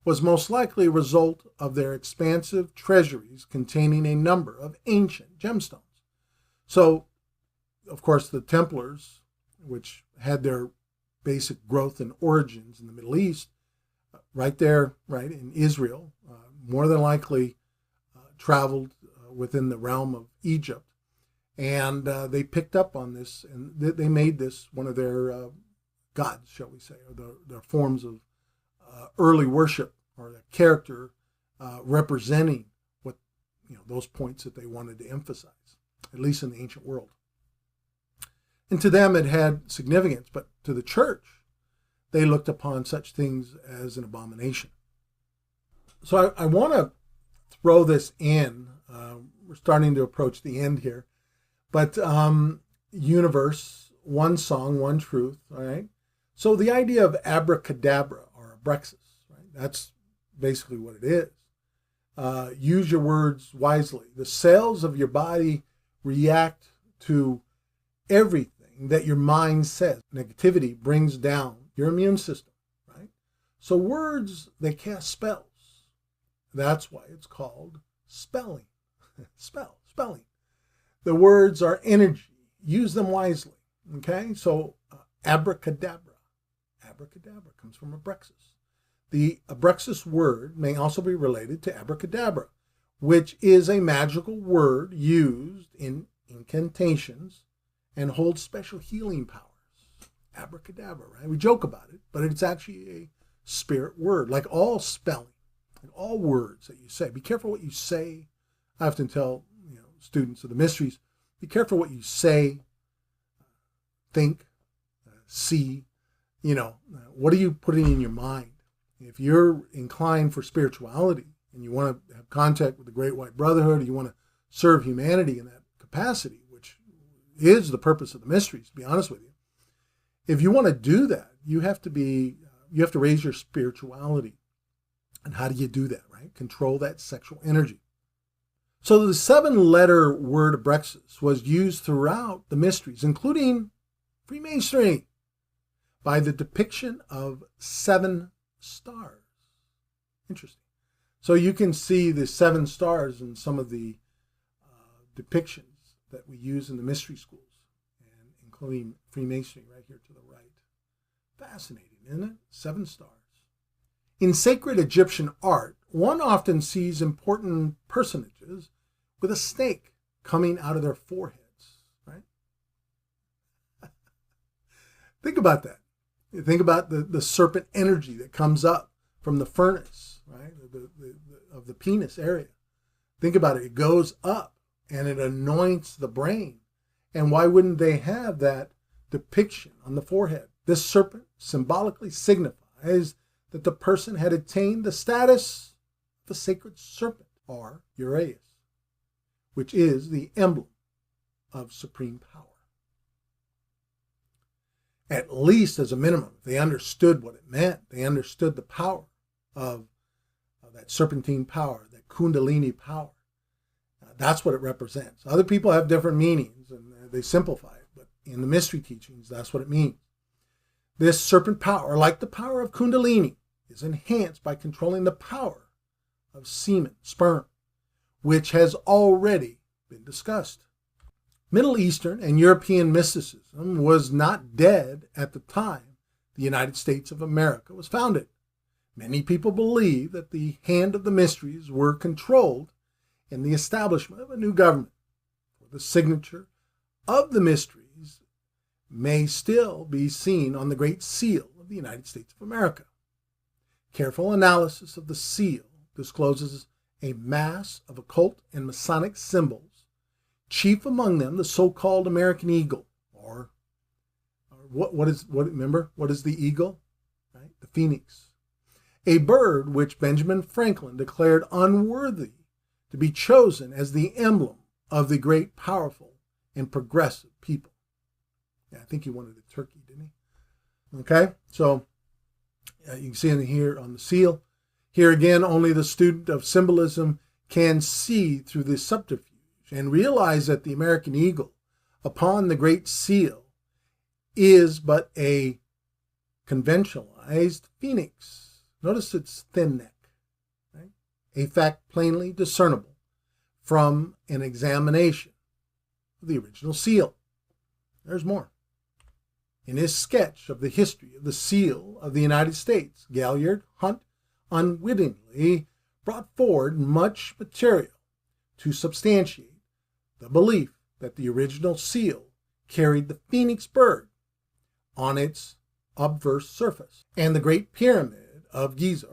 A: was most likely a result of their expansive treasuries containing a number of ancient gemstones. So, of course, the Templars, which had their basic growth and origins in the Middle East, right there, right in Israel, more than likely traveled within the realm of Egypt, and they picked up on this, and they made this one of their gods, shall we say, or their forms of early worship, or the character representing what, those points that they wanted to emphasize, at least in the ancient world. And to them it had significance, but to the church, they looked upon such things as an abomination. So I want to throw this in. We're starting to approach the end here. But universe, one song, one truth, all right? So the idea of abracadabra or abrexus, right? That's basically what it is. Use your words wisely. The cells of your body react to everything everything that your mind says. Negativity brings down your immune system, right? So words, they cast spells. That's why it's called spelling. Spelling. The words are energy. Use them wisely, okay? So abracadabra. Abracadabra comes from abrexis. The abrexis word may also be related to abracadabra, which is a magical word used in incantations and holds special healing powers. Abracadabra, right? We joke about it, but it's actually a spirit word, like all spelling, like all words that you say. Be careful what you say. I often tell students of the mysteries, be careful what you say, think, see. What are you putting in your mind? If you're inclined for spirituality and you want to have contact with the Great White Brotherhood, or you want to serve humanity in that capacity, which is the purpose of the mysteries, to be honest with you. If you want to do that, you have to raise your spirituality. And how do you do that, right? Control that sexual energy. So the 7-letter word abrexis was used throughout the mysteries, including Freemasonry, by the depiction of 7 stars. Interesting. So you can see the 7 stars in some of the depictions that we use in the mystery schools, and including Freemasonry right here to the right. Fascinating, isn't it? 7 stars. In sacred Egyptian art, one often sees important personages with a snake coming out of their foreheads, right? Think about that. Think about the serpent energy that comes up from the furnace, right? Of the penis area. Think about it. It goes up and it anoints the brain. And why wouldn't they have that depiction on the forehead? This serpent symbolically signifies that the person had attained the status of a sacred serpent, or Uraeus, which is the emblem of supreme power. At least as a minimum, they understood what it meant. They understood the power of that serpentine power, that kundalini power. That's what it represents. Other people have different meanings and they simplify it, but in the mystery teachings, that's what it means. This serpent power, like the power of kundalini, is enhanced by controlling the power of semen, sperm, which has already been discussed. Middle Eastern and European mysticism was not dead at the time the United States of America was founded. Many people believe that the hand of the mysteries were controlled in the establishment of a new government. The signature of the mysteries may still be seen on the Great Seal of the United States of America. Careful analysis of the seal discloses a mass of occult and Masonic symbols, chief among them the so-called American eagle, or what is the eagle? Right? The phoenix. A bird which Benjamin Franklin declared unworthy to be chosen as the emblem of the great, powerful, and progressive people. Yeah, I think he wanted a turkey, didn't he? Okay, so you can see in here on the seal. Here again, only the student of symbolism can see through this subterfuge and realize that the American eagle upon the Great Seal is but a conventionalized phoenix. Notice its thin neck, right? A fact plainly discernible from an examination of the original seal. There's more. In his sketch of the history of the seal of the United States, Galliard Hunt unwittingly brought forward much material to substantiate the belief that the original seal carried the phoenix bird on its obverse surface and the Great Pyramid of Giza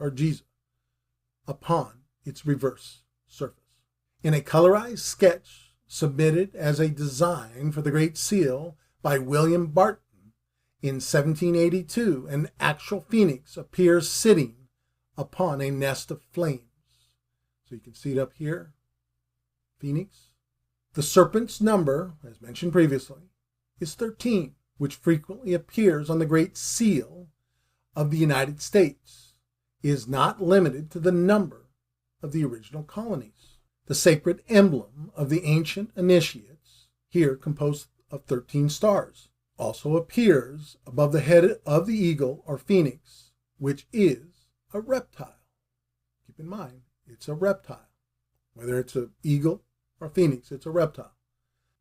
A: upon its reverse surface. In a colorized sketch submitted as a design for the Great Seal by William Barton in 1782, an actual phoenix appears sitting upon a nest of flames. So you can see it up here, phoenix. The serpent's number, as mentioned previously, is 13, which frequently appears on the Great Seal of the United States, is not limited to the number of the original colonies. The sacred emblem of the ancient initiates, here composed of 13 stars, also appears above the head of the eagle or phoenix, which is a reptile. Keep in mind, it's a reptile. Whether it's an eagle or phoenix, it's a reptile.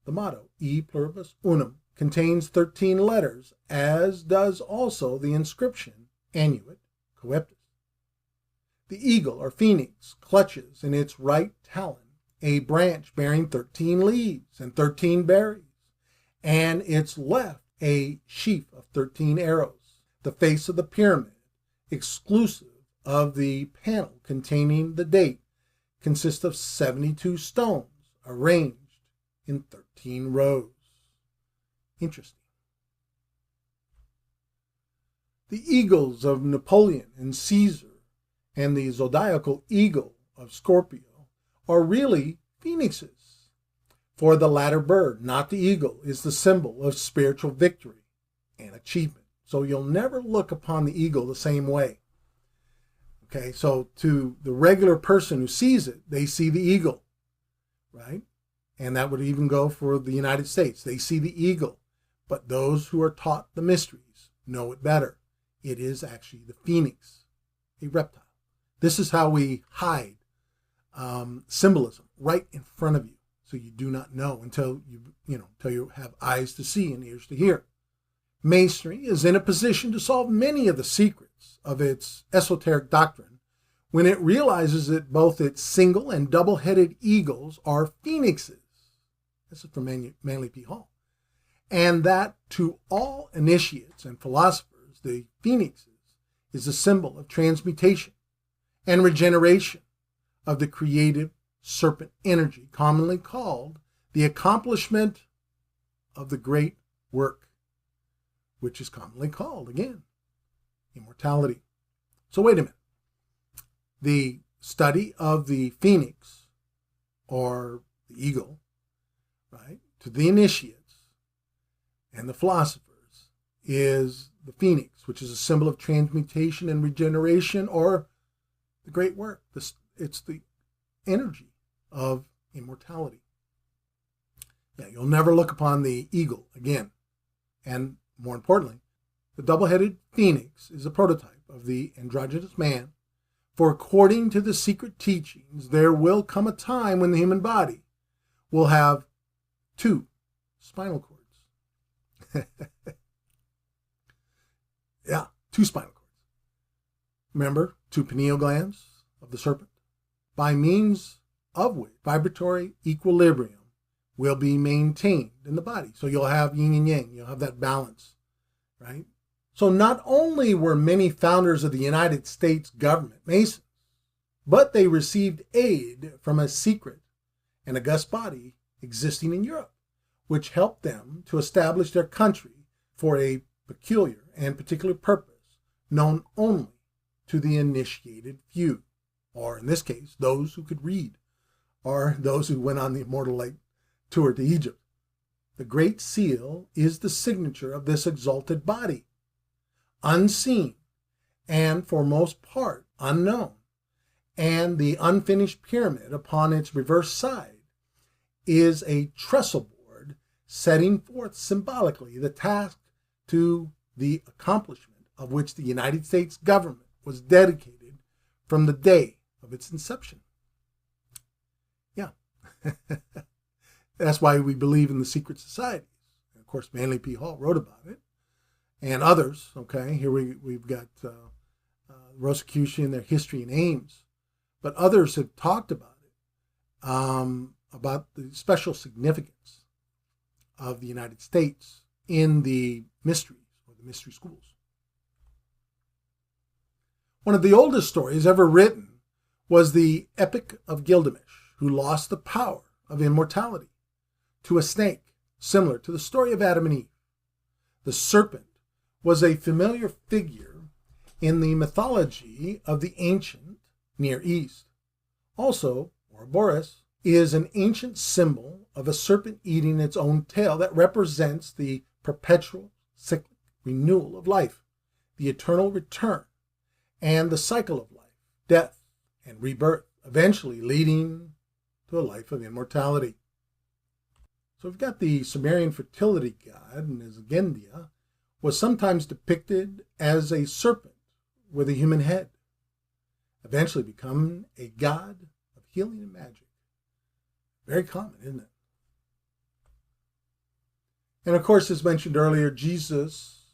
A: The motto, E pluribus unum, contains 13 letters, as does also the inscription, Annuit coeptis. The eagle or phoenix clutches in its right talon a branch bearing 13 leaves and 13 berries, and its left a sheaf of 13 arrows. The face of the pyramid, exclusive of the panel containing the date, consists of 72 stones arranged in 13 rows. Interesting. The eagles of Napoleon and Caesar and the zodiacal eagle of Scorpio are really phoenixes. For the latter bird, not the eagle, is the symbol of spiritual victory and achievement. So you'll never look upon the eagle the same way. Okay, so to the regular person who sees it, they see the eagle, right? And that would even go for the United States. They see the eagle. But those who are taught the mysteries know it better. It is actually the phoenix, a reptile. This is how we hide symbolism right in front of you, so you do not know until you have eyes to see and ears to hear. Masonry is in a position to solve many of the secrets of its esoteric doctrine when it realizes that both its single and double-headed eagles are phoenixes. This is from Manly P. Hall. And that to all initiates and philosophers, the phoenixes is a symbol of transmutation and regeneration of the creative serpent energy, commonly called the accomplishment of the great work, which is commonly called, again, immortality. So wait a minute. The study of the phoenix, or the eagle, right, to the initiates and the philosophers, is the phoenix, which is a symbol of transmutation and regeneration, or the great work. It's the energy of immortality. Yeah, you'll never look upon the eagle again. And more importantly, the double-headed phoenix is a prototype of the androgynous man, for according to the secret teachings, there will come a time when the human body will have 2 spinal cords. Yeah, 2 spinal cords. Remember, 2 pineal glands of the serpent, by means of which vibratory equilibrium will be maintained in the body. So you'll have yin and yang, you'll have that balance, right? So not only were many founders of the United States government Masons, but they received aid from a secret and august body existing in Europe, which helped them to establish their country for a peculiar and particular purpose known only to the initiated few, or in this case, those who could read, or those who went on the Immortal Light tour to Egypt. The Great Seal is the signature of this exalted body, unseen and for most part unknown, and the unfinished pyramid upon its reverse side is a trestle board setting forth symbolically the task to the accomplishment of which the United States government was dedicated from the day of its inception. Yeah. That's why we believe in the secret societies. And of course, Manly P. Hall wrote about it. And others, okay, here we've got Rosicrucian, their history and aims. But others have talked about it, about the special significance of the United States in the mysteries, or the mystery schools. One of the oldest stories ever written was the Epic of Gilgamesh, who lost the power of immortality to a snake, similar to the story of Adam and Eve. The serpent was a familiar figure in the mythology of the ancient Near East. Also, Ouroboros is an ancient symbol of a serpent eating its own tail that represents the perpetual cyclic renewal of life, the eternal return, and the cycle of life, death, and rebirth, eventually leading to a life of immortality. So we've got the Sumerian fertility god, Nizgendia, was sometimes depicted as a serpent with a human head, eventually becoming a god of healing and magic. Very common, isn't it? And of course, as mentioned earlier, Jesus,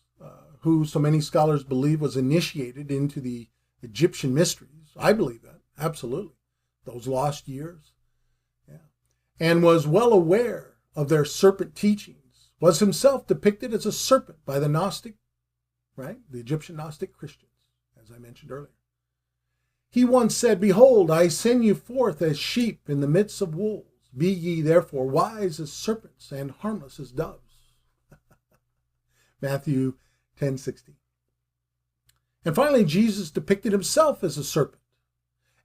A: who so many scholars believe was initiated into the Egyptian mysteries. I believe that, absolutely. Those lost years. Yeah. And was well aware of their serpent teachings, was himself depicted as a serpent by the Gnostic, right? The Egyptian Gnostic Christians, as I mentioned earlier. He once said, "Behold, I send you forth as sheep in the midst of wolves. Be ye therefore wise as serpents and harmless as doves." Matthew 10:16. And finally, Jesus depicted himself as a serpent.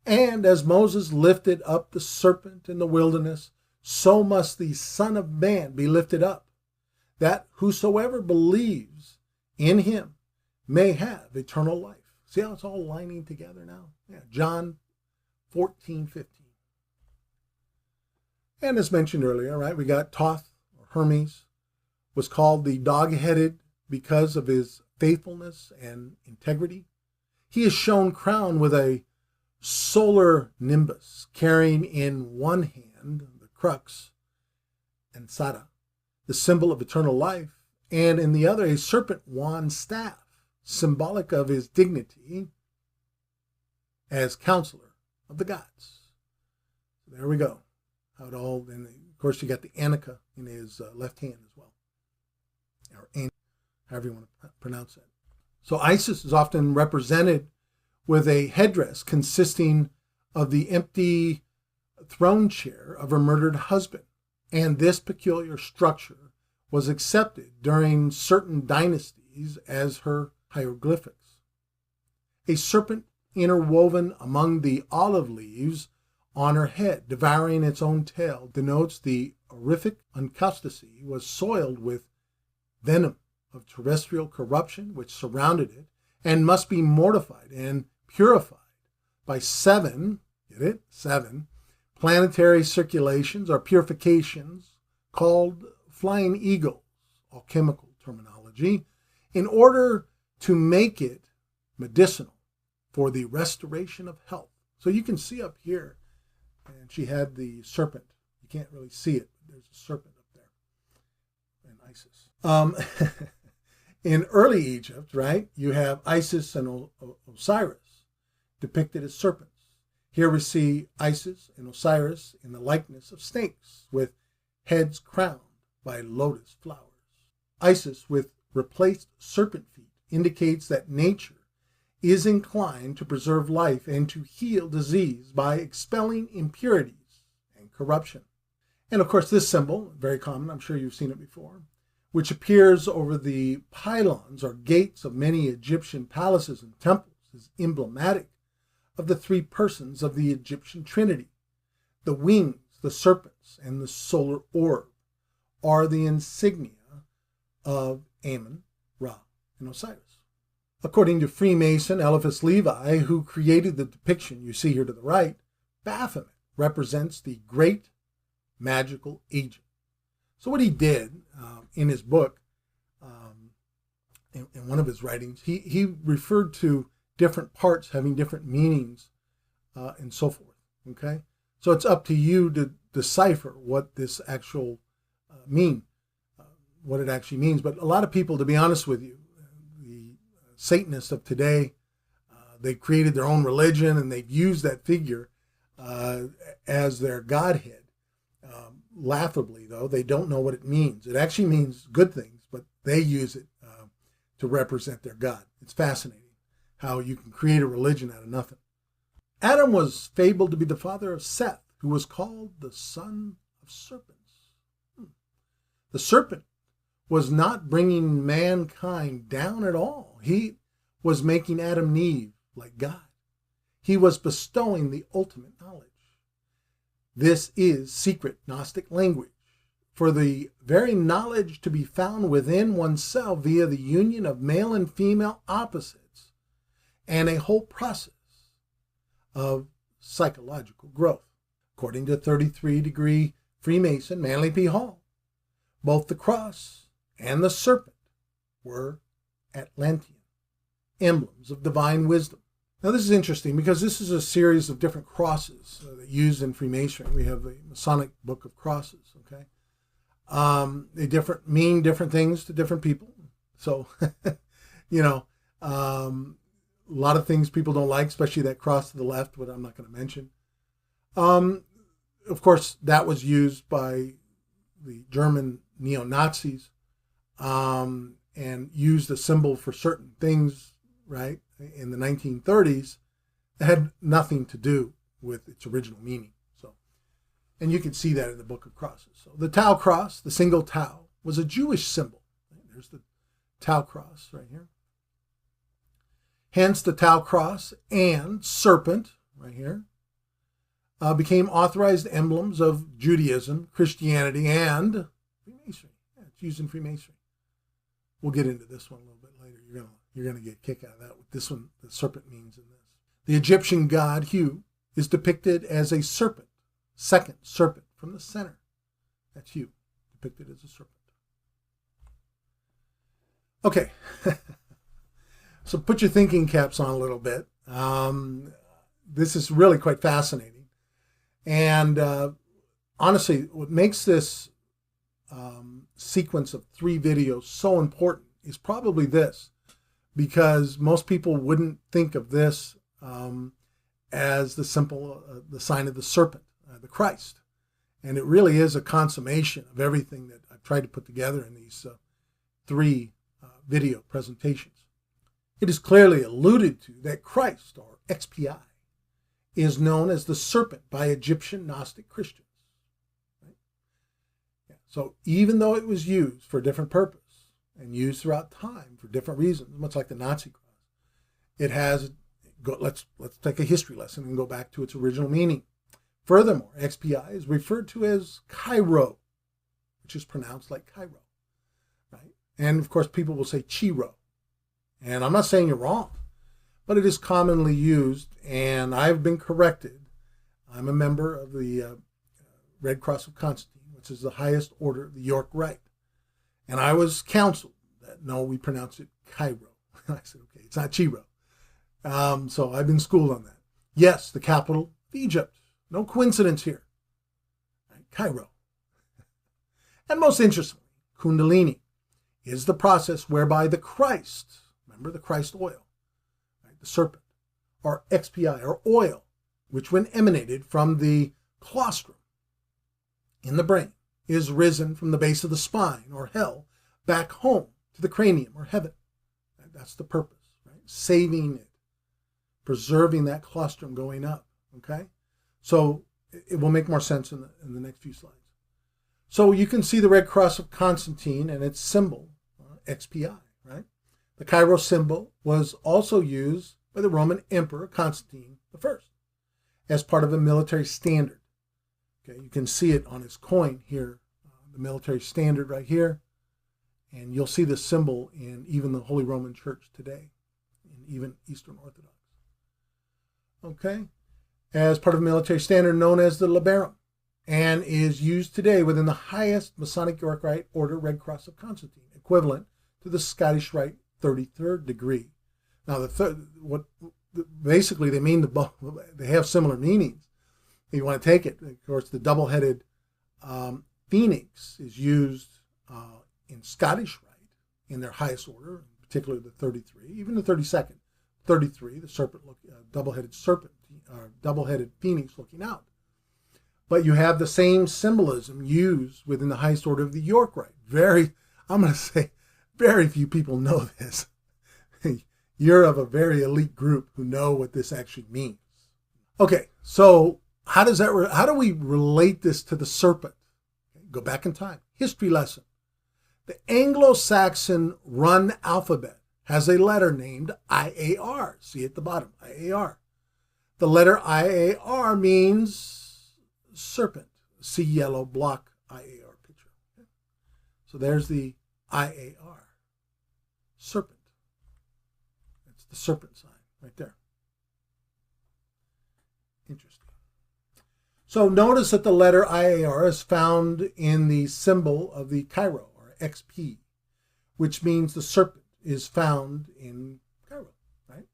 A: And as Moses lifted up the serpent in the wilderness, so must the Son of Man be lifted up, that whosoever believes in him may have eternal life. See how it's all lining together now? Yeah, John 14:15. And as mentioned earlier, right, we got Thoth, or Hermes, was called the dog-headed because of his faithfulness and integrity. He is shown crowned with a solar nimbus, carrying in one hand the crux and Sada, the symbol of eternal life, and in the other a serpent wand staff, symbolic of his dignity as counselor of the gods. There we go. How it all, and of course you got the Anika in his left hand as well, or however you want to pronounce that. So Isis is often represented with a headdress consisting of the empty throne chair of her murdered husband. And this peculiar structure was accepted during certain dynasties as her hieroglyphics. A serpent interwoven among the olive leaves on her head, devouring its own tail, denotes the horrific uncustacy was soiled with venom of terrestrial corruption which surrounded it, and must be mortified and purified by seven planetary circulations or purifications called flying eagles, alchemical terminology, in order to make it medicinal for the restoration of health. So you can see up here, and she had the serpent. You can't really see it, but there's a serpent up there. And Isis. In early Egypt, right, you have Isis and Osiris depicted as serpents. Here we see Isis and Osiris in the likeness of snakes with heads crowned by lotus flowers. Isis with replaced serpent feet indicates that nature is inclined to preserve life and to heal disease by expelling impurities and corruption. And of course this symbol, very common, I'm sure you've seen it before, which appears over the pylons or gates of many Egyptian palaces and temples, is emblematic of the three persons of the Egyptian Trinity. The wings, the serpents, and the solar orb are the insignia of Amun, Ra, and Osiris. According to Freemason Eliphas Levi, who created the depiction you see here to the right, Baphomet represents the great magical agent. So what he did in his book, in one of his writings, he referred to different parts having different meanings and so forth. Okay, so it's up to you to decipher what this actual what it actually means. But a lot of people, to be honest with you, the Satanists of today, they created their own religion and they've used that figure as their godhead. Laughably, though, they don't know what it means. It actually means good things, but they use it to represent their God. It's fascinating how you can create a religion out of nothing. Adam was fabled to be the father of Seth, who was called the son of serpents. The serpent was not bringing mankind down at all. He was making Adam and Eve like God. He was bestowing the ultimate knowledge. This is secret Gnostic language for the very knowledge to be found within oneself via the union of male and female opposites and a whole process of psychological growth. According to 33-degree Freemason Manly P. Hall, Both the cross and the serpent were Atlantean, emblems of divine wisdom. Now this is interesting because this is a series of different crosses that used in Freemasonry. We have the Masonic Book of Crosses, okay? They mean different things to different people. So, a lot of things people don't like, especially that cross to the left, what I'm not going to mention. Of course, that was used by the German neo-Nazis and used a symbol for certain things, right, in the 1930s that had nothing to do with its original meaning. So, and you can see that in the Book of Crosses. So the Tau cross, the single Tau, was a Jewish symbol. There's the Tau cross right here. Hence, the Tau cross and serpent, right here, became authorized emblems of Judaism, Christianity, and Freemasonry. Yeah, it's used in Freemasonry. We'll get into this one a little bit later. You're gonna get a kick out of that. What this one, the serpent, means in this. The Egyptian god Hu is depicted as a serpent, second serpent from the center. That's Hu, depicted as a serpent. Okay. So put your thinking caps on a little bit. This is really quite fascinating. And honestly, what makes this sequence of 3 videos so important is probably this, because most people wouldn't think of this as the sign of the serpent, the Christ. And it really is a consummation of everything that I've tried to put together in these 3 video presentations. It is clearly alluded to that Christ, or XPI, is known as the serpent by Egyptian Gnostic Christians. Right? Yeah. So even though it was used for a different purpose and used throughout time for different reasons, much like the Nazi cross, it has, let's take a history lesson and go back to its original meaning. Furthermore, XPI is referred to as Cairo, which is pronounced like Cairo. Right? And of course, people will say Chiro. And I'm not saying you're wrong, but it is commonly used, and I've been corrected. I'm a member of the Red Cross of Constantine, which is the highest order of the York Rite. And I was counseled that, no, we pronounce it Cairo. I said, okay, it's not Chiro. So I've been schooled on that. Yes, the capital of Egypt. No coincidence here. Right? Cairo. And most interestingly, Kundalini is the process whereby the Christ, remember the Christ oil, right, the serpent, or XPI, or oil, which when emanated from the colostrum in the brain, is risen from the base of the spine, or hell, back home to the cranium, or heaven. Right? That's the purpose, right? Saving it, preserving that colostrum going up, okay? So it will make more sense in the next few slides. So you can see the Red Cross of Constantine and its symbol, XPI, right? The Cairo symbol was also used by the Roman Emperor Constantine I as part of a military standard. Okay, you can see it on his coin here, the military standard right here, and you'll see the symbol in even the Holy Roman Church today, and even Eastern Orthodox. Okay, as part of a military standard known as the Labarum, and is used today within the highest Masonic York Rite Order Red Cross of Constantine, equivalent to the Scottish Rite 33rd degree. Now, basically they mean they have similar meanings. If you want to take it, of course, the double-headed phoenix is used in Scottish Rite in their highest order, particularly the 33, even the 32nd. 33, the serpent, double-headed serpent, double-headed phoenix looking out. But you have the same symbolism used within the highest order of the York Rite. I'm going to say, very few people know this. You're of a very elite group who know what this actually means. Okay, so how do we relate this to the serpent? Okay, go back in time. History lesson. The Anglo-Saxon run alphabet has a letter named IAR. See at the bottom, IAR. The letter IAR means serpent. See yellow block IAR picture. Okay. So there's the IAR. Serpent. That's the serpent sign right there. Interesting. So notice that the letter IAR is found in the symbol of the Chi-Rho, or XP, which means the serpent is found in Chi-Rho, right?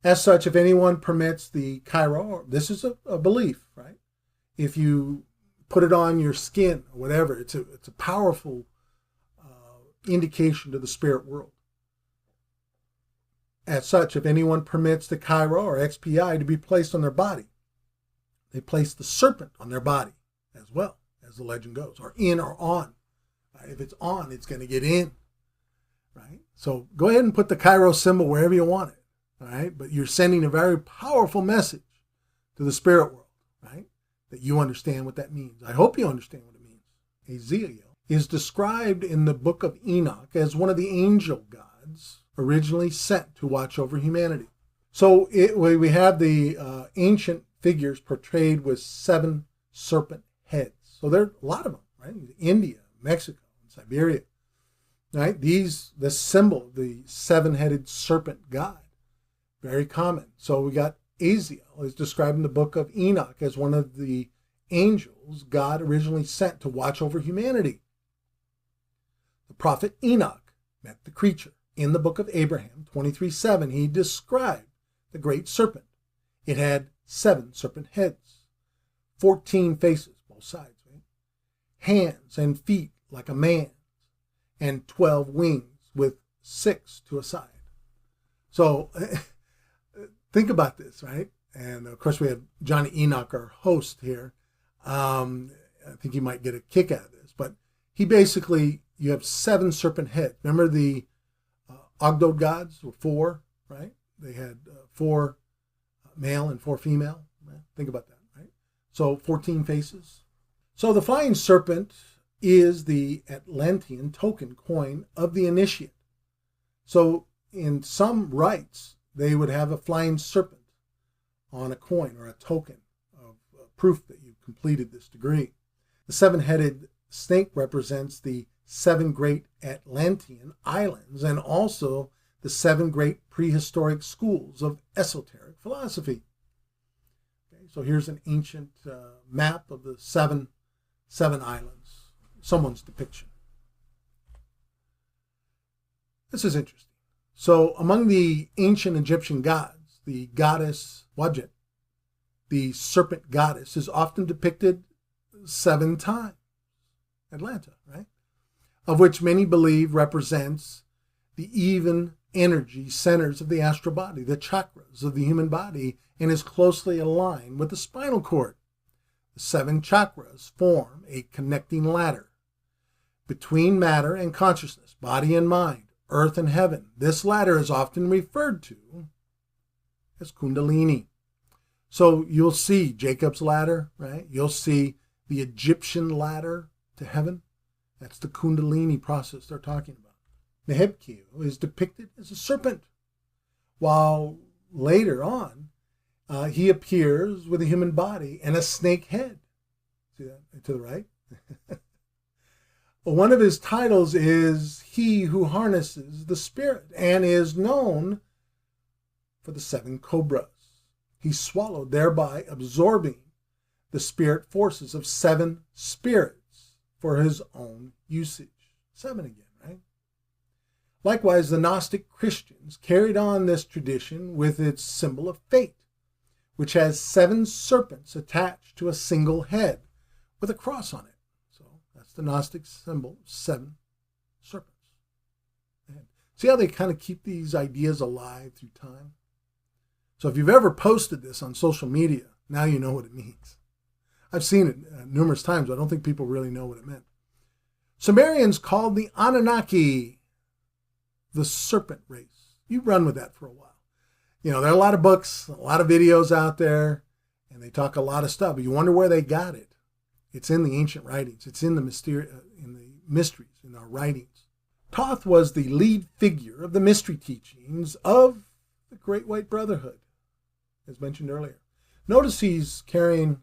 A: As such, if anyone permits the Chi-Rho, this is a belief, right? If you put it on your skin or whatever, it's a powerful indication to the spirit world. As such, if anyone permits the Chi-Rho or XPI to be placed on their body, they place the serpent on their body as well, as the legend goes, or in or on. Right? If it's on, it's going to get in. Right? So go ahead and put the Chi-Rho symbol wherever you want it. All right? But you're sending a very powerful message to the spirit world, right? That you understand what that means. I hope you understand what it means. Azazel is described in the book of Enoch as one of the angel gods originally sent to watch over humanity. So we have the ancient figures portrayed with 7 serpent heads. So there are a lot of them, right? India, Mexico, and Siberia, right? The symbol, the 7-headed serpent god, very common. So we got Azazel is described in the book of Enoch as one of the angels God originally sent to watch over humanity. The prophet Enoch met the creature. In the book of Abraham 23:7, he described the great serpent. It had 7 serpent heads, 14 faces, both sides, right? Hands and feet like a man's, and 12 wings with 6 to a side. So think about this, right? And of course we have Johnny Enoch, our host here. I think he might get a kick out of this, but he basically, you have 7 serpent heads. Remember the Ogdod gods were 4, right? They had 4 male and 4 female. Right? Think about that, right? So 14 faces. So the flying serpent is the Atlantean token coin of the initiate. So in some rites, they would have a flying serpent on a coin or a token of proof that you've completed this degree. The 7-headed snake represents the 7 great Atlantean islands and also the 7 great prehistoric schools of esoteric philosophy. Okay, so here's an ancient map of the seven islands, someone's depiction. This is interesting. So among the ancient Egyptian gods, the goddess Wadjet, the serpent goddess, is often depicted 7 times. Atlanta, right? Of which many believe represents the even energy centers of the astral body, the chakras of the human body, and is closely aligned with the spinal cord. The 7 chakras form a connecting ladder between matter and consciousness, body and mind, earth and heaven. This ladder is often referred to as Kundalini. So you'll see Jacob's ladder, right? You'll see the Egyptian ladder to heaven. That's the Kundalini process they're talking about. Nehebkio is depicted as a serpent, while later on he appears with a human body and a snake head. See that to the right? One of his titles is He Who Harnesses the Spirit, and is known for the 7 cobras he swallowed, thereby absorbing the spirit forces of 7 spirits for his own usage. 7 again, right? Likewise, the Gnostic Christians carried on this tradition with its symbol of fate, which has 7 serpents attached to a single head with a cross on it. So that's the Gnostic symbol, 7 serpents. And see how they kind of keep these ideas alive through time? So if you've ever posted this on social media, now you know what it means. I've seen it numerous times, but I don't think people really know what it meant. Sumerians called the Anunnaki the serpent race. You run with that for a while. You know, there are a lot of books, a lot of videos out there, and they talk a lot of stuff, but you wonder where they got it. It's in the ancient writings. It's in the mysteries, in our writings. Thoth was the lead figure of the mystery teachings of the Great White Brotherhood, as mentioned earlier. Notice he's carrying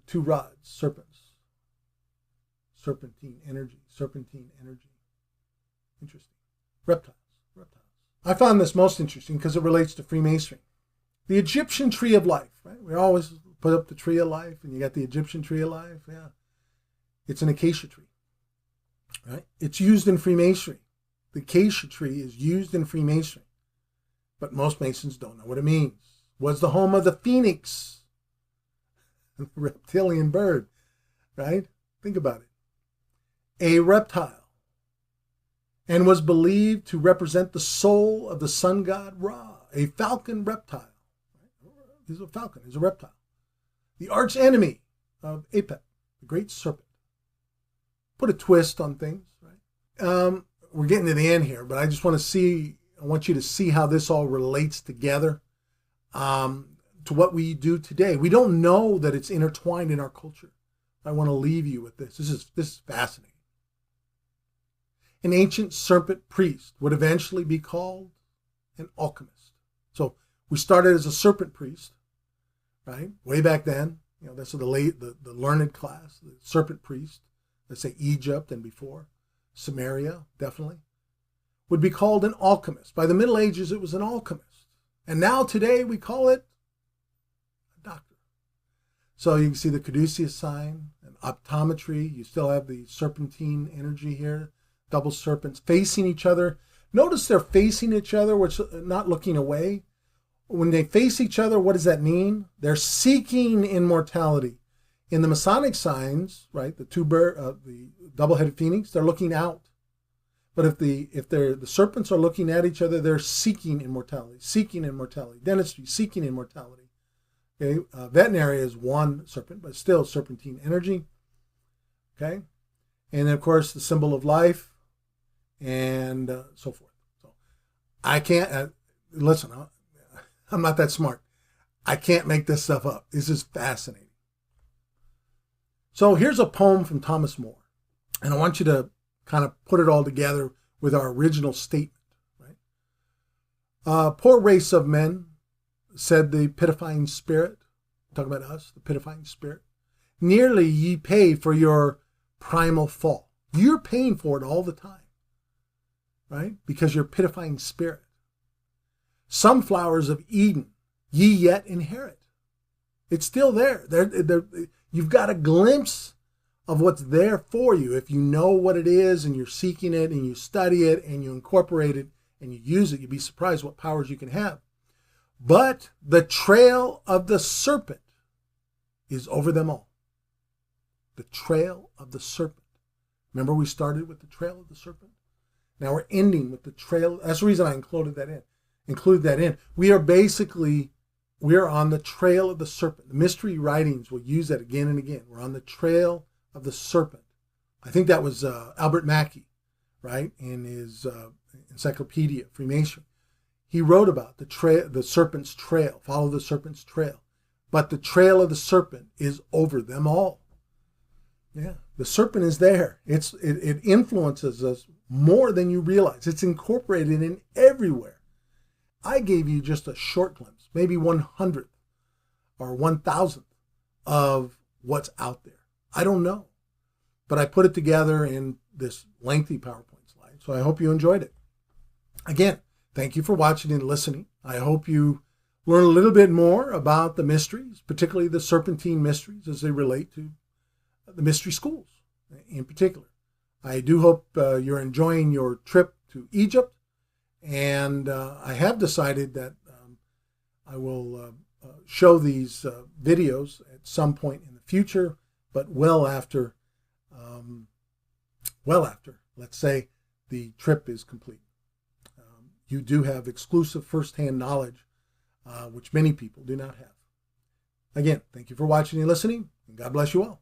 A: 2 rods, serpents. Serpentine energy. Interesting. Reptiles. I found this most interesting because it relates to Freemasonry. The Egyptian tree of life, right? We always put up the tree of life, and you got the Egyptian tree of life. Yeah. It's an acacia tree, right? It's used in Freemasonry. The acacia tree is used in Freemasonry, but most Masons don't know what it means. Was the home of the phoenix, the reptilian bird, right? Think about it. A reptile, and was believed to represent the soul of the sun god Ra, a falcon reptile. He's a falcon, he's a reptile. The arch enemy of Apep, the great serpent. Put a twist on things, right? We're getting to the end here, but I just want you to see how this all relates together to what we do today. We don't know that it's intertwined in our culture. I want to leave you with this. This is fascinating. An ancient serpent priest would eventually be called an alchemist. So we started as a serpent priest, right? Way back then, that's the learned class, the serpent priest. Let's say Egypt and before, Samaria, definitely, would be called an alchemist. By the Middle Ages, it was an alchemist. And now today we call it a doctor. So you can see the caduceus sign, an optometry. You still have the serpentine energy here. Double serpents facing each other. Notice they're facing each other, which not looking away. When they face each other, what does that mean? They're seeking immortality. In the Masonic signs, right, the double-headed phoenix, they're looking out. But if the serpents are looking at each other, they're seeking immortality. Dentistry, seeking immortality. Okay, veterinary is one serpent, but still serpentine energy. Okay, and then of course the symbol of life. And so forth. So I can't, listen, I'm not that smart. I can't make this stuff up. This is fascinating. So here's a poem from Thomas More. And I want you to kind of put it all together with our original statement. Right? Poor race of men, said the pitifying spirit. Talking about us, the pitifying spirit. Nearly ye pay for your primal fall. You're paying for it all the time. Right? Because you're pitifying spirit. Some flowers of Eden ye yet inherit. It's still there. You've got a glimpse of what's there for you. If you know what it is and you're seeking it and you study it and you incorporate it and you use it, you'd be surprised what powers you can have. But the trail of the serpent is over them all. The trail of the serpent. Remember we started with the trail of the serpent? Now we're ending with the trail. That's the reason I included that in. We are on the trail of the serpent. The mystery writings will use that again and again. We're on the trail of the serpent. I think that was Albert Mackey, right? In his encyclopedia, Freemasonry. He wrote about the serpent's trail, follow the serpent's trail. But the trail of the serpent is over them all. Yeah, the serpent is there. It influences us more than you realize. It's incorporated in everywhere. I gave you just a short glimpse, maybe 100th or 1,000th of what's out there. I don't know. But I put it together in this lengthy PowerPoint slide. So I hope you enjoyed it. Again, thank you for watching and listening. I hope you learn a little bit more about the mysteries, particularly the serpentine mysteries as they relate to the mystery schools in particular. I do hope you're enjoying your trip to Egypt, and I have decided that I will show these videos at some point in the future, but well after, let's say, the trip is complete. You do have exclusive first-hand knowledge, which many people do not have. Again, thank you for watching and listening, and God bless you all.